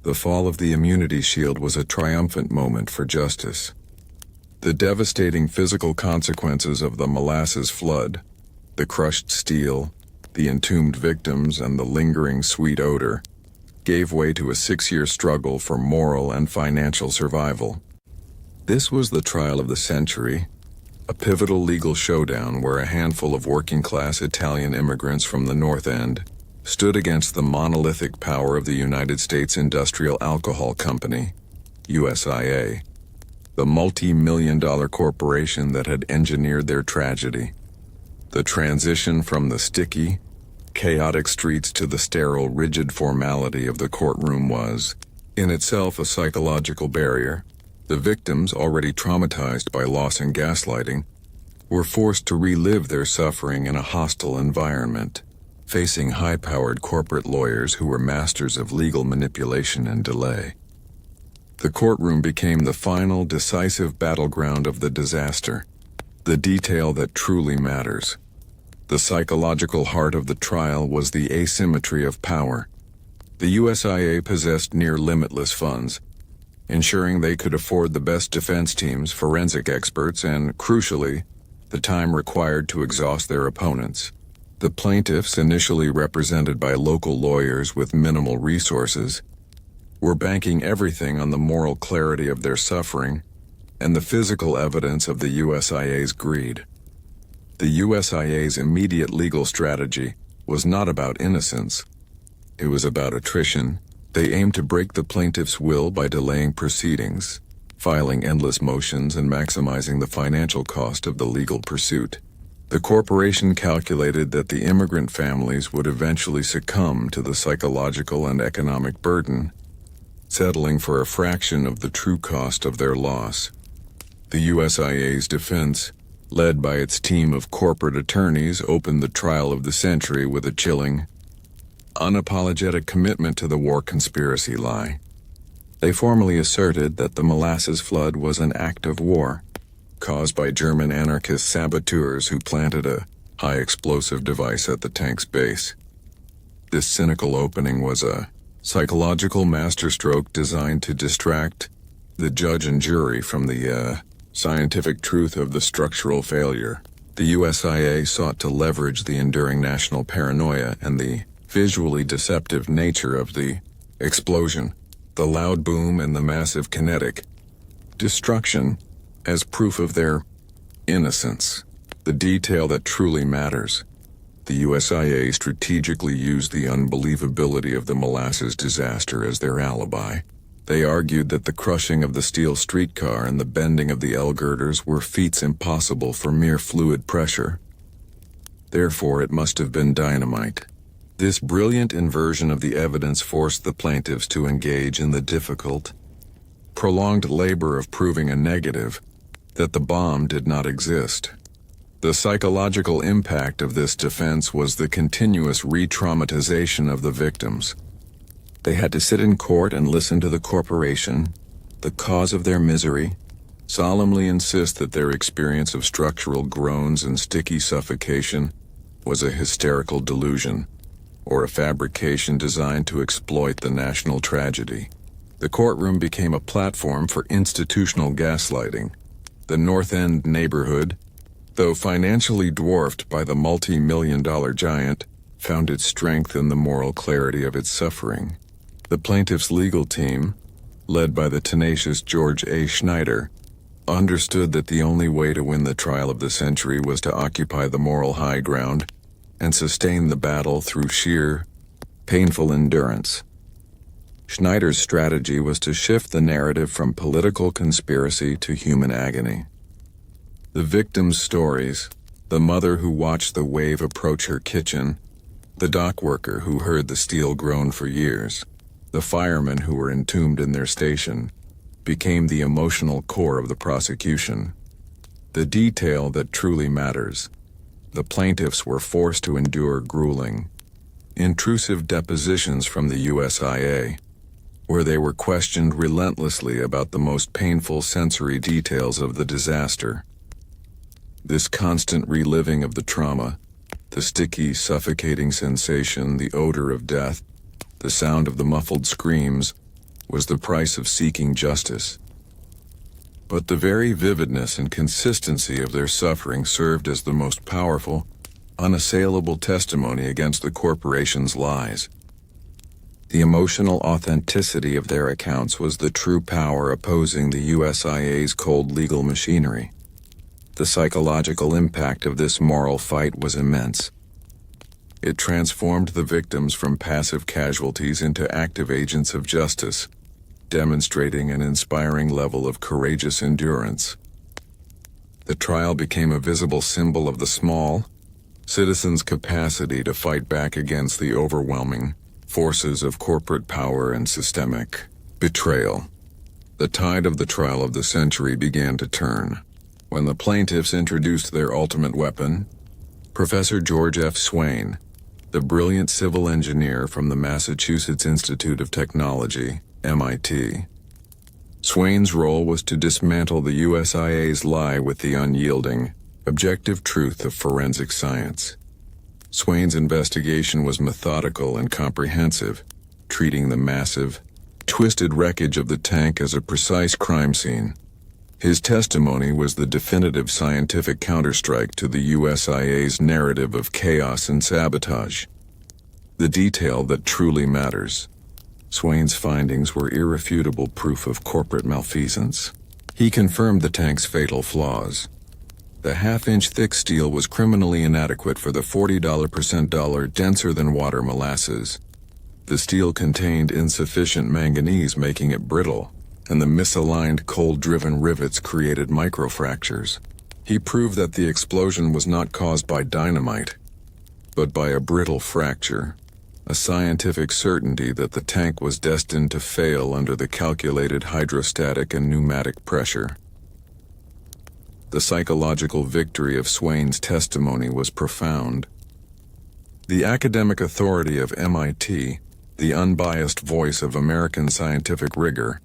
The fall of the immunity shield was a triumphant moment for justice. The devastating physical consequences of the Molasses Flood, the crushed steel, the entombed victims, and the lingering sweet odor, gave way to a 6-year struggle for moral and financial survival. This was the trial of the century, a pivotal legal showdown where a handful of working-class Italian immigrants from the North End stood against the monolithic power of the United States Industrial Alcohol Company, USIA, the multi-million-dollar corporation that had engineered their tragedy. The transition from the sticky, chaotic streets to the sterile, rigid formality of the courtroom was, in itself, a psychological barrier. The victims, already traumatized by loss and gaslighting, were forced to relive their suffering in a hostile environment, facing high-powered corporate lawyers who were masters of legal manipulation and delay. The courtroom became the final, decisive battleground of the disaster, the detail that truly matters. The psychological heart of the trial was the asymmetry of power. The USIA possessed near-limitless funds, ensuring they could afford the best defense teams, forensic experts, and, crucially, the time required to exhaust their opponents. The plaintiffs, initially represented by local lawyers with minimal resources, were banking everything on the moral clarity of their suffering and the physical evidence of the USIA's greed. The USIA's immediate legal strategy was not about innocence. It was about attrition. They aimed to break the plaintiff's will by delaying proceedings, filing endless motions, and maximizing the financial cost of the legal pursuit. The corporation calculated that the immigrant families would eventually succumb to the psychological and economic burden, settling for a fraction of the true cost of their loss. The USIA's defense, led by its team of corporate attorneys, opened the trial of the century with a chilling, unapologetic commitment to the war conspiracy lie. They formally asserted that the Molasses Flood was an act of war, caused by German anarchist saboteurs who planted a high-explosive device at the tank's base. This cynical opening was a psychological masterstroke designed to distract the judge and jury from the scientific truth of the structural failure. The USIA sought to leverage the enduring national paranoia and the visually deceptive nature of the explosion, the loud boom and the massive kinetic destruction, as proof of their innocence, the detail that truly matters. The USIA strategically used the unbelievability of the molasses disaster as their alibi. They argued that the crushing of the steel streetcar and the bending of the L-girders were feats impossible for mere fluid pressure. Therefore, it must have been dynamite. This brilliant inversion of the evidence forced the plaintiffs to engage in the difficult, prolonged labor of proving a negative, that the bomb did not exist. The psychological impact of this defense was the continuous re-traumatization of the victims. They had to sit in court and listen to the corporation, the cause of their misery, solemnly insist that their experience of structural groans and sticky suffocation was a hysterical delusion, or a fabrication designed to exploit the national tragedy. The courtroom became a platform for institutional gaslighting. The North End neighborhood, though financially dwarfed by the multi-million-dollar giant, found its strength in the moral clarity of its suffering. The plaintiff's legal team, led by the tenacious George A. Schneider, understood that the only way to win the trial of the century was to occupy the moral high ground and sustain the battle through sheer, painful endurance. Schneider's strategy was to shift the narrative from political conspiracy to human agony. The victims' stories, the mother who watched the wave approach her kitchen, the dock worker who heard the steel groan for years, the firemen who were entombed in their station, became the emotional core of the prosecution. The detail that truly matters. The plaintiffs were forced to endure grueling, intrusive depositions from the USIA, where they were questioned relentlessly about the most painful sensory details of the disaster. This constant reliving of the trauma, the sticky, suffocating sensation, the odor of death, the sound of the muffled screams, was the price of seeking justice. But the very vividness and consistency of their suffering served as the most powerful, unassailable testimony against the corporation's lies. The emotional authenticity of their accounts was the true power opposing the USIA's cold legal machinery. The psychological impact of this moral fight was immense. It transformed the victims from passive casualties into active agents of justice, demonstrating an inspiring level of courageous endurance. The trial became a visible symbol of the small citizens' capacity to fight back against the overwhelming forces of corporate power and systemic betrayal. The tide of the trial of the century began to turn when the plaintiffs introduced their ultimate weapon, Professor George F. Swain, the brilliant civil engineer from the Massachusetts Institute of Technology, MIT. Swain's role was to dismantle the USIA's lie with the unyielding, objective truth of forensic science. Swain's investigation was methodical and comprehensive, treating the massive, twisted wreckage of the tank as a precise crime scene. His testimony was the definitive scientific counterstrike to the USIA's narrative of chaos and sabotage. The detail that truly matters. Swain's findings were irrefutable proof of corporate malfeasance. He confirmed the tank's fatal flaws. The half-inch thick steel was criminally inadequate for the $40 per cent dollar denser-than-water molasses. The steel contained insufficient manganese, making it brittle, and the misaligned cold-driven rivets created microfractures. He proved that the explosion was not caused by dynamite, but by a brittle fracture, a scientific certainty that the tank was destined to fail under the calculated hydrostatic and pneumatic pressure. The psychological victory of Swain's testimony was profound. The academic authority of MIT, the unbiased voice of American scientific rigor,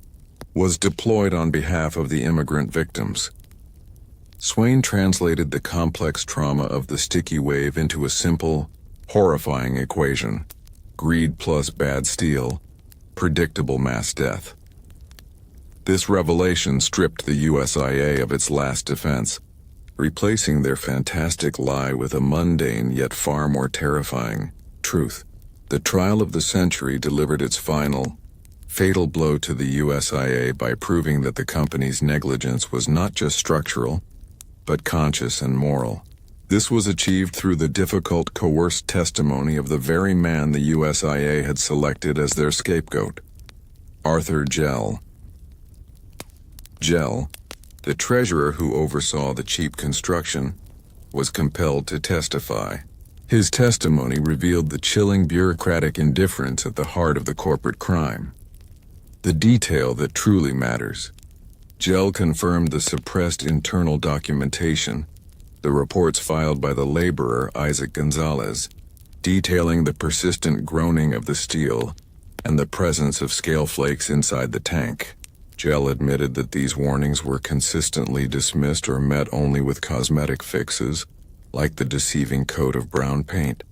was deployed on behalf of the immigrant victims. Swain translated the complex trauma of the sticky wave into a simple, horrifying equation: greed plus bad steel, predictable mass death. This revelation stripped the USIA of its last defense, replacing their fantastic lie with a mundane yet far more terrifying truth. The trial of the century delivered its final, fatal blow to the USIA by proving that the company's negligence was not just structural, but conscious and moral. This was achieved through the difficult, coerced testimony of the very man the USIA had selected as their scapegoat, Arthur Gell. Gell, the treasurer who oversaw the cheap construction, was compelled to testify. His testimony revealed the chilling bureaucratic indifference at the heart of the corporate crime. The detail that truly matters. Gell confirmed the suppressed internal documentation, the reports filed by the laborer Isaac Gonzalez, detailing the persistent groaning of the steel and the presence of scale flakes inside the tank. Gell admitted that these warnings were consistently dismissed or met only with cosmetic fixes, like the deceiving coat of brown paint.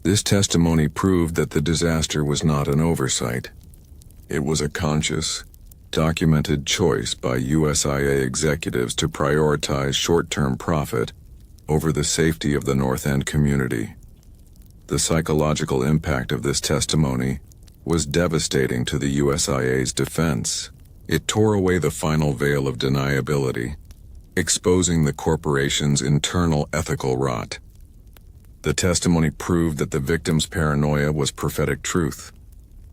This testimony proved that the disaster was not an oversight. It was a conscious, documented choice by USIA executives to prioritize short-term profit over the safety of the North End community. The psychological impact of this testimony was devastating to the USIA's defense. It tore away the final veil of deniability, exposing the corporation's internal ethical rot. The testimony proved that the victim's paranoia was prophetic truth,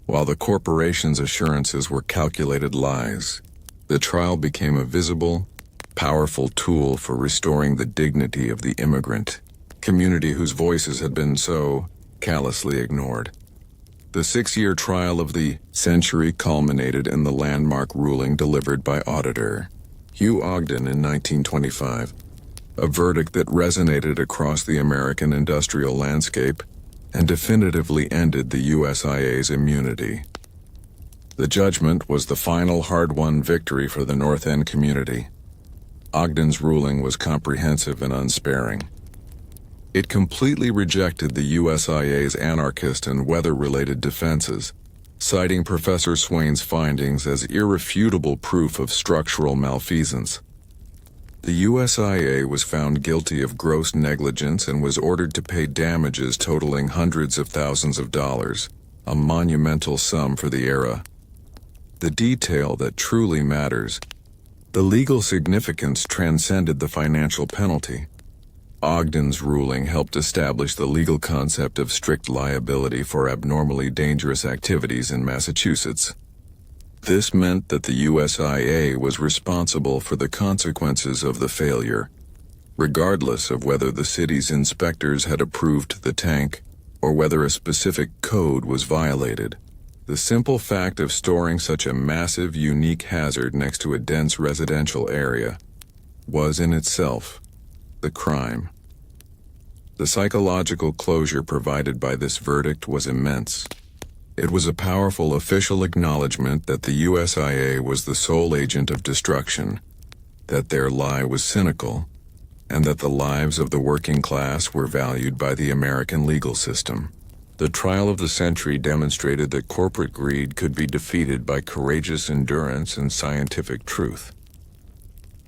while the corporation's assurances were calculated lies. The trial became a visible, powerful tool for restoring the dignity of the immigrant community whose voices had been so callously ignored. The 6-year trial of the century culminated in the landmark ruling delivered by Auditor Hugh Ogden in 1925, a verdict that resonated across the American industrial landscape and definitively ended the USIA's immunity. The judgment was the final hard-won victory for the North End community. Ogden's ruling was comprehensive and unsparing. It completely rejected the USIA's anarchist and weather-related defenses, citing Professor Swain's findings as irrefutable proof of structural malfeasance. The USIA was found guilty of gross negligence and was ordered to pay damages totaling hundreds of thousands of dollars, a monumental sum for the era. The detail that truly matters: the legal significance transcended the financial penalty. Ogden's ruling helped establish the legal concept of strict liability for abnormally dangerous activities in Massachusetts. This meant that the USIA was responsible for the consequences of the failure, regardless of whether the city's inspectors had approved the tank or whether a specific code was violated. The simple fact of storing such a massive, unique hazard next to a dense residential area was in itself the crime. The psychological closure provided by this verdict was immense. It was a powerful official acknowledgement that the USIA was the sole agent of destruction, that their lie was cynical, and that the lives of the working class were valued by the American legal system. The trial of the century demonstrated that corporate greed could be defeated by courageous endurance and scientific truth.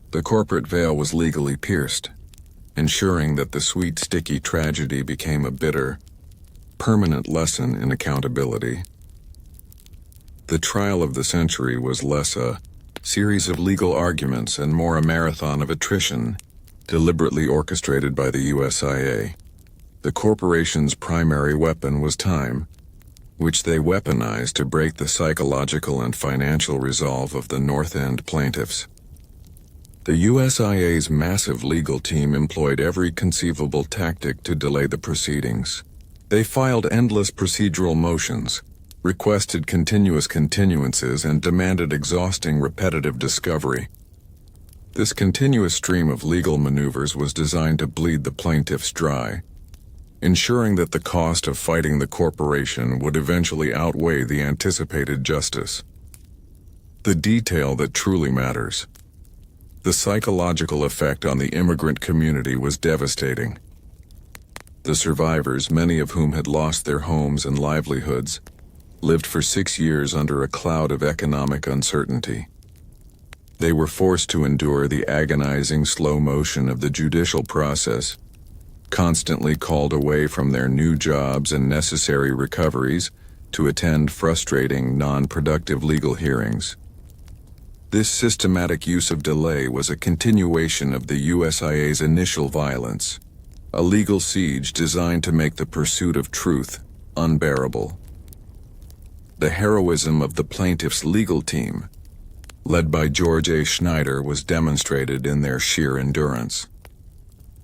The corporate veil was legally pierced, ensuring that the sweet, sticky tragedy became a bitter, permanent lesson in accountability. The trial of the century was less a series of legal arguments and more a marathon of attrition, deliberately orchestrated by the USIA. The corporation's primary weapon was time, which they weaponized to break the psychological and financial resolve of the North End plaintiffs. The USIA's massive legal team employed every conceivable tactic to delay the proceedings. They filed endless procedural motions, requested continuous continuances, and demanded exhausting repetitive discovery. This continuous stream of legal maneuvers was designed to bleed the plaintiffs dry, ensuring that the cost of fighting the corporation would eventually outweigh the anticipated justice. The detail that truly matters: the psychological effect on the immigrant community was devastating. The survivors, many of whom had lost their homes and livelihoods, lived for 6 years under a cloud of economic uncertainty. They were forced to endure the agonizing slow motion of the judicial process, constantly called away from their new jobs and necessary recoveries to attend frustrating, non-productive legal hearings. This systematic use of delay was a continuation of the USIA's initial violence, a legal siege designed to make the pursuit of truth unbearable. The heroism of the plaintiffs' legal team, led by George A. Schneider, was demonstrated in their sheer endurance.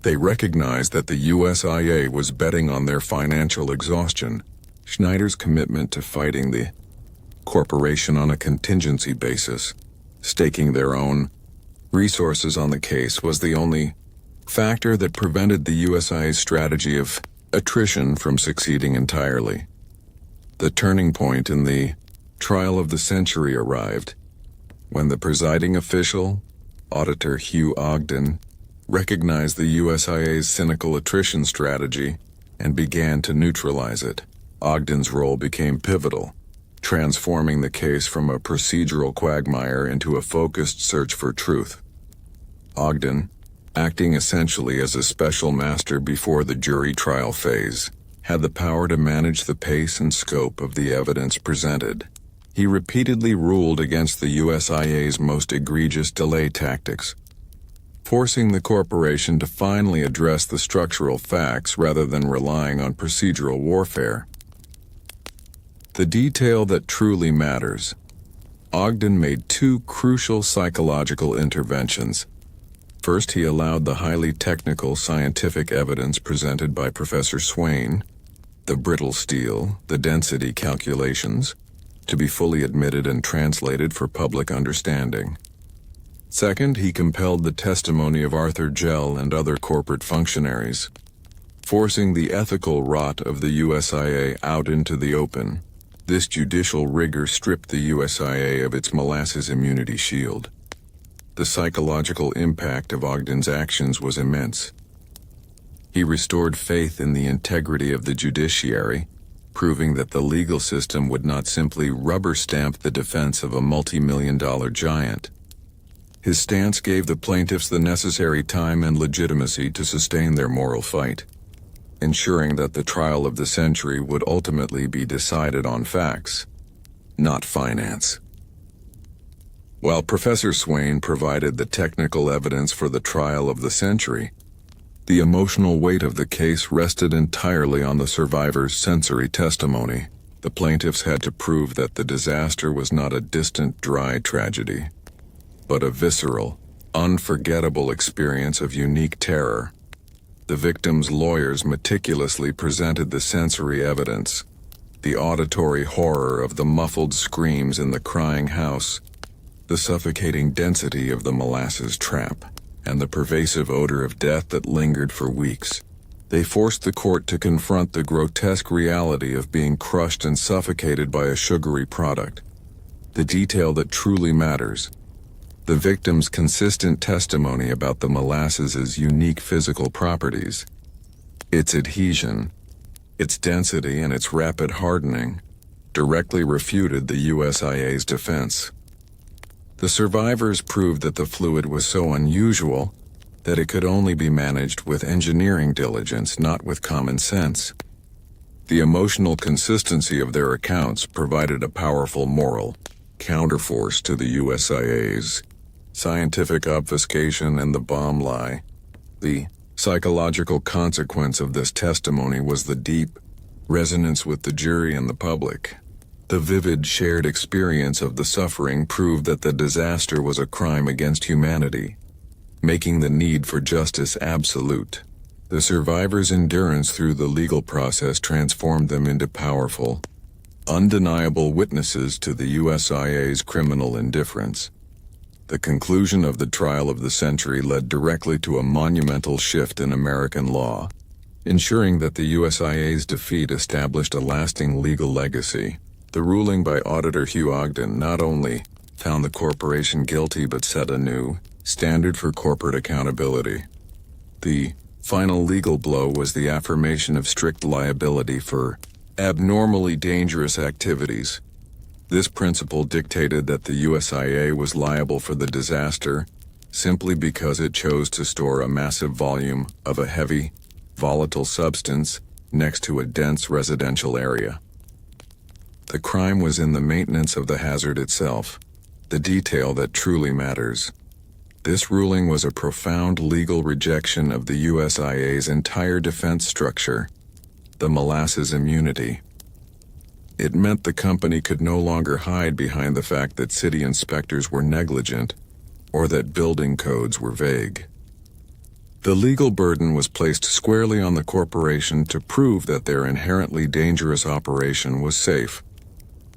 They recognized that the USIA was betting on their financial exhaustion. Schneider's commitment to fighting the corporation on a contingency basis, staking their own resources on the case, was the only factor that prevented the USIA's strategy of attrition from succeeding entirely. The turning point in the trial of the century arrived. When the presiding official, Auditor Hugh Ogden, recognized the USIA's cynical attrition strategy and began to neutralize it, Ogden's role became pivotal, transforming the case from a procedural quagmire into a focused search for truth. Ogden, acting essentially as a special master before the jury trial phase, had the power to manage the pace and scope of the evidence presented. He repeatedly ruled against the USIA's most egregious delay tactics, forcing the corporation to finally address the structural facts rather than relying on procedural warfare. The detail that truly matters. Ogden made two crucial psychological interventions. First, he allowed the highly technical scientific evidence presented by Professor Swain, the brittle steel, the density calculations, to be fully admitted and translated for public understanding. Second, he compelled the testimony of Arthur Gell and other corporate functionaries, forcing the ethical rot of the USIA out into the open. This judicial rigor stripped the USIA of its molasses immunity shield. The psychological impact of Ogden's actions was immense. He restored faith in the integrity of the judiciary, proving that the legal system would not simply rubber-stamp the defense of a multi-million-dollar giant. His stance gave the plaintiffs the necessary time and legitimacy to sustain their moral fight, ensuring that the trial of the century would ultimately be decided on facts, not finance. While Professor Swain provided the technical evidence for the trial of the century, the emotional weight of the case rested entirely on the survivors' sensory testimony. The plaintiffs had to prove that the disaster was not a distant, dry tragedy, but a visceral, unforgettable experience of unique terror. The victims' lawyers meticulously presented the sensory evidence, the auditory horror of the muffled screams in the crying house, the suffocating density of the molasses trap, and the pervasive odor of death that lingered for weeks. They forced the court to confront the grotesque reality of being crushed and suffocated by a sugary product. The detail that truly matters. The victim's consistent testimony about the molasses' unique physical properties, its adhesion, its density, and its rapid hardening, directly refuted the USIA's defense. The survivors proved that the fluid was so unusual that it could only be managed with engineering diligence, not with common sense. The emotional consistency of their accounts provided a powerful moral counterforce to the USIA's scientific obfuscation and the bomb lie. The psychological consequence of this testimony was the deep resonance with the jury and the public. The vivid shared experience of the suffering proved that the disaster was a crime against humanity, making the need for justice absolute. The survivors' endurance through the legal process transformed them into powerful, undeniable witnesses to the USIA's criminal indifference. The conclusion of the trial of the century led directly to a monumental shift in American law, ensuring that the USIA's defeat established a lasting legal legacy. The ruling by Auditor Hugh Ogden not only found the corporation guilty but set a new standard for corporate accountability. The final legal blow was the affirmation of strict liability for abnormally dangerous activities. This principle dictated that the USIA was liable for the disaster simply because it chose to store a massive volume of a heavy, volatile substance next to a dense residential area. The crime was in the maintenance of the hazard itself, the detail that truly matters. This ruling was a profound legal rejection of the USIA's entire defense structure, the molasses immunity. It meant the company could no longer hide behind the fact that city inspectors were negligent or that building codes were vague. The legal burden was placed squarely on the corporation to prove that their inherently dangerous operation was safe,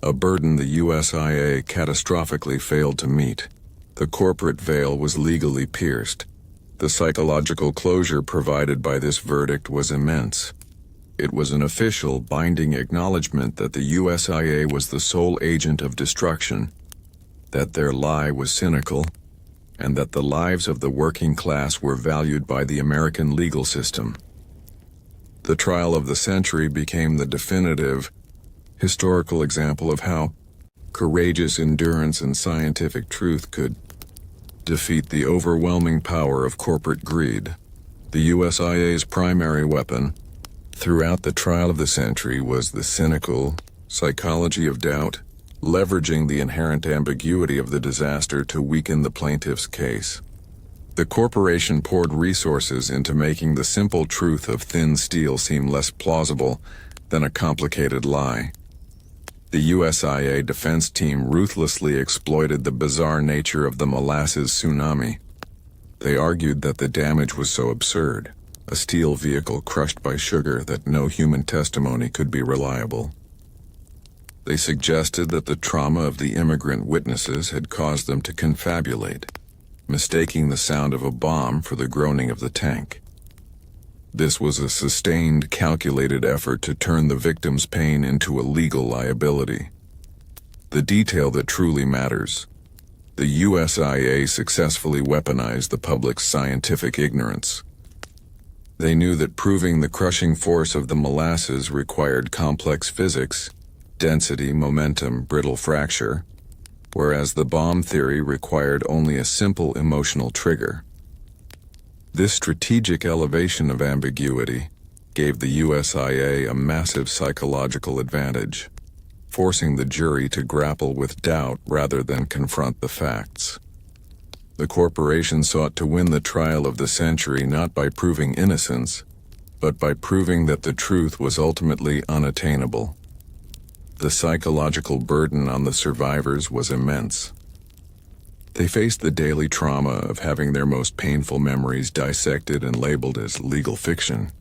a burden the USIA catastrophically failed to meet. The corporate veil was legally pierced. The psychological closure provided by this verdict was immense. It was an official, binding acknowledgement that the USIA was the sole agent of destruction, that their lie was cynical, and that the lives of the working class were valued by the American legal system. The trial of the century became the definitive, historical example of how courageous endurance and scientific truth could defeat the overwhelming power of corporate greed. The USIA's primary weapon throughout the trial of the century was the cynical psychology of doubt, leveraging the inherent ambiguity of the disaster to weaken the plaintiff's case. The corporation poured resources into making the simple truth of thin steel seem less plausible than a complicated lie. The USIA defense team ruthlessly exploited the bizarre nature of the molasses tsunami. They argued that the damage was so absurd, a steel vehicle crushed by sugar, that no human testimony could be reliable. They suggested that the trauma of the immigrant witnesses had caused them to confabulate, mistaking the sound of a bomb for the groaning of the tank. This was a sustained, calculated effort to turn the victim's pain into a legal liability. The detail that truly matters. The USIA successfully weaponized the public's scientific ignorance. They knew that proving the crushing force of the molasses required complex physics, density, momentum, brittle fracture, whereas the bomb theory required only a simple emotional trigger. This strategic elevation of ambiguity gave the USIA a massive psychological advantage, forcing the jury to grapple with doubt rather than confront the facts. The corporation sought to win the trial of the century not by proving innocence, but by proving that the truth was ultimately unattainable. The psychological burden on the survivors was immense. They faced the daily trauma of having their most painful memories dissected and labeled as legal fiction.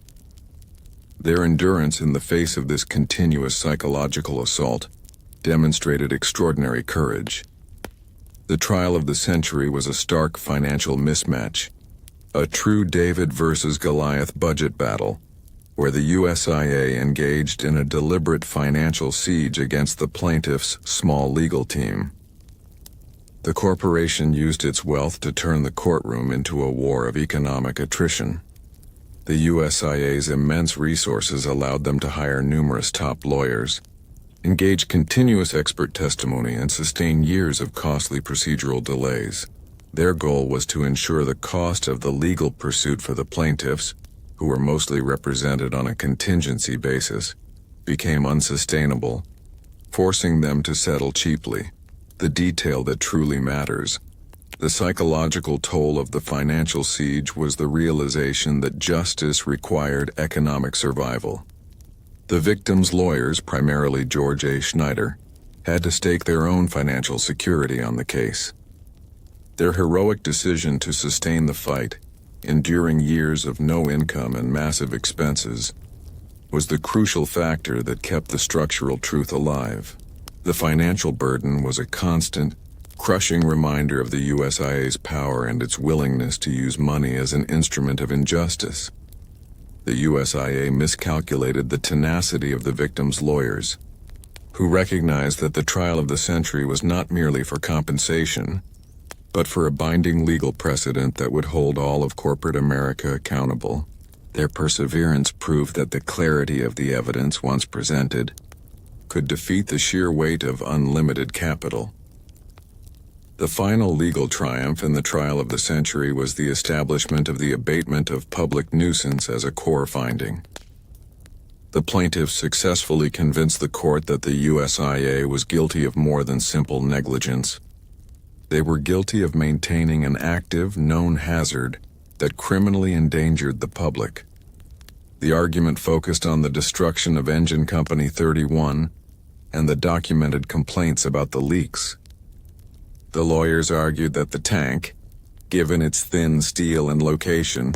Their endurance in the face of this continuous psychological assault demonstrated extraordinary courage. The trial of the century was a stark financial mismatch, a true David versus Goliath budget battle, where the USIA engaged in a deliberate financial siege against the plaintiff's small legal team. The corporation used its wealth to turn the courtroom into a war of economic attrition. The USIA's immense resources allowed them to hire numerous top lawyers, engage continuous expert testimony, and sustain years of costly procedural delays. Their goal was to ensure the cost of the legal pursuit for the plaintiffs, who were mostly represented on a contingency basis, became unsustainable, forcing them to settle cheaply. The detail that truly matters. The psychological toll of the financial siege was the realization that justice required economic survival. The victims' lawyers, primarily George A. Schneider, had to stake their own financial security on the case. Their heroic decision to sustain the fight, enduring years of no income and massive expenses, was the crucial factor that kept the structural truth alive. The financial burden was a constant, crushing reminder of the USIA's power and its willingness to use money as an instrument of injustice. The USIA miscalculated the tenacity of the victims' lawyers, who recognized that the trial of the century was not merely for compensation, but for a binding legal precedent that would hold all of corporate America accountable. Their perseverance proved that the clarity of the evidence, once presented, could defeat the sheer weight of unlimited capital. The final legal triumph in the trial of the century was the establishment of the abatement of public nuisance as a core finding. The plaintiffs successfully convinced the court that the USIA was guilty of more than simple negligence. They were guilty of maintaining an active, known hazard that criminally endangered the public. The argument focused on the destruction of Engine Company 31 and the documented complaints about the leaks. The lawyers argued that the tank, given its thin steel and location,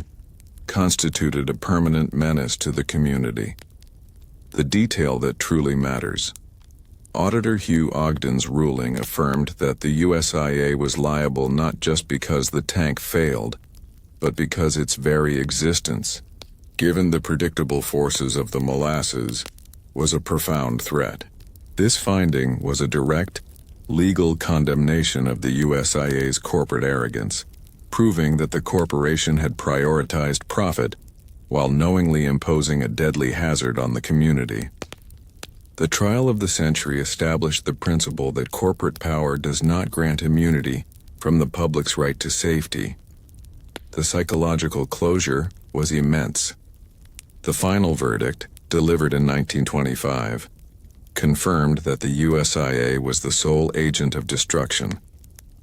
constituted a permanent menace to the community. The detail that truly matters. Auditor Hugh Ogden's ruling affirmed that the USIA was liable not just because the tank failed, but because its very existence, given the predictable forces of the molasses, was a profound threat. This finding was a direct, legal condemnation of the USIA's corporate arrogance, proving that the corporation had prioritized profit while knowingly imposing a deadly hazard on the community. The trial of the century established the principle that corporate power does not grant immunity from the public's right to safety. The psychological closure was immense. The final verdict, delivered in 1925, confirmed that the USIA was the sole agent of destruction,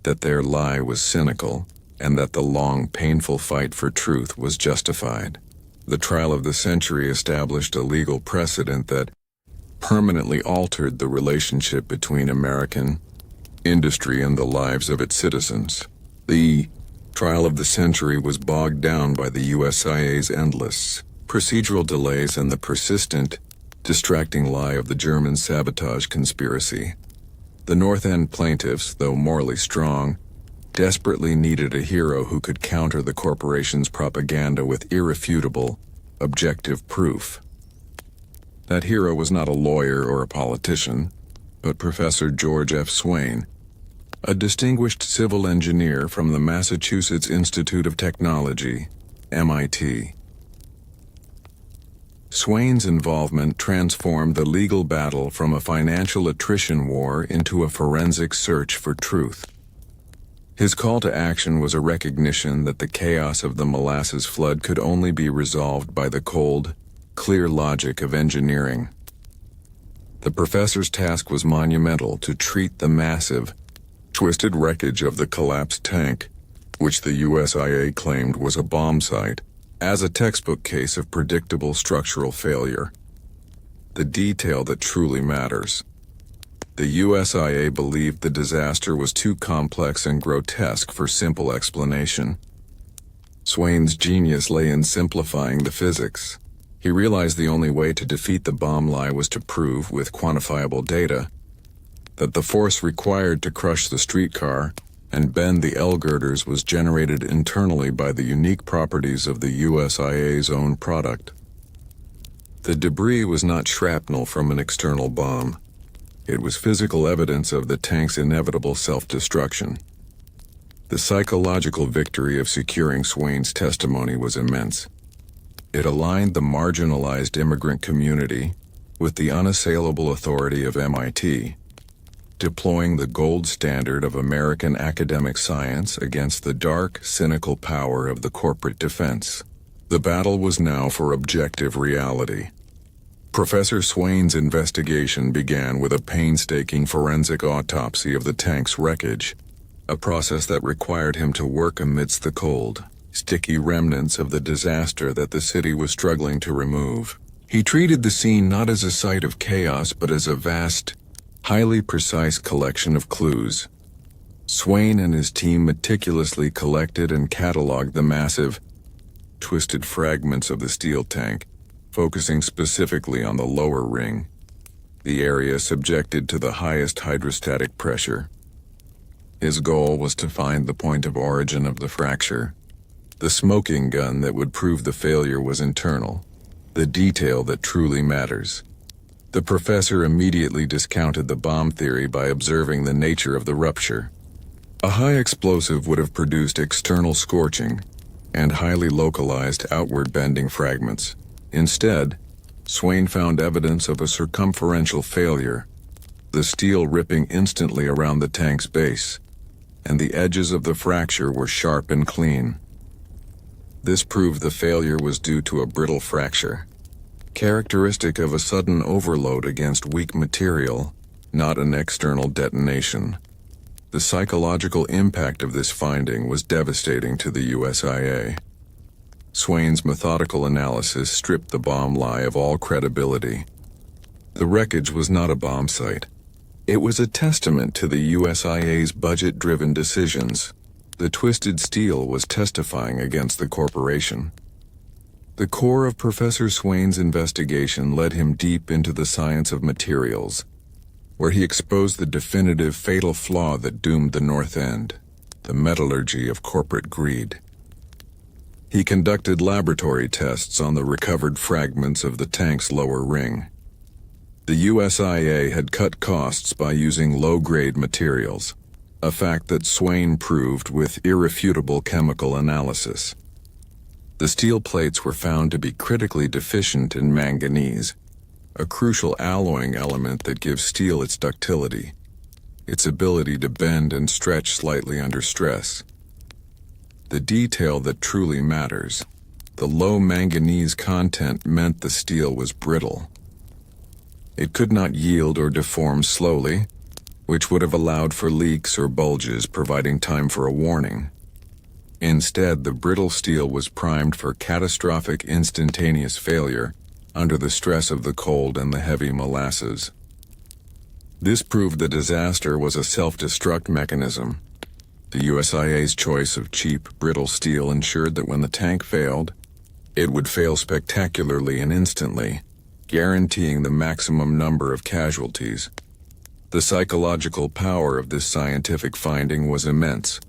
that their lie was cynical, and that the long, painful fight for truth was justified. The trial of the century established a legal precedent that permanently altered the relationship between American industry and the lives of its citizens. The trial of the century was bogged down by the USIA's endless procedural delays and the persistent, distracting lie of the German sabotage conspiracy. The North End plaintiffs, though morally strong, desperately needed a hero who could counter the corporation's propaganda with irrefutable, objective proof. That hero was not a lawyer or a politician, but Professor George F. Swain, a distinguished civil engineer from the Massachusetts Institute of Technology, MIT. Swain's involvement transformed the legal battle from a financial attrition war into a forensic search for truth. His call to action was a recognition that the chaos of the Molasses Flood could only be resolved by the cold, clear logic of engineering. The professor's task was monumental: to treat the massive, twisted wreckage of the collapsed tank, which the USIA claimed was a bomb site, as a textbook case of predictable structural failure. The detail that truly matters. The USIA believed the disaster was too complex and grotesque for simple explanation. Swain's genius lay in simplifying the physics. He realized the only way to defeat the bomb lie was to prove, with quantifiable data, that the force required to crush the streetcar and bend the L-girders was generated internally by the unique properties of the USIA's own product. The debris was not shrapnel from an external bomb. It was physical evidence of the tank's inevitable self-destruction. The psychological victory of securing Swain's testimony was immense. It aligned the marginalized immigrant community with the unassailable authority of MIT, deploying the gold standard of American academic science against the dark, cynical power of the corporate defense. The battle was now for objective reality. Professor Swain's investigation began with a painstaking forensic autopsy of the tank's wreckage, a process that required him to work amidst the cold, sticky remnants of the disaster that the city was struggling to remove. He treated the scene not as a site of chaos, but as a vast, highly precise collection of clues. Swain and his team meticulously collected and cataloged the massive, twisted fragments of the steel tank, focusing specifically on the lower ring, the area subjected to the highest hydrostatic pressure. His goal was to find the point of origin of the fracture. The smoking gun that would prove the failure was internal, the detail that truly matters. The professor immediately discounted the bomb theory by observing the nature of the rupture. A high explosive would have produced external scorching and highly localized outward bending fragments. Instead, Swain found evidence of a circumferential failure, the steel ripping instantly around the tank's base, and the edges of the fracture were sharp and clean. This proved the failure was due to a brittle fracture, characteristic of a sudden overload against weak material, not an external detonation. The psychological impact of this finding was devastating to the USIA. Swain's methodical analysis stripped the bomb lie of all credibility. The wreckage was not a bomb site. It was a testament to the USIA's budget-driven decisions. The twisted steel was testifying against the corporation. The core of Professor Swain's investigation led him deep into the science of materials, where he exposed the definitive fatal flaw that doomed the North End, the metallurgy of corporate greed. He conducted laboratory tests on the recovered fragments of the tank's lower ring. The USIA had cut costs by using low-grade materials, a fact that Swain proved with irrefutable chemical analysis. The steel plates were found to be critically deficient in manganese, a crucial alloying element that gives steel its ductility, its ability to bend and stretch slightly under stress. The detail that truly matters: the low manganese content meant the steel was brittle. It could not yield or deform slowly, which would have allowed for leaks or bulges, providing time for a warning. Instead, the brittle steel was primed for catastrophic instantaneous failure under the stress of the cold and the heavy molasses. This proved the disaster was a self-destruct mechanism. The USIA's choice of cheap, brittle steel ensured that when the tank failed, it would fail spectacularly and instantly, guaranteeing the maximum number of casualties. The psychological power of this scientific finding was immense.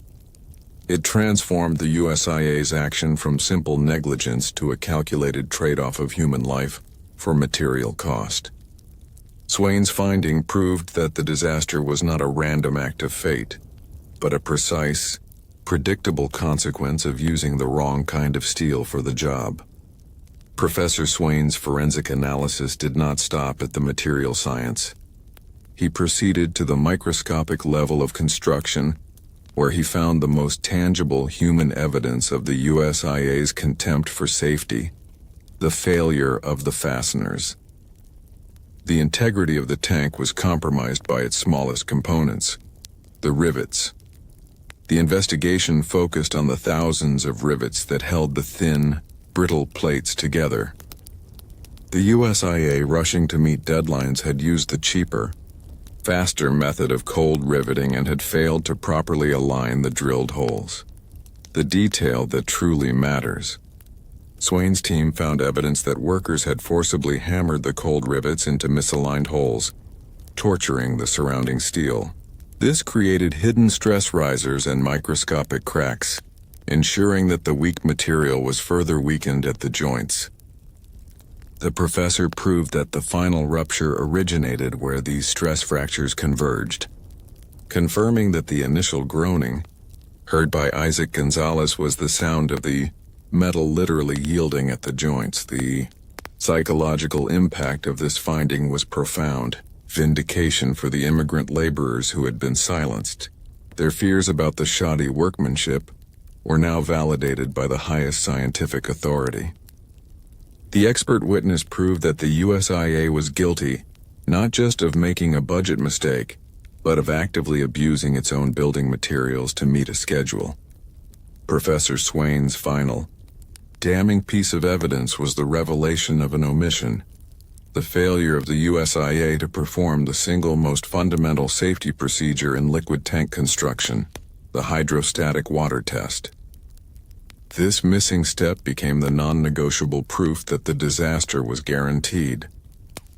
It transformed the USIA's action from simple negligence to a calculated trade-off of human life for material cost. Swain's finding proved that the disaster was not a random act of fate, but a precise, predictable consequence of using the wrong kind of steel for the job. Professor Swain's forensic analysis did not stop at the material science. He proceeded to the microscopic level of construction, where he found the most tangible human evidence of the USIA's contempt for safety: the failure of the fasteners. The integrity of the tank was compromised by its smallest components, the rivets. The investigation focused on the thousands of rivets that held the thin, brittle plates together. The USIA, rushing to meet deadlines, had used the cheaper, faster method of cold riveting and had failed to properly align the drilled holes. The detail that truly matters. Swain's team found evidence that workers had forcibly hammered the cold rivets into misaligned holes, torturing the surrounding steel. This created hidden stress risers and microscopic cracks, ensuring that the weak material was further weakened at the joints. The professor proved that the final rupture originated where these stress fractures converged, confirming that the initial groaning, heard by Isaac Gonzalez, was the sound of the metal literally yielding at the joints. The psychological impact of this finding was profound. Vindication for the immigrant laborers who had been silenced. Their fears about the shoddy workmanship were now validated by the highest scientific authority. The expert witness proved that the USIA was guilty, not just of making a budget mistake, but of actively abusing its own building materials to meet a schedule. Professor Swain's final, damning piece of evidence was the revelation of an omission: the failure of the USIA to perform the single most fundamental safety procedure in liquid tank construction, the hydrostatic water test. This missing step became the non-negotiable proof that the disaster was guaranteed.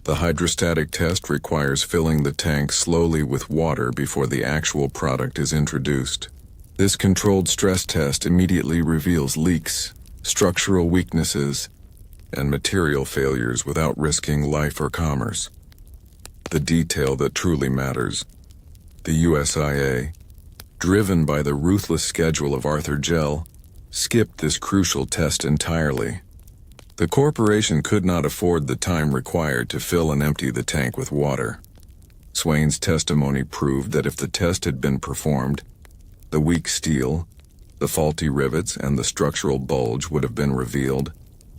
The hydrostatic test requires filling the tank slowly with water before the actual product is introduced. This controlled stress test immediately reveals leaks, structural weaknesses, and material failures without risking life or commerce. The detail that truly matters. The USIA, driven by the ruthless schedule of Arthur Gell, skipped this crucial test entirely. The corporation could not afford the time required to fill and empty the tank with water. Swain's testimony proved that if the test had been performed, the weak steel, the faulty rivets, and the structural bulge would have been revealed,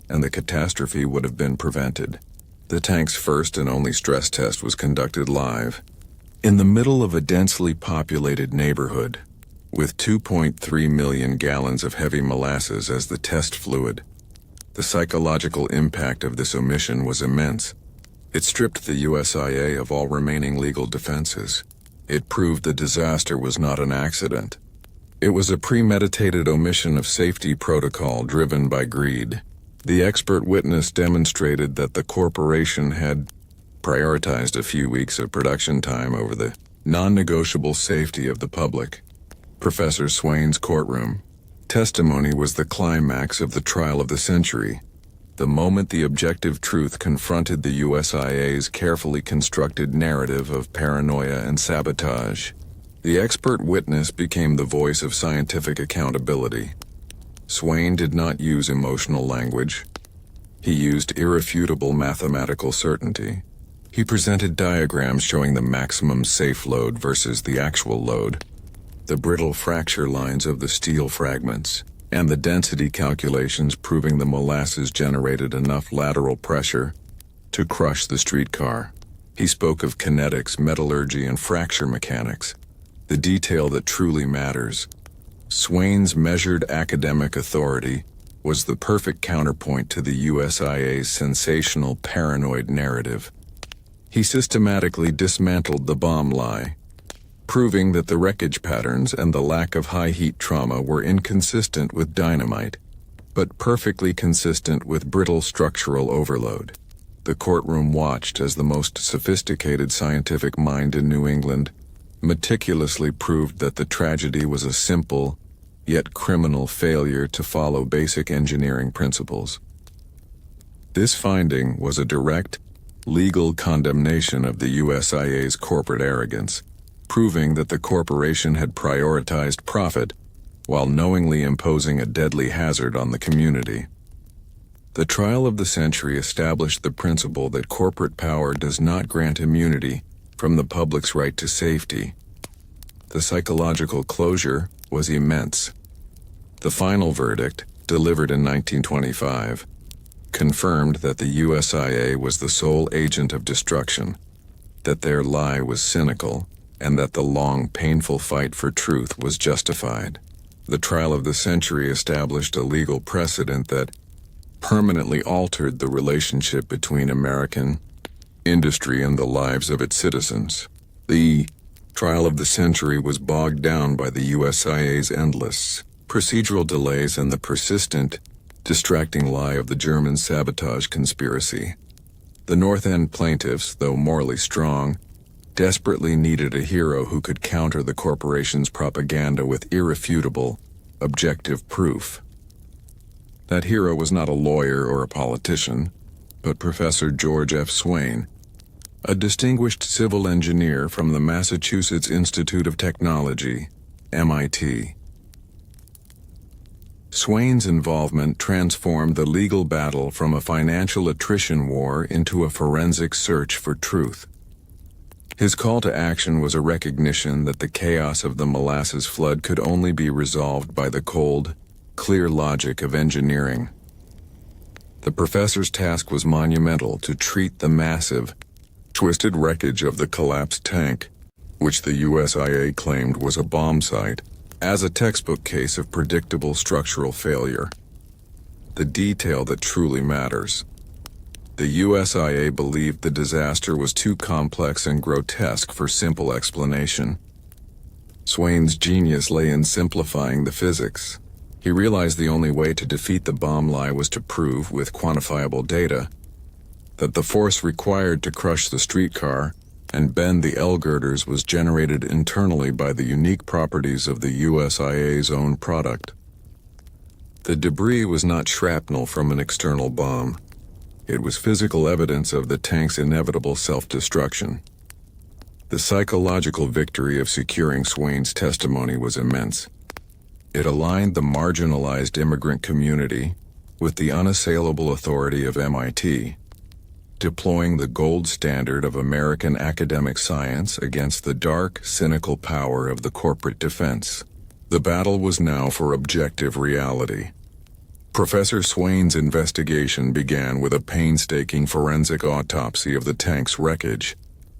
and the catastrophe would have been prevented. The tank's first and only stress test was conducted live, in the middle of a densely populated neighborhood, with 2.3 million gallons of heavy molasses as the test fluid. The psychological impact of this omission was immense. It stripped the USIA of all remaining legal defenses. It proved the disaster was not an accident. It was a premeditated omission of safety protocol driven by greed. The expert witness demonstrated that the corporation had prioritized a few weeks of production time over the non-negotiable safety of the public. Professor Swain's courtroom testimony was the climax of the trial of the century. the moment the objective truth confronted the USIA's carefully constructed narrative of paranoia and sabotage. The expert witness became the voice of scientific accountability. Swain did not use emotional language. He used irrefutable mathematical certainty. He presented diagrams showing the maximum safe load versus the actual load, the brittle fracture lines of the steel fragments, and the density calculations proving the molasses generated enough lateral pressure to crush the streetcar. He spoke of kinetics, metallurgy, and fracture mechanics, the detail that truly matters. Swain's measured academic authority was the perfect counterpoint to the USIA's sensational paranoid narrative. He systematically dismantled the bomb lie, proving that the wreckage patterns and the lack of high-heat trauma were inconsistent with dynamite, but perfectly consistent with brittle structural overload. The courtroom watched as the most sophisticated scientific mind in New England meticulously proved that the tragedy was a simple, yet criminal failure to follow basic engineering principles. This finding was a direct, legal condemnation of the USIA's corporate arrogance, proving that the corporation had prioritized profit while knowingly imposing a deadly hazard on the community. The trial of the century established the principle that corporate power does not grant immunity from the public's right to safety. The psychological closure was immense. The final verdict, delivered in 1925, confirmed that the USIA was the sole agent of destruction, that their lie was cynical, and that the long, painful fight for truth was justified. The trial of the century established a legal precedent that permanently altered the relationship between American industry and the lives of its citizens. The trial of the century was bogged down by the USIA's endless procedural delays and the persistent, distracting lie of the German sabotage conspiracy. The North End plaintiffs, though morally strong, desperately needed a hero who could counter the corporation's propaganda with irrefutable, objective proof. That hero was not a lawyer or a politician, but Professor George F. Swain, a distinguished civil engineer from the Massachusetts Institute of Technology, MIT. Swain's involvement transformed the legal battle from a financial attrition war into a forensic search for truth. His call to action was a recognition that the chaos of the Molasses Flood could only be resolved by the cold, clear logic of engineering. The professor's task was monumental: to treat the massive, twisted wreckage of the collapsed tank, which the USIA claimed was a bomb site, as a textbook case of predictable structural failure. The detail that truly matters. The USIA believed the disaster was too complex and grotesque for simple explanation. Swain's genius lay in simplifying the physics. He realized the only way to defeat the bomb lie was to prove, with quantifiable data, that the force required to crush the streetcar and bend the L-girders was generated internally by the unique properties of the USIA's own product. The debris was not shrapnel from an external bomb. It was physical evidence of the tank's inevitable self-destruction. The psychological victory of securing Swain's testimony was immense. It aligned the marginalized immigrant community with the unassailable authority of MIT, deploying the gold standard of American academic science against the dark, cynical power of the corporate defense. The battle was now for objective reality. Professor Swain's investigation began with a painstaking forensic autopsy of the tank's wreckage,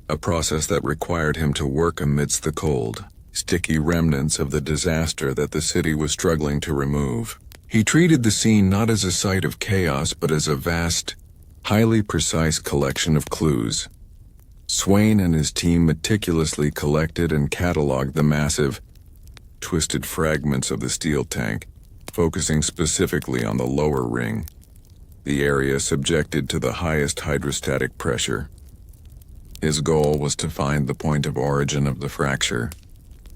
a process that required him to work amidst the cold, sticky remnants of the disaster that the city was struggling to remove. He treated the scene not as a site of chaos but as a vast, highly precise collection of clues. Swain and his team meticulously collected and cataloged the massive, twisted fragments of the steel tank, focusing specifically on the lower ring, the area subjected to the highest hydrostatic pressure. His goal was to find the point of origin of the fracture.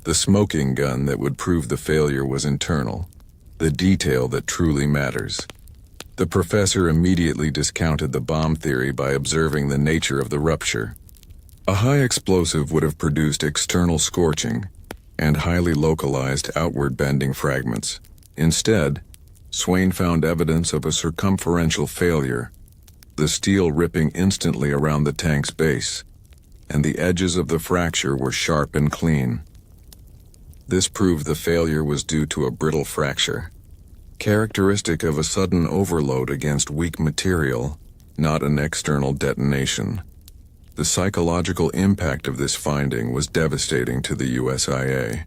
The smoking gun that would prove the failure was internal, the detail that truly matters. The professor immediately discounted the bomb theory by observing the nature of the rupture. A high explosive would have produced external scorching and highly localized outward bending fragments. Instead, Swain found evidence of a circumferential failure, the steel ripping instantly around the tank's base, and the edges of the fracture were sharp and clean. This proved the failure was due to a brittle fracture, characteristic of a sudden overload against weak material, not an external detonation. The psychological impact of this finding was devastating to the USIA.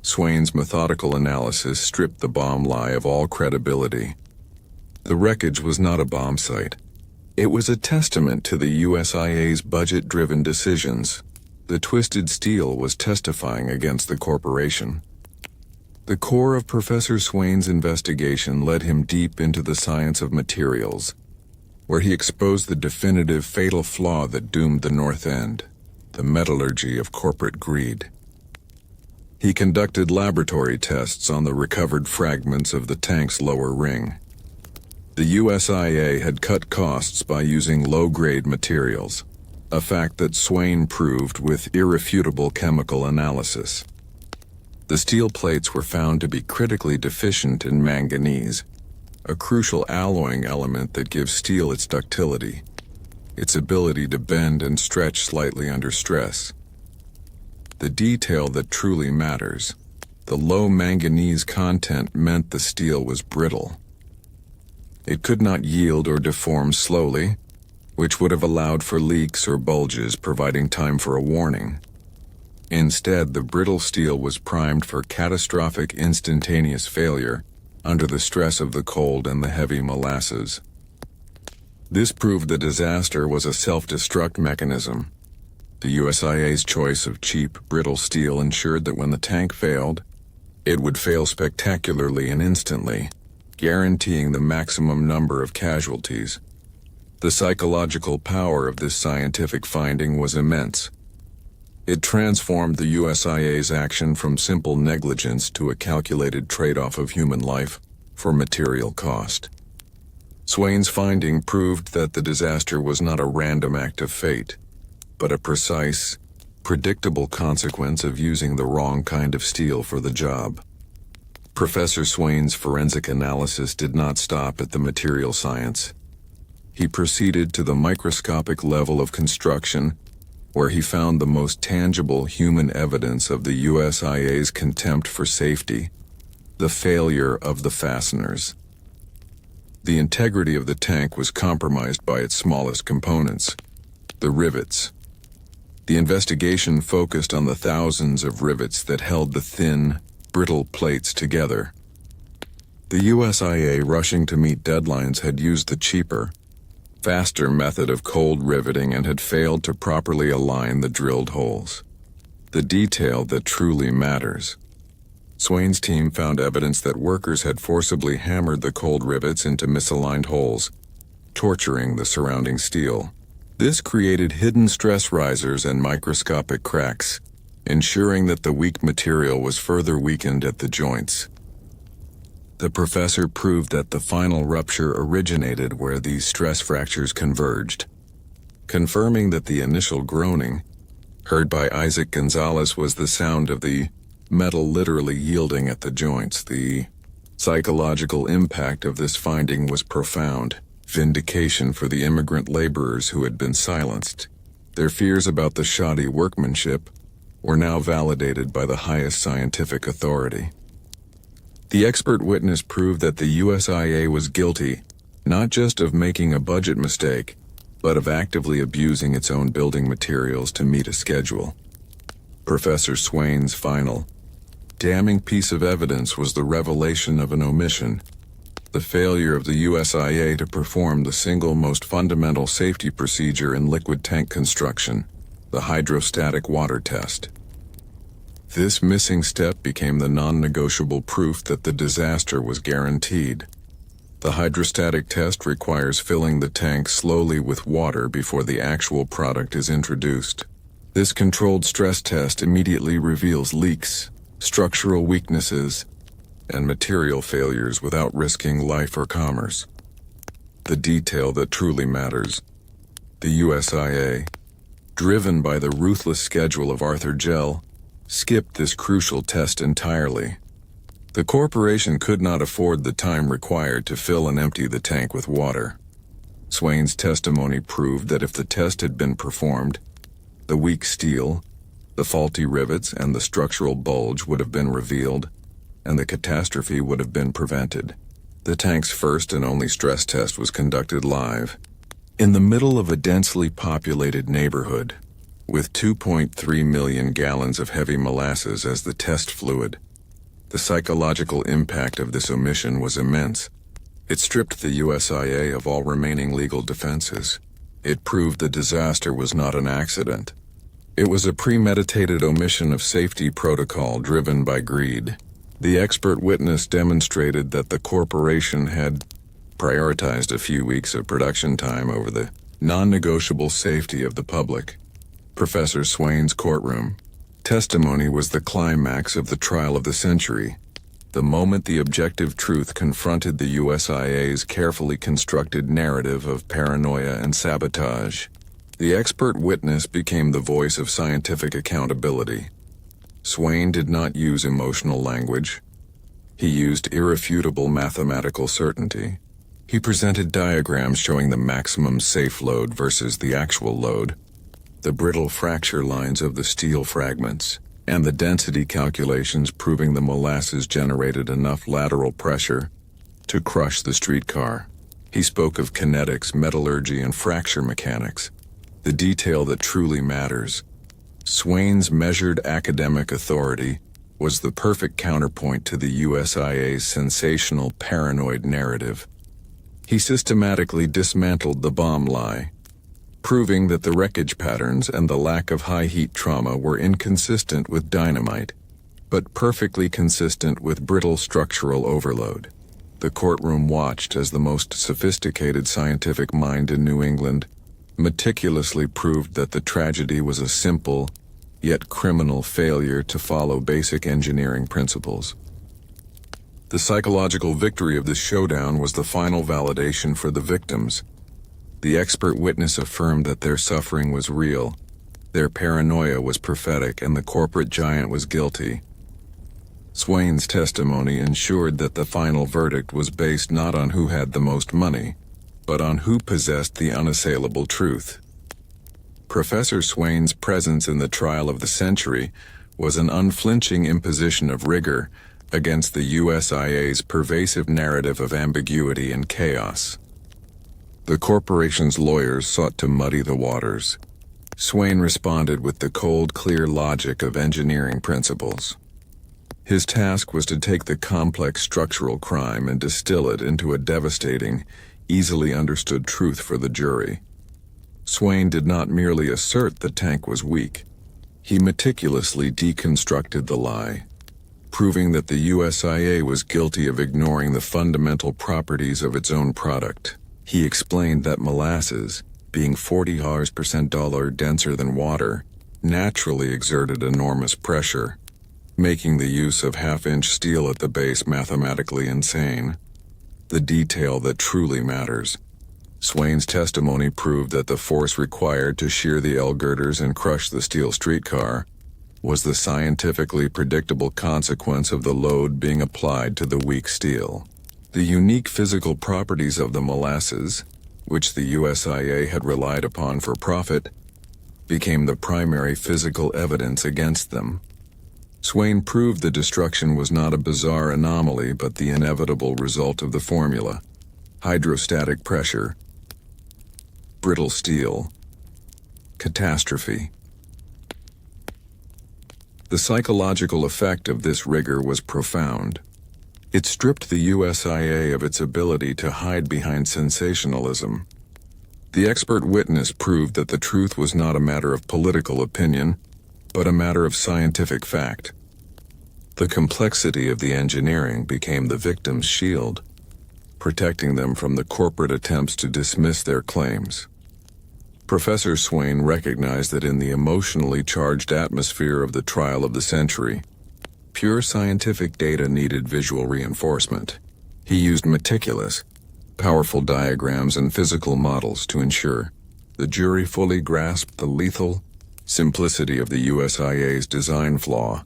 Swain's methodical analysis stripped the bomb lie of all credibility. The wreckage was not a bomb site. It was a testament to the USIA's budget-driven decisions. The twisted steel was testifying against the corporation. The core of Professor Swain's investigation led him deep into the science of materials, where he exposed the definitive fatal flaw that doomed the North End, the metallurgy of corporate greed. He conducted laboratory tests on the recovered fragments of the tank's lower ring. The USIA had cut costs by using low-grade materials, a fact that Swain proved with irrefutable chemical analysis. The steel plates were found to be critically deficient in manganese, a crucial alloying element that gives steel its ductility, its ability to bend and stretch slightly under stress. The detail that truly matters, the low manganese content meant the steel was brittle. It could not yield or deform slowly, which would have allowed for leaks or bulges, providing time for a warning. Instead, the brittle steel was primed for catastrophic instantaneous failure under the stress of the cold and the heavy molasses. This proved the disaster was a self-destruct mechanism. The USIA's choice of cheap, brittle steel ensured that when the tank failed, it would fail spectacularly and instantly, guaranteeing the maximum number of casualties. The psychological power of this scientific finding was immense. It transformed the USIA's action from simple negligence to a calculated trade-off of human life for material cost. Swain's finding proved that the disaster was not a random act of fate, but a precise, predictable consequence of using the wrong kind of steel for the job. Professor Swain's forensic analysis did not stop at the material science. He proceeded to the microscopic level of construction, where he found the most tangible human evidence of the USIA's contempt for safety, the failure of the fasteners. The integrity of the tank was compromised by its smallest components, the rivets. The investigation focused on the thousands of rivets that held the thin, brittle plates together. The USIA, rushing to meet deadlines, had used the cheaper, faster method of cold riveting and had failed to properly align the drilled holes. The detail that truly matters. Swain's team found evidence that workers had forcibly hammered the cold rivets into misaligned holes, torturing the surrounding steel. This created hidden stress risers and microscopic cracks, ensuring that the weak material was further weakened at the joints. The professor proved that the final rupture originated where these stress fractures converged, confirming that the initial groaning, heard by Isaac Gonzalez, was the sound of the metal literally yielding at the joints. The psychological impact of this finding was profound. Vindication for the immigrant laborers who had been silenced. Their fears about the shoddy workmanship were now validated by the highest scientific authority. The expert witness proved that the USIA was guilty, not just of making a budget mistake, but of actively abusing its own building materials to meet a schedule. Professor Swain's final, damning piece of evidence was the revelation of an omission, the failure of the USIA to perform the single most fundamental safety procedure in liquid tank construction, the hydrostatic water test. This missing step became the non-negotiable proof that the disaster was guaranteed. The hydrostatic test requires filling the tank slowly with water before the actual product is introduced. This controlled stress test immediately reveals leaks, structural weaknesses, and material failures without risking life or commerce. the detail that truly matters. The USIA, driven by the ruthless schedule of Arthur Gell, skipped this crucial test entirely. The corporation could not afford the time required to fill and empty the tank with water. Swain's testimony proved that if the test had been performed, the weak steel, the faulty rivets, and the structural bulge would have been revealed, and the catastrophe would have been prevented. The tank's first and only stress test was conducted live, in the middle of a densely populated neighborhood, with 2.3 million gallons of heavy molasses as the test fluid. The psychological impact of this omission was immense. It stripped the USIA of all remaining legal defenses. It proved the disaster was not an accident. It was a premeditated omission of safety protocol driven by greed. The expert witness demonstrated that the corporation had prioritized a few weeks of production time over the non-negotiable safety of the public. Professor Swain's courtroom testimony was the climax of the trial of the century. The moment the objective truth confronted the USIA's carefully constructed narrative of paranoia and sabotage, the expert witness became the voice of scientific accountability. Swain did not use emotional language. He used irrefutable mathematical certainty. He presented diagrams showing the maximum safe load versus the actual load, the brittle fracture lines of the steel fragments, and the density calculations proving the molasses generated enough lateral pressure to crush the streetcar. He spoke of kinetics, metallurgy, and fracture mechanics, the detail that truly matters. Swain's measured academic authority was the perfect counterpoint to the USIA's sensational paranoid narrative. He systematically dismantled the bomb lie, proving that the wreckage patterns and the lack of high-heat trauma were inconsistent with dynamite, but perfectly consistent with brittle structural overload. The courtroom watched as the most sophisticated scientific mind in New England meticulously proved that the tragedy was a simple, yet criminal failure to follow basic engineering principles. The psychological victory of this showdown was the final validation for the victims. The expert witness affirmed that their suffering was real, their paranoia was prophetic, and the corporate giant was guilty. Swain's testimony ensured that the final verdict was based not on who had the most money, but on who possessed the unassailable truth. Professor Swain's presence in the trial of the century was an unflinching imposition of rigor against the USIA's pervasive narrative of ambiguity and chaos. The corporation's lawyers sought to muddy the waters. Swain responded with the cold, clear logic of engineering principles. His task was to take the complex structural crime and distill it into a devastating, easily understood truth for the jury. Swain did not merely assert the tank was weak. He meticulously deconstructed the lie, proving that the USIA was guilty of ignoring the fundamental properties of its own product. He explained that molasses, being 40% denser than water, naturally exerted enormous pressure, making the use of half-inch steel at the base mathematically insane. The detail that truly matters. Swain's testimony proved that the force required to shear the L girders and crush the steel streetcar was the scientifically predictable consequence of the load being applied to the weak steel. The unique physical properties of the molasses, which the USIA had relied upon for profit, became the primary physical evidence against them. Swain proved the destruction was not a bizarre anomaly but the inevitable result of the formula: hydrostatic pressure, brittle steel, catastrophe. The psychological effect of this rigor was profound. It stripped the USIA of its ability to hide behind sensationalism. The expert witness proved that the truth was not a matter of political opinion, but a matter of scientific fact. The complexity of the engineering became the victim's shield, protecting them from the corporate attempts to dismiss their claims. Professor Swain recognized that in the emotionally charged atmosphere of the trial of the century, pure scientific data needed visual reinforcement. He used meticulous, powerful diagrams and physical models to ensure the jury fully grasped the lethal simplicity of the USIA's design flaw.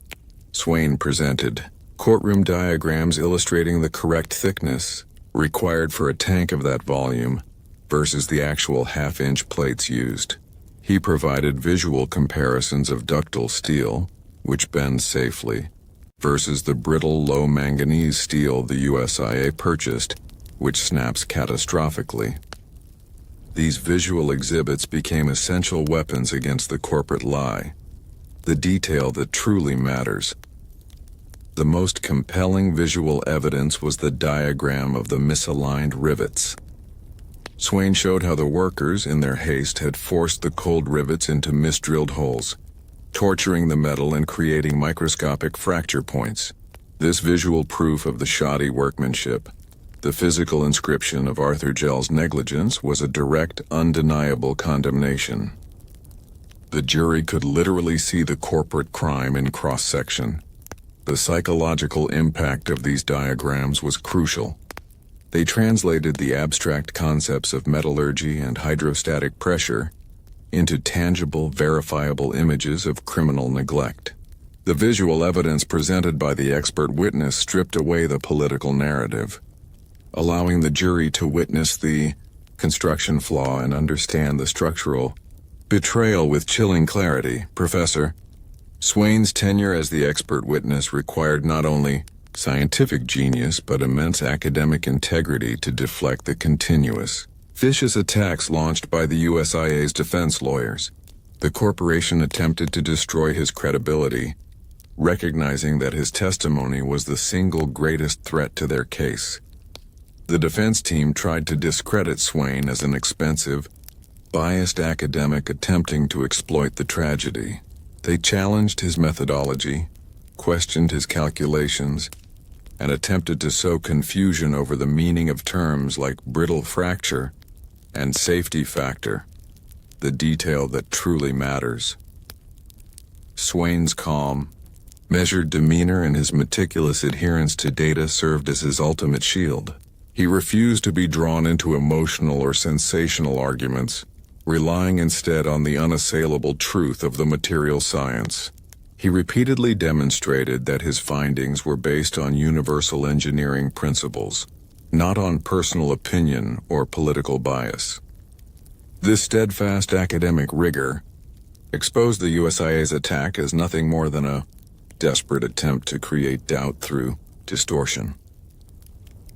Swain presented courtroom diagrams illustrating the correct thickness required for a tank of that volume versus the actual half-inch plates used. He provided visual comparisons of ductile steel, which bends safely, versus the brittle low-manganese steel the USIA purchased, which snaps catastrophically. These visual exhibits became essential weapons against the corporate lie, the detail that truly matters. The most compelling visual evidence was the diagram of the misaligned rivets. Swain showed how the workers, in their haste, had forced the cold rivets into misdrilled holes, torturing the metal and creating microscopic fracture points. This visual proof of the shoddy workmanship, the physical inscription of Arthur Gell's negligence, was a direct, undeniable condemnation. The jury could literally see the corporate crime in cross-section. The psychological impact of these diagrams was crucial. They translated the abstract concepts of metallurgy and hydrostatic pressure into tangible, verifiable images of criminal neglect. The visual evidence presented by the expert witness stripped away the political narrative, allowing the jury to witness the construction flaw and understand the structural betrayal with chilling clarity. Professor Swain's tenure as the expert witness required not only scientific genius but immense academic integrity to deflect the continuous, vicious attacks launched by the USIA's defense lawyers. The corporation attempted to destroy his credibility, recognizing that his testimony was the single greatest threat to their case. The defense team tried to discredit Swain as an expensive, biased academic attempting to exploit the tragedy. They challenged his methodology, questioned his calculations, and attempted to sow confusion over the meaning of terms like brittle fracture and safety factor, the detail that truly matters. Swain's calm, measured demeanor and his meticulous adherence to data served as his ultimate shield. He refused to be drawn into emotional or sensational arguments, relying instead on the unassailable truth of the material science. He repeatedly demonstrated that his findings were based on universal engineering principles, not on personal opinion or political bias. This steadfast academic rigor exposed the USIA's attack as nothing more than a desperate attempt to create doubt through distortion.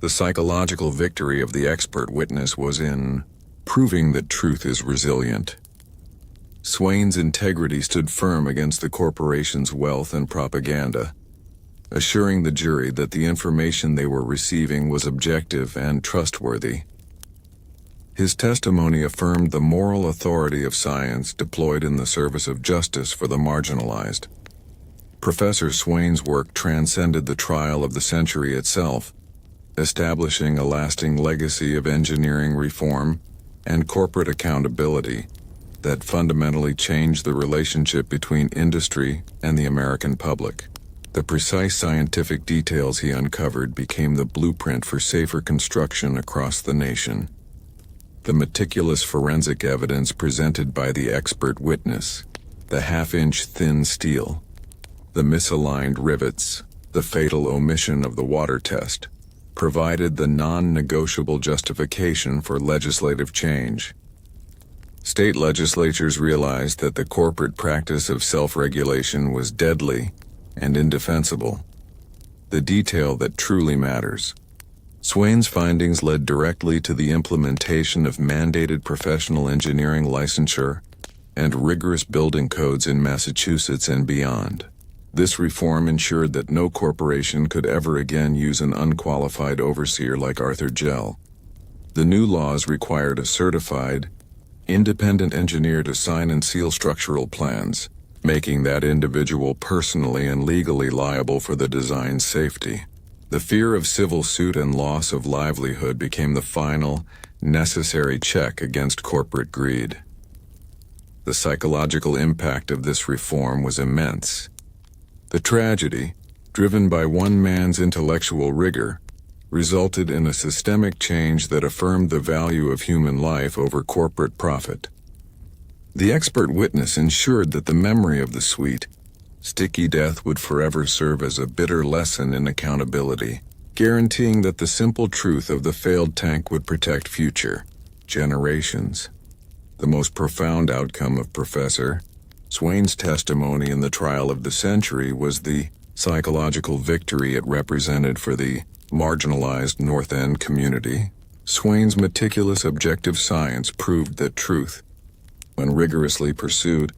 The psychological victory of the expert witness was in proving that truth is resilient. Swain's integrity stood firm against the corporation's wealth and propaganda, assuring the jury that the information they were receiving was objective and trustworthy. His testimony affirmed the moral authority of science deployed in the service of justice for the marginalized. Professor Swain's work transcended the trial of the century itself, establishing a lasting legacy of engineering reform and corporate accountability that fundamentally changed the relationship between industry and the American public. The precise scientific details he uncovered became the blueprint for safer construction across the nation. The meticulous forensic evidence presented by the expert witness, the half-inch thin steel, the misaligned rivets, the fatal omission of the water test, provided the non-negotiable justification for legislative change. State legislatures realized that the corporate practice of self-regulation was deadly and indefensible, the detail that truly matters. Swain's findings led directly to the implementation of mandated professional engineering licensure and rigorous building codes in Massachusetts and beyond. This reform ensured that no corporation could ever again use an unqualified overseer like Arthur Gell. The new laws required a certified, independent engineer to sign and seal structural plans, making that individual personally and legally liable for the design's safety. The fear of civil suit and loss of livelihood became the final, necessary check against corporate greed. The psychological impact of this reform was immense. The tragedy, driven by one man's intellectual rigor, resulted in a systemic change that affirmed the value of human life over corporate profit. The expert witness ensured that the memory of the sweet, sticky death would forever serve as a bitter lesson in accountability, guaranteeing that the simple truth of the failed tank would protect future generations. The most profound outcome of Professor Swain's testimony in the trial of the century was the psychological victory it represented for the marginalized North End community. Swain's meticulous objective science proved that truth, when rigorously pursued,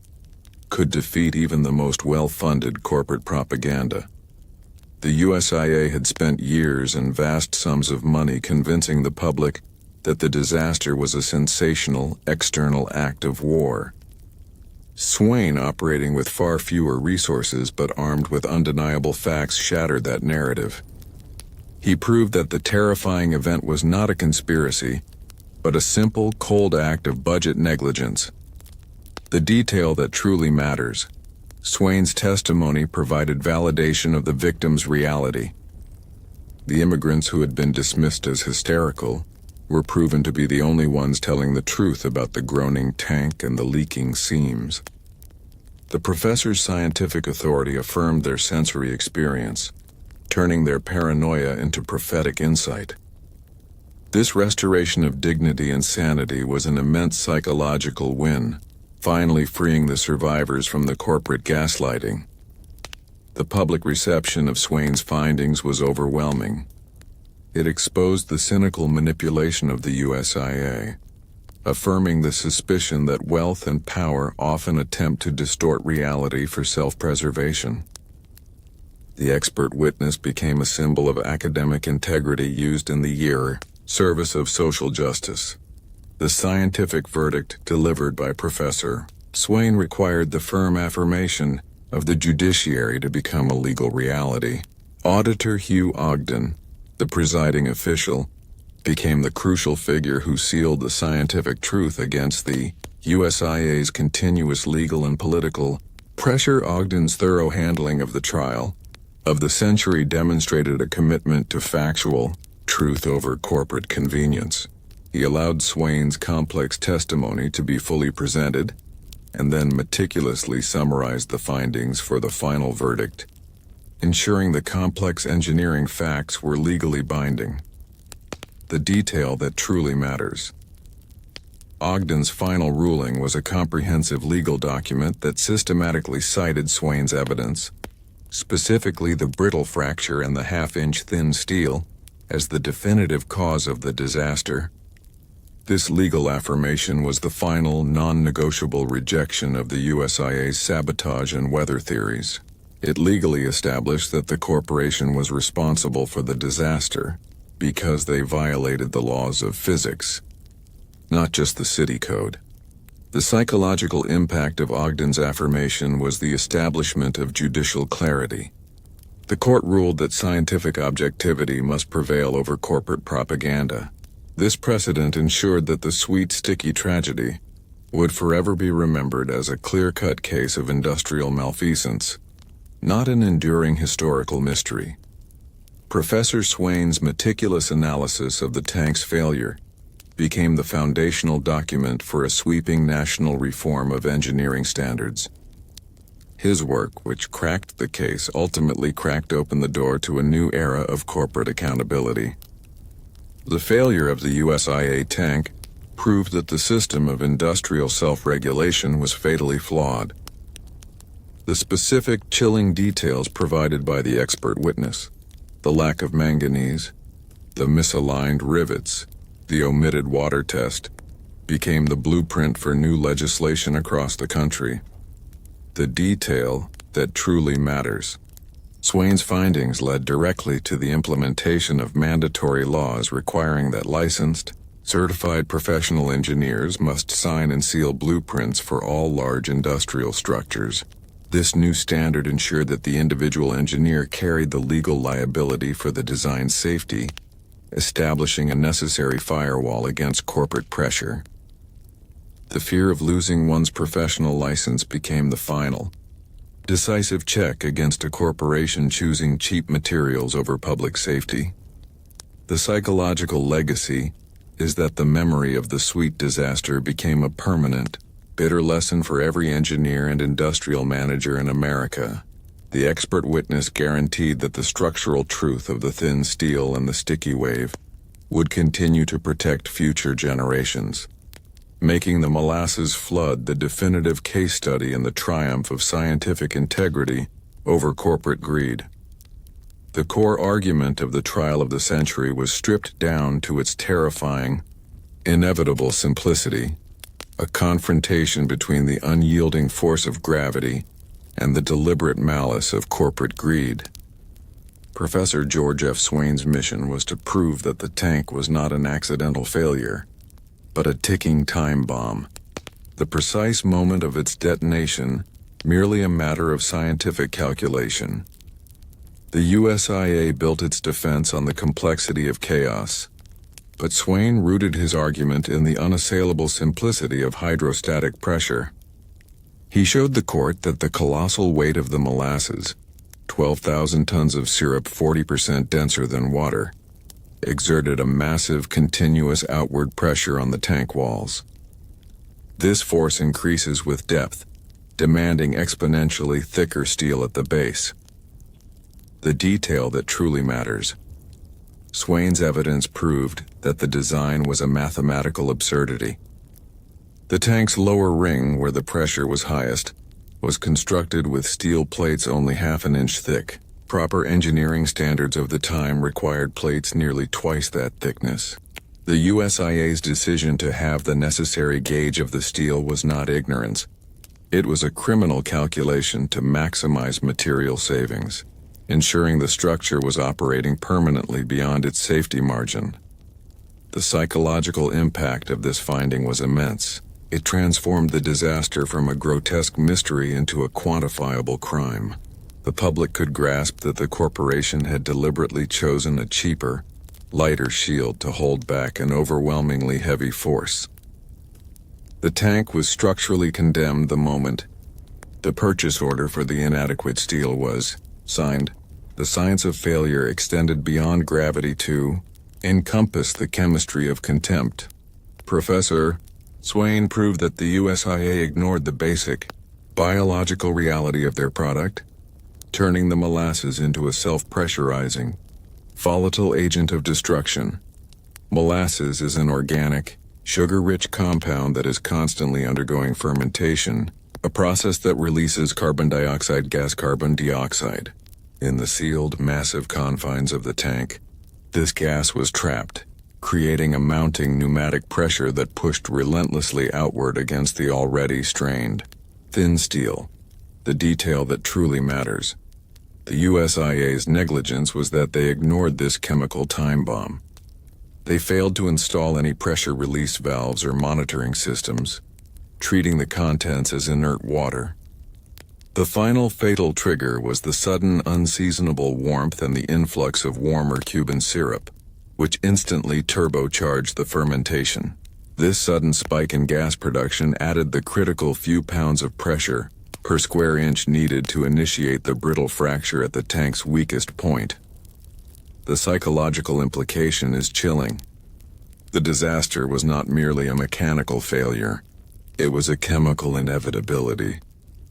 could defeat even the most well-funded corporate propaganda. The USIA had spent years and vast sums of money convincing the public that the disaster was a sensational, external act of war. Swain, operating with far fewer resources but armed with undeniable facts, shattered that narrative. He proved that the terrifying event was not a conspiracy, but a simple, cold act of budget negligence. The detail that truly matters. Swain's testimony provided validation of the victim's reality. The immigrants who had been dismissed as hysterical were proven to be the only ones telling the truth about the groaning tank and the leaking seams. The professor's scientific authority affirmed their sensory experience, turning their paranoia into prophetic insight. This restoration of dignity and sanity was an immense psychological win, finally freeing the survivors from the corporate gaslighting. The public reception of Swain's findings was overwhelming. It exposed the cynical manipulation of the USIA, affirming the suspicion that wealth and power often attempt to distort reality for self-preservation. The expert witness became a symbol of academic integrity used in the service of social justice. The scientific verdict delivered by Professor Swain required the firm affirmation of the judiciary to become a legal reality. Auditor Hugh Ogden, the presiding official, became the crucial figure who sealed the scientific truth against the USIA's continuous legal and political pressure. Ogden's thorough handling of the trial of the century demonstrated a commitment to factual truth over corporate convenience. He allowed Swain's complex testimony to be fully presented, and then meticulously summarized the findings for the final verdict, ensuring the complex engineering facts were legally binding. The detail that truly matters. Ogden's final ruling was a comprehensive legal document that systematically cited Swain's evidence, specifically the brittle fracture and the half-inch thin steel, as the definitive cause of the disaster. This legal affirmation was the final, non-negotiable rejection of the USIA's sabotage and weather theories. It legally established that the corporation was responsible for the disaster because they violated the laws of physics, not just the city code. The psychological impact of Ogden's affirmation was the establishment of judicial clarity. The court ruled that scientific objectivity must prevail over corporate propaganda. This precedent ensured that the sweet, sticky tragedy would forever be remembered as a clear-cut case of industrial malfeasance, not an enduring historical mystery. Professor Swain's meticulous analysis of the tank's failure became the foundational document for a sweeping national reform of engineering standards. His work, which cracked the case, ultimately cracked open the door to a new era of corporate accountability. The failure of the USIA tank proved that the system of industrial self-regulation was fatally flawed. The specific, chilling details provided by the expert witness, the lack of manganese, the misaligned rivets, the omitted water test, became the blueprint for new legislation across the country. The detail that truly matters. Swain's findings led directly to the implementation of mandatory laws requiring that licensed, certified professional engineers must sign and seal blueprints for all large industrial structures. This new standard ensured that the individual engineer carried the legal liability for the design's safety, establishing a necessary firewall against corporate pressure. The fear of losing one's professional license became the final, decisive check against a corporation choosing cheap materials over public safety. The psychological legacy is that the memory of the sweet disaster became a permanent, bitter lesson for every engineer and industrial manager in America. The expert witness guaranteed that the structural truth of the thin steel and the sticky wave would continue to protect future generations, making the Molasses Flood the definitive case study in the triumph of scientific integrity over corporate greed. The core argument of the trial of the century was stripped down to its terrifying, inevitable simplicity, a confrontation between the unyielding force of gravity and the deliberate malice of corporate greed. Professor George F. Swain's mission was to prove that the tank was not an accidental failure, but a ticking time bomb. The precise moment of its detonation, merely a matter of scientific calculation. The USIA built its defense on the complexity of chaos, but Swain rooted his argument in the unassailable simplicity of hydrostatic pressure. He showed the court that the colossal weight of the molasses, 12,000 tons of syrup 40% denser than water, exerted a massive continuous outward pressure on the tank walls. This force increases with depth, demanding exponentially thicker steel at the base. The detail that truly matters. Swain's evidence proved that the design was a mathematical absurdity. The tank's lower ring, where the pressure was highest, was constructed with steel plates only half an inch thick. Proper engineering standards of the time required plates nearly twice that thickness. The USIA's decision to have the necessary gauge of the steel was not ignorance. It was a criminal calculation to maximize material savings, ensuring the structure was operating permanently beyond its safety margin. The psychological impact of this finding was immense. It transformed the disaster from a grotesque mystery into a quantifiable crime. The public could grasp that the corporation had deliberately chosen a cheaper, lighter shield to hold back an overwhelmingly heavy force. The tank was structurally condemned the moment the purchase order for the inadequate steel was signed. The science of failure extended beyond gravity to encompass the chemistry of contempt. Professor Swain proved that the USIA ignored the basic, biological reality of their product, turning the molasses into a self-pressurizing, volatile agent of destruction. Molasses is an organic, sugar-rich compound that is constantly undergoing fermentation, a process that releases carbon dioxide gas carbon dioxide. In the sealed, massive confines of the tank, this gas was trapped, creating a mounting pneumatic pressure that pushed relentlessly outward against the already strained, thin steel, the detail that truly matters. The USIA's negligence was that they ignored this chemical time bomb. They failed to install any pressure release valves or monitoring systems, treating the contents as inert water. The final fatal trigger was the sudden unseasonable warmth and the influx of warmer Cuban syrup, which instantly turbocharged the fermentation. This sudden spike in gas production added the critical few pounds of pressure per square inch needed to initiate the brittle fracture at the tank's weakest point. The psychological implication is chilling. The disaster was not merely a mechanical failure. It was a chemical inevitability,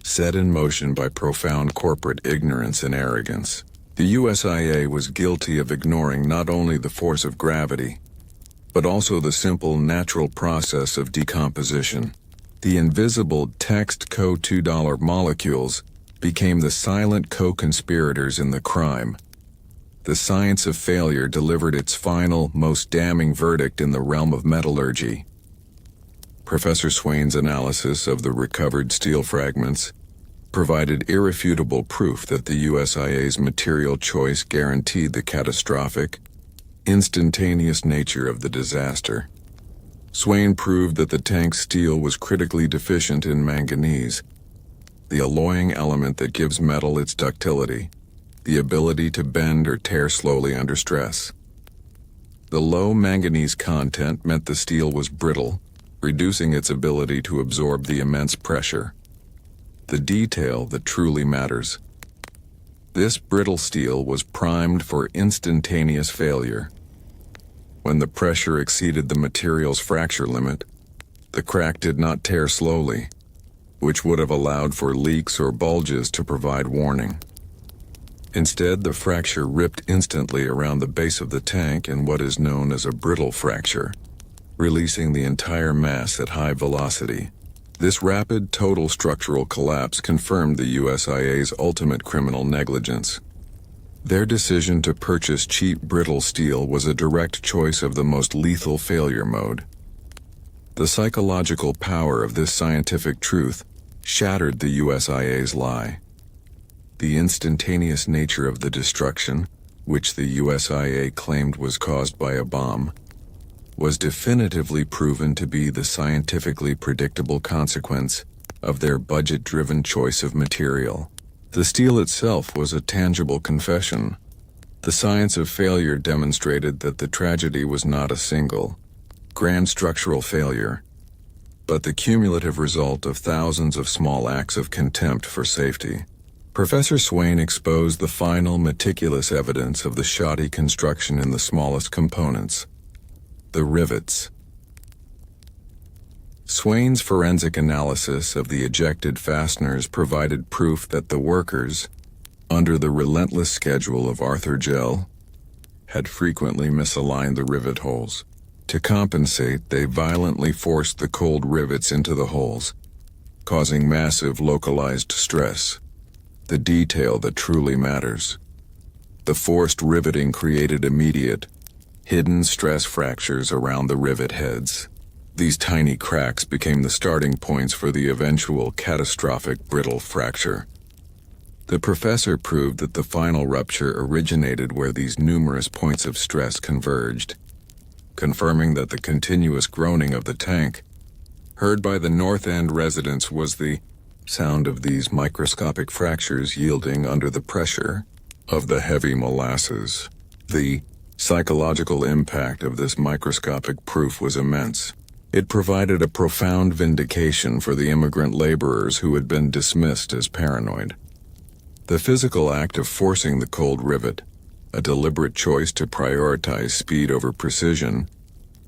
set in motion by profound corporate ignorance and arrogance. The USIA was guilty of ignoring not only the force of gravity, but also the simple natural process of decomposition. The invisible text co-$2 molecules became the silent co-conspirators in the crime. The science of failure delivered its final, most damning verdict in the realm of metallurgy. Professor Swain's analysis of the recovered steel fragments provided irrefutable proof that the USIA's material choice guaranteed the catastrophic, instantaneous nature of the disaster. Swain proved that the tank's steel was critically deficient in manganese, the alloying element that gives metal its ductility, the ability to bend or tear slowly under stress. The low manganese content meant the steel was brittle, reducing its ability to absorb the immense pressure. The detail that truly matters. This brittle steel was primed for instantaneous failure. When the pressure exceeded the material's fracture limit, the crack did not tear slowly, which would have allowed for leaks or bulges to provide warning. Instead, the fracture ripped instantly around the base of the tank in what is known as a brittle fracture, releasing the entire mass at high velocity. This rapid, total structural collapse confirmed the USIA's ultimate criminal negligence. Their decision to purchase cheap, brittle steel was a direct choice of the most lethal failure mode. The psychological power of this scientific truth shattered the USIA's lie. The instantaneous nature of the destruction, which the USIA claimed was caused by a bomb, was definitively proven to be the scientifically predictable consequence of their budget-driven choice of material. The steel itself was a tangible confession. The science of failure demonstrated that the tragedy was not a single, grand structural failure, but the cumulative result of thousands of small acts of contempt for safety. Professor Swain exposed the final, meticulous evidence of the shoddy construction in the smallest components: the rivets. Swain's forensic analysis of the ejected fasteners provided proof that the workers, under the relentless schedule of Arthur Gell, had frequently misaligned the rivet holes. To compensate, they violently forced the cold rivets into the holes, causing massive localized stress, the detail that truly matters. The forced riveting created immediate, hidden stress fractures around the rivet heads. These tiny cracks became the starting points for the eventual catastrophic brittle fracture. The professor proved that the final rupture originated where these numerous points of stress converged, confirming that the continuous groaning of the tank, heard by the North End residents, was the sound of these microscopic fractures yielding under the pressure of the heavy molasses. The psychological impact of this microscopic proof was immense. It provided a profound vindication for the immigrant laborers who had been dismissed as paranoid. The physical act of forcing the cold rivet, a deliberate choice to prioritize speed over precision,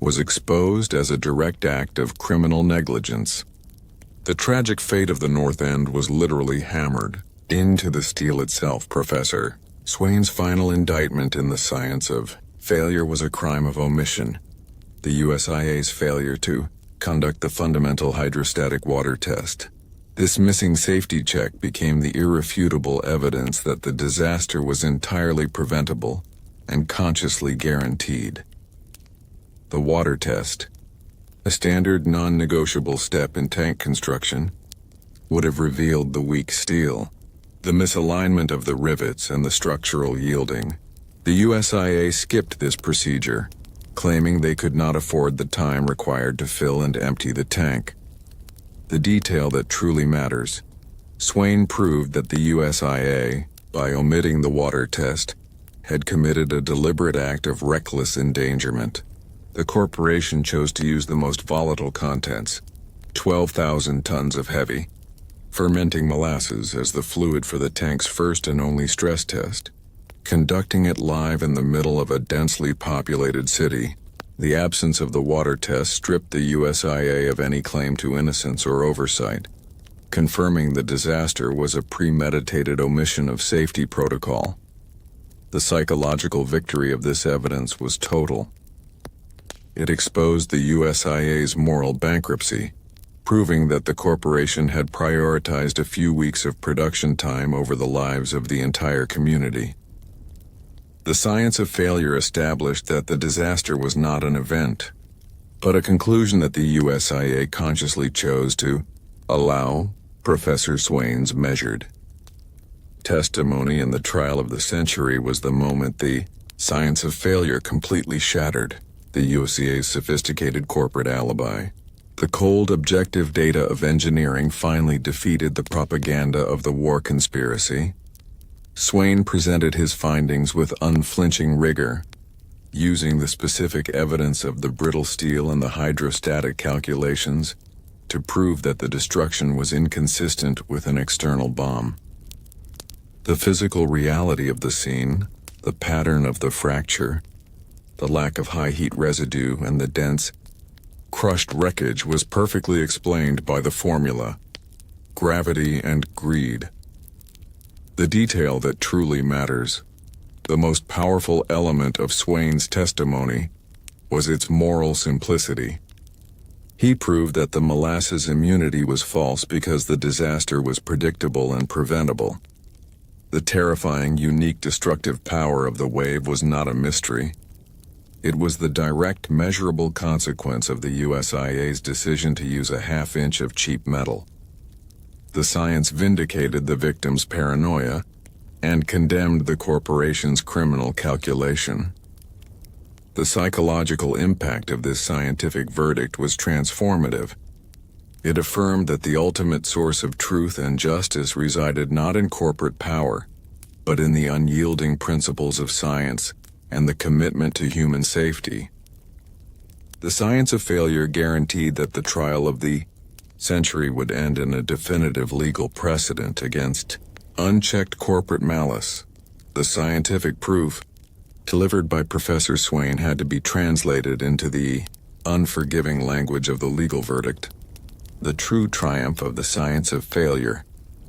was exposed as a direct act of criminal negligence. The tragic fate of the North End was literally hammered into the steel itself. Professor Swain's final indictment in the science of failure was a crime of omission. The USIA's failure to conduct the fundamental hydrostatic water test. This missing safety check became the irrefutable evidence that the disaster was entirely preventable and consciously guaranteed. The water test, a standard non-negotiable step in tank construction, would have revealed the weak steel, the misalignment of the rivets, and the structural yielding. The USIA skipped this procedure, claiming they could not afford the time required to fill and empty the tank. The detail that truly matters. Swain proved that the USIA, by omitting the water test, had committed a deliberate act of reckless endangerment. The corporation chose to use the most volatile contents, 12,000 tons of heavy, fermenting molasses as the fluid for the tank's first and only stress test, conducting it live in the middle of a densely populated city. The absence of the water test stripped the USIA of any claim to innocence or oversight, confirming the disaster was a premeditated omission of safety protocol. The psychological victory of this evidence was total. It exposed the USIA's moral bankruptcy, proving that the corporation had prioritized a few weeks of production time over the lives of the entire community. The science of failure established that the disaster was not an event, but a conclusion that the USIA consciously chose to allow. Professor Swain's measured testimony in the trial of the century was the moment the science of failure completely shattered the USIA's sophisticated corporate alibi. The cold, objective data of engineering finally defeated the propaganda of the war conspiracy. Swain presented his findings with unflinching rigor, using the specific evidence of the brittle steel and the hydrostatic calculations to prove that the destruction was inconsistent with an external bomb. The physical reality of the scene, the pattern of the fracture, The lack of high heat residue and the dense, crushed wreckage was perfectly explained by the formula: gravity and greed. The detail that truly matters, the most powerful element of Swain's testimony, was its moral simplicity. He proved that the molasses immunity was false because the disaster was predictable and preventable. The terrifying, unique destructive power of the wave was not a mystery. It was the direct, measurable consequence of the USIA's decision to use a half-inch of cheap metal. The science vindicated the victim's paranoia and condemned the corporation's criminal calculation. The psychological impact of this scientific verdict was transformative. It affirmed that the ultimate source of truth and justice resided not in corporate power, but in the unyielding principles of science and the commitment to human safety. The science of failure guaranteed that the trial of the century would end in a definitive legal precedent against unchecked corporate malice. The scientific proof delivered by Professor Swain had to be translated into the unforgiving language of the legal verdict. The true triumph of the science of failure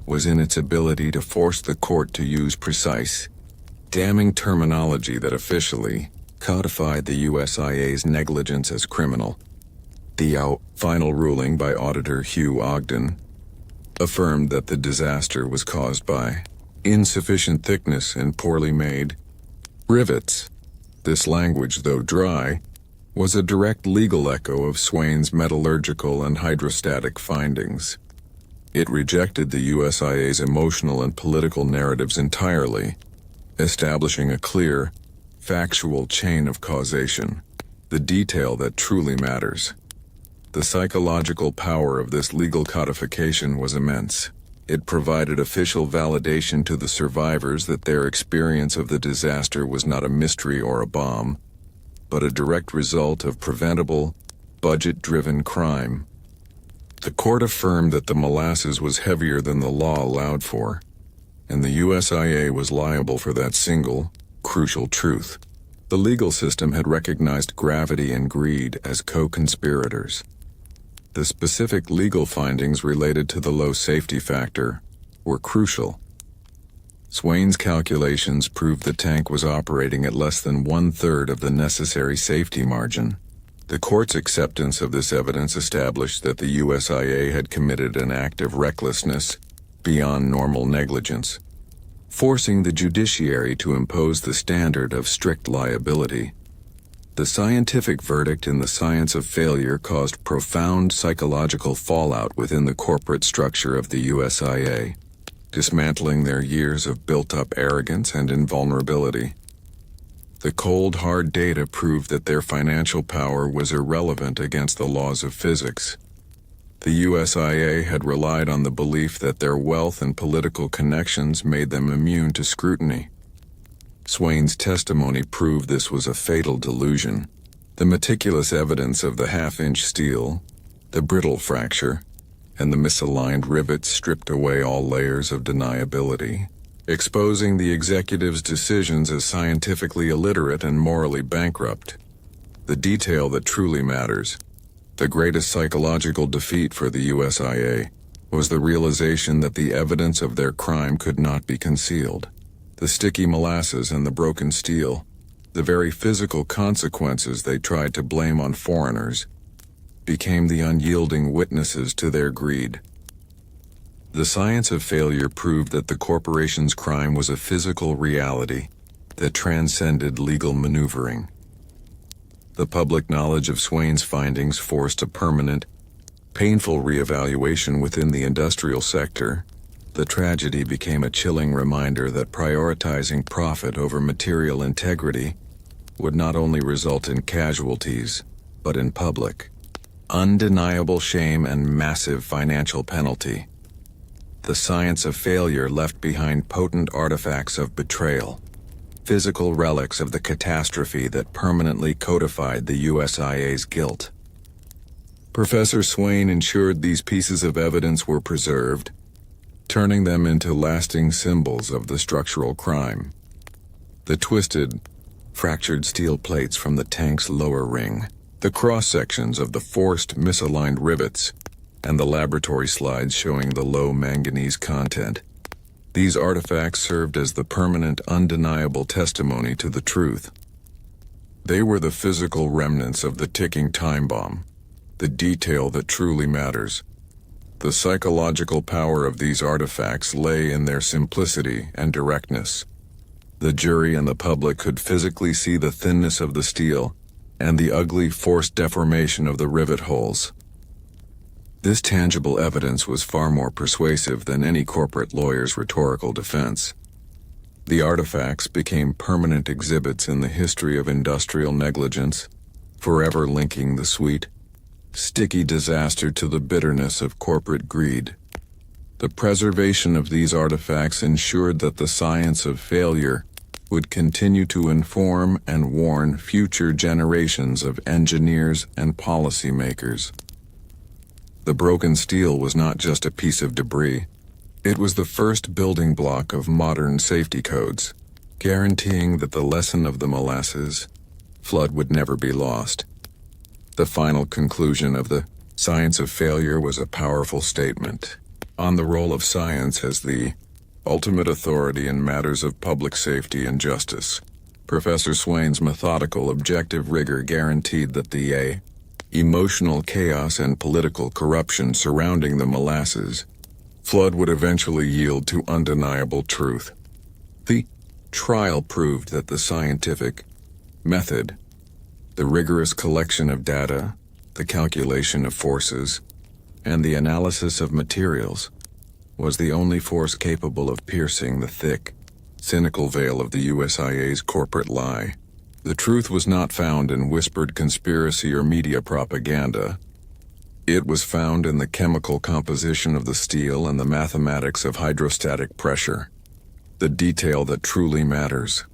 was in its ability to force the court to use precise, damning terminology that officially codified the USIA's negligence as criminal. The final ruling by Auditor Hugh Ogden affirmed that the disaster was caused by insufficient thickness and poorly made rivets. This language, though dry, was a direct legal echo of Swain's metallurgical and hydrostatic findings. It rejected the USIA's emotional and political narratives entirely, establishing a clear, factual chain of causation, the detail that truly matters. The psychological power of this legal codification was immense. It provided official validation to the survivors that their experience of the disaster was not a mystery or a bomb, but a direct result of preventable, budget-driven crime. The court affirmed that the molasses was heavier than the law allowed for, and the USIA was liable for that single, crucial truth. The legal system had recognized gravity and greed as co-conspirators. The specific legal findings related to the low safety factor were crucial. Swain's calculations proved the tank was operating at less than 1/3 of the necessary safety margin. The court's acceptance of this evidence established that the USIA had committed an act of recklessness beyond normal negligence, forcing the judiciary to impose the standard of strict liability. The scientific verdict in the science of failure caused profound psychological fallout within the corporate structure of the USIA, dismantling their years of built-up arrogance and invulnerability. The cold, hard data proved that their financial power was irrelevant against the laws of physics. The USIA had relied on the belief that their wealth and political connections made them immune to scrutiny. Swain's testimony proved this was a fatal delusion. The meticulous evidence of the half-inch steel, the brittle fracture, and the misaligned rivets stripped away all layers of deniability, exposing the executive's decisions as scientifically illiterate and morally bankrupt. The detail that truly matters, the greatest psychological defeat for the USIA, was the realization that the evidence of their crime could not be concealed. The sticky molasses and the broken steel, the very physical consequences they tried to blame on foreigners, became the unyielding witnesses to their greed. The science of failure proved that the corporation's crime was a physical reality that transcended legal maneuvering. The public knowledge of Swain's findings forced a permanent, painful reevaluation within the industrial sector. The tragedy became a chilling reminder that prioritizing profit over material integrity would not only result in casualties, but in public, undeniable shame and massive financial penalty. The science of failure left behind potent artifacts of betrayal, physical relics of the catastrophe that permanently codified the USIA's guilt. Professor Swain ensured these pieces of evidence were preserved, turning them into lasting symbols of the structural crime. The twisted, fractured steel plates from the tank's lower ring, the cross-sections of the forced misaligned rivets, and the laboratory slides showing the low manganese content. These artifacts served as the permanent, undeniable testimony to the truth. They were the physical remnants of the ticking time bomb, the detail that truly matters. The psychological power of these artifacts lay in their simplicity and directness. The jury and the public could physically see the thinness of the steel and the ugly forced deformation of the rivet holes. This tangible evidence was far more persuasive than any corporate lawyer's rhetorical defense. The artifacts became permanent exhibits in the history of industrial negligence, forever linking the sweet, sticky disaster to the bitterness of corporate greed. The preservation of these artifacts ensured that the science of failure would continue to inform and warn future generations of engineers and policymakers. The broken steel was not just a piece of debris. It was the first building block of modern safety codes, guaranteeing that the lesson of the Molasses Flood would never be lost. The final conclusion of the science of failure was a powerful statement on the role of science as the ultimate authority in matters of public safety and justice. Professor Swain's methodical, objective rigor guaranteed that the emotional chaos and political corruption surrounding the Molasses Flood would eventually yield to undeniable truth. The trial proved that the scientific method, the rigorous collection of data, the calculation of forces, and the analysis of materials was the only force capable of piercing the thick, cynical veil of the USIA's corporate lie. The truth was not found in whispered conspiracy or media propaganda. It was found in the chemical composition of the steel and the mathematics of hydrostatic pressure, the detail that truly matters.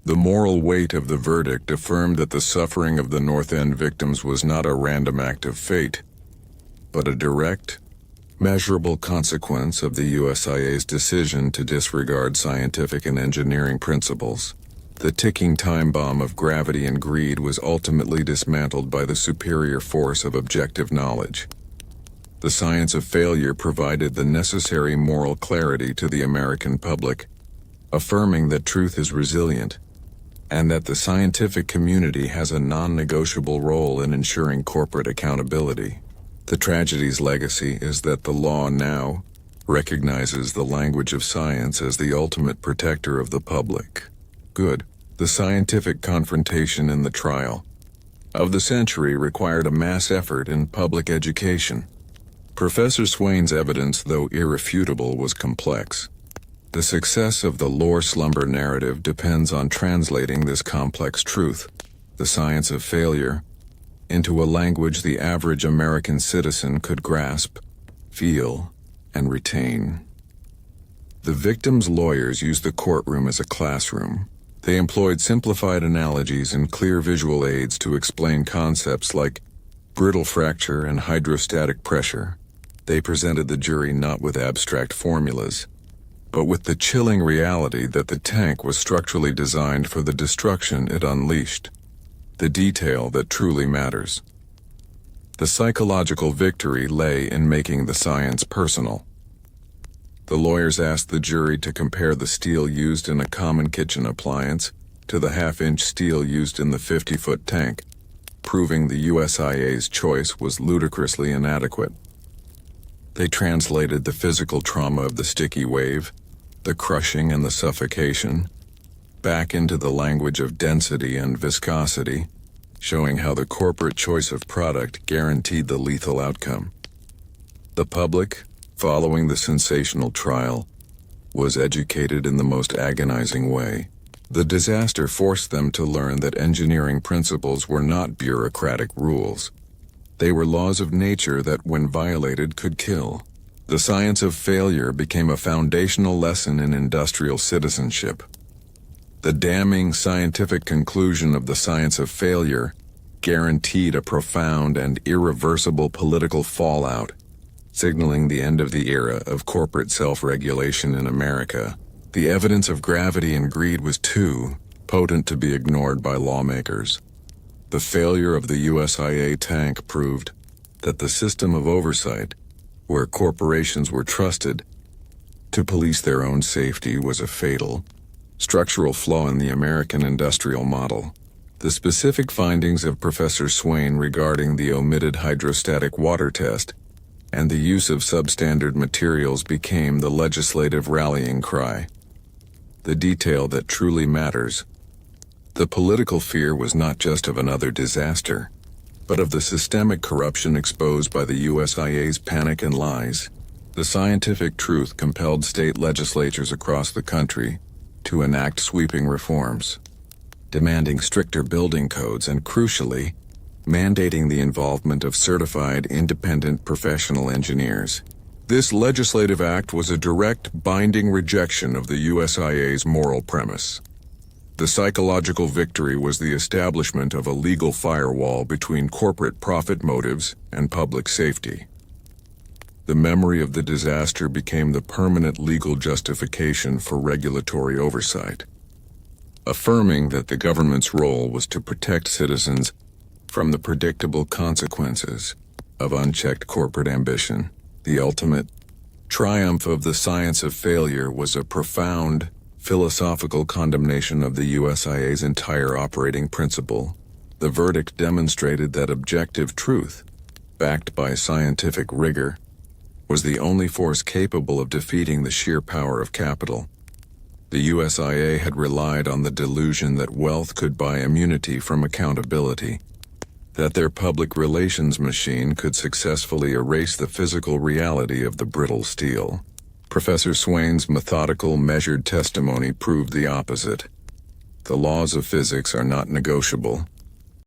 The moral weight of the verdict affirmed that the suffering of the North End victims was not a random act of fate, but a direct, measurable consequence of the USIA's decision to disregard scientific and engineering principles. The ticking time bomb of gravity and greed was ultimately dismantled by the superior force of objective knowledge. The science of failure provided the necessary moral clarity to the American public, affirming that truth is resilient, and that the scientific community has a non-negotiable role in ensuring corporate accountability. The tragedy's legacy is that the law now recognizes the language of science as the ultimate protector of the public good. The scientific confrontation in the trial of the century required a mass effort in public education. Professor Swain's evidence, though irrefutable, was complex. The success of the Lore Slumber narrative depends on translating this complex truth, the science of failure, into a language the average American citizen could grasp, feel, and retain. The victims' lawyers used the courtroom as a classroom. They employed simplified analogies and clear visual aids to explain concepts like brittle fracture and hydrostatic pressure. They presented the jury not with abstract formulas, but with the chilling reality that the tank was structurally designed for the destruction it unleashed, the detail that truly matters. The psychological victory lay in making the science personal. The lawyers asked the jury to compare the steel used in a common kitchen appliance to the half-inch steel used in the 50-foot tank, proving the USIA's choice was ludicrously inadequate. They translated the physical trauma of the sticky wave, the crushing and the suffocation, back into the language of density and viscosity, showing how the corporate choice of product guaranteed the lethal outcome. The public, following the sensational trial, was educated in the most agonizing way. The disaster forced them to learn that engineering principles were not bureaucratic rules. They were laws of nature that, when violated, could kill. The science of failure became a foundational lesson in industrial citizenship. The damning scientific conclusion of the science of failure guaranteed a profound and irreversible political fallout, signaling the end of the era of corporate self-regulation in America. The evidence of gravity and greed was too potent to be ignored by lawmakers. The failure of the USIA tank proved that the system of oversight, where corporations were trusted to police their own safety, was a fatal, structural flaw in the American industrial model. The specific findings of Professor Swain regarding the omitted hydrostatic water test and the use of substandard materials became the legislative rallying cry. The detail that truly matters. The political fear was not just of another disaster, but of the systemic corruption exposed by the USIA's panic and lies. The scientific truth compelled state legislatures across the country to enact sweeping reforms, demanding stricter building codes and, crucially, mandating the involvement of certified independent professional engineers. This legislative act was a direct, binding rejection of the USIA's moral premise. The psychological victory was the establishment of a legal firewall between corporate profit motives and public safety. The memory of the disaster became the permanent legal justification for regulatory oversight, affirming that the government's role was to protect citizens from the predictable consequences of unchecked corporate ambition. The ultimate triumph of the science of failure was a profound philosophical condemnation of the USIA's entire operating principle. The verdict demonstrated that objective truth, backed by scientific rigor, was the only force capable of defeating the sheer power of capital. The USIA had relied on the delusion that wealth could buy immunity from accountability, that their public relations machine could successfully erase the physical reality of the brittle steel. Professor Swain's methodical, measured testimony proved the opposite. The laws of physics are not negotiable.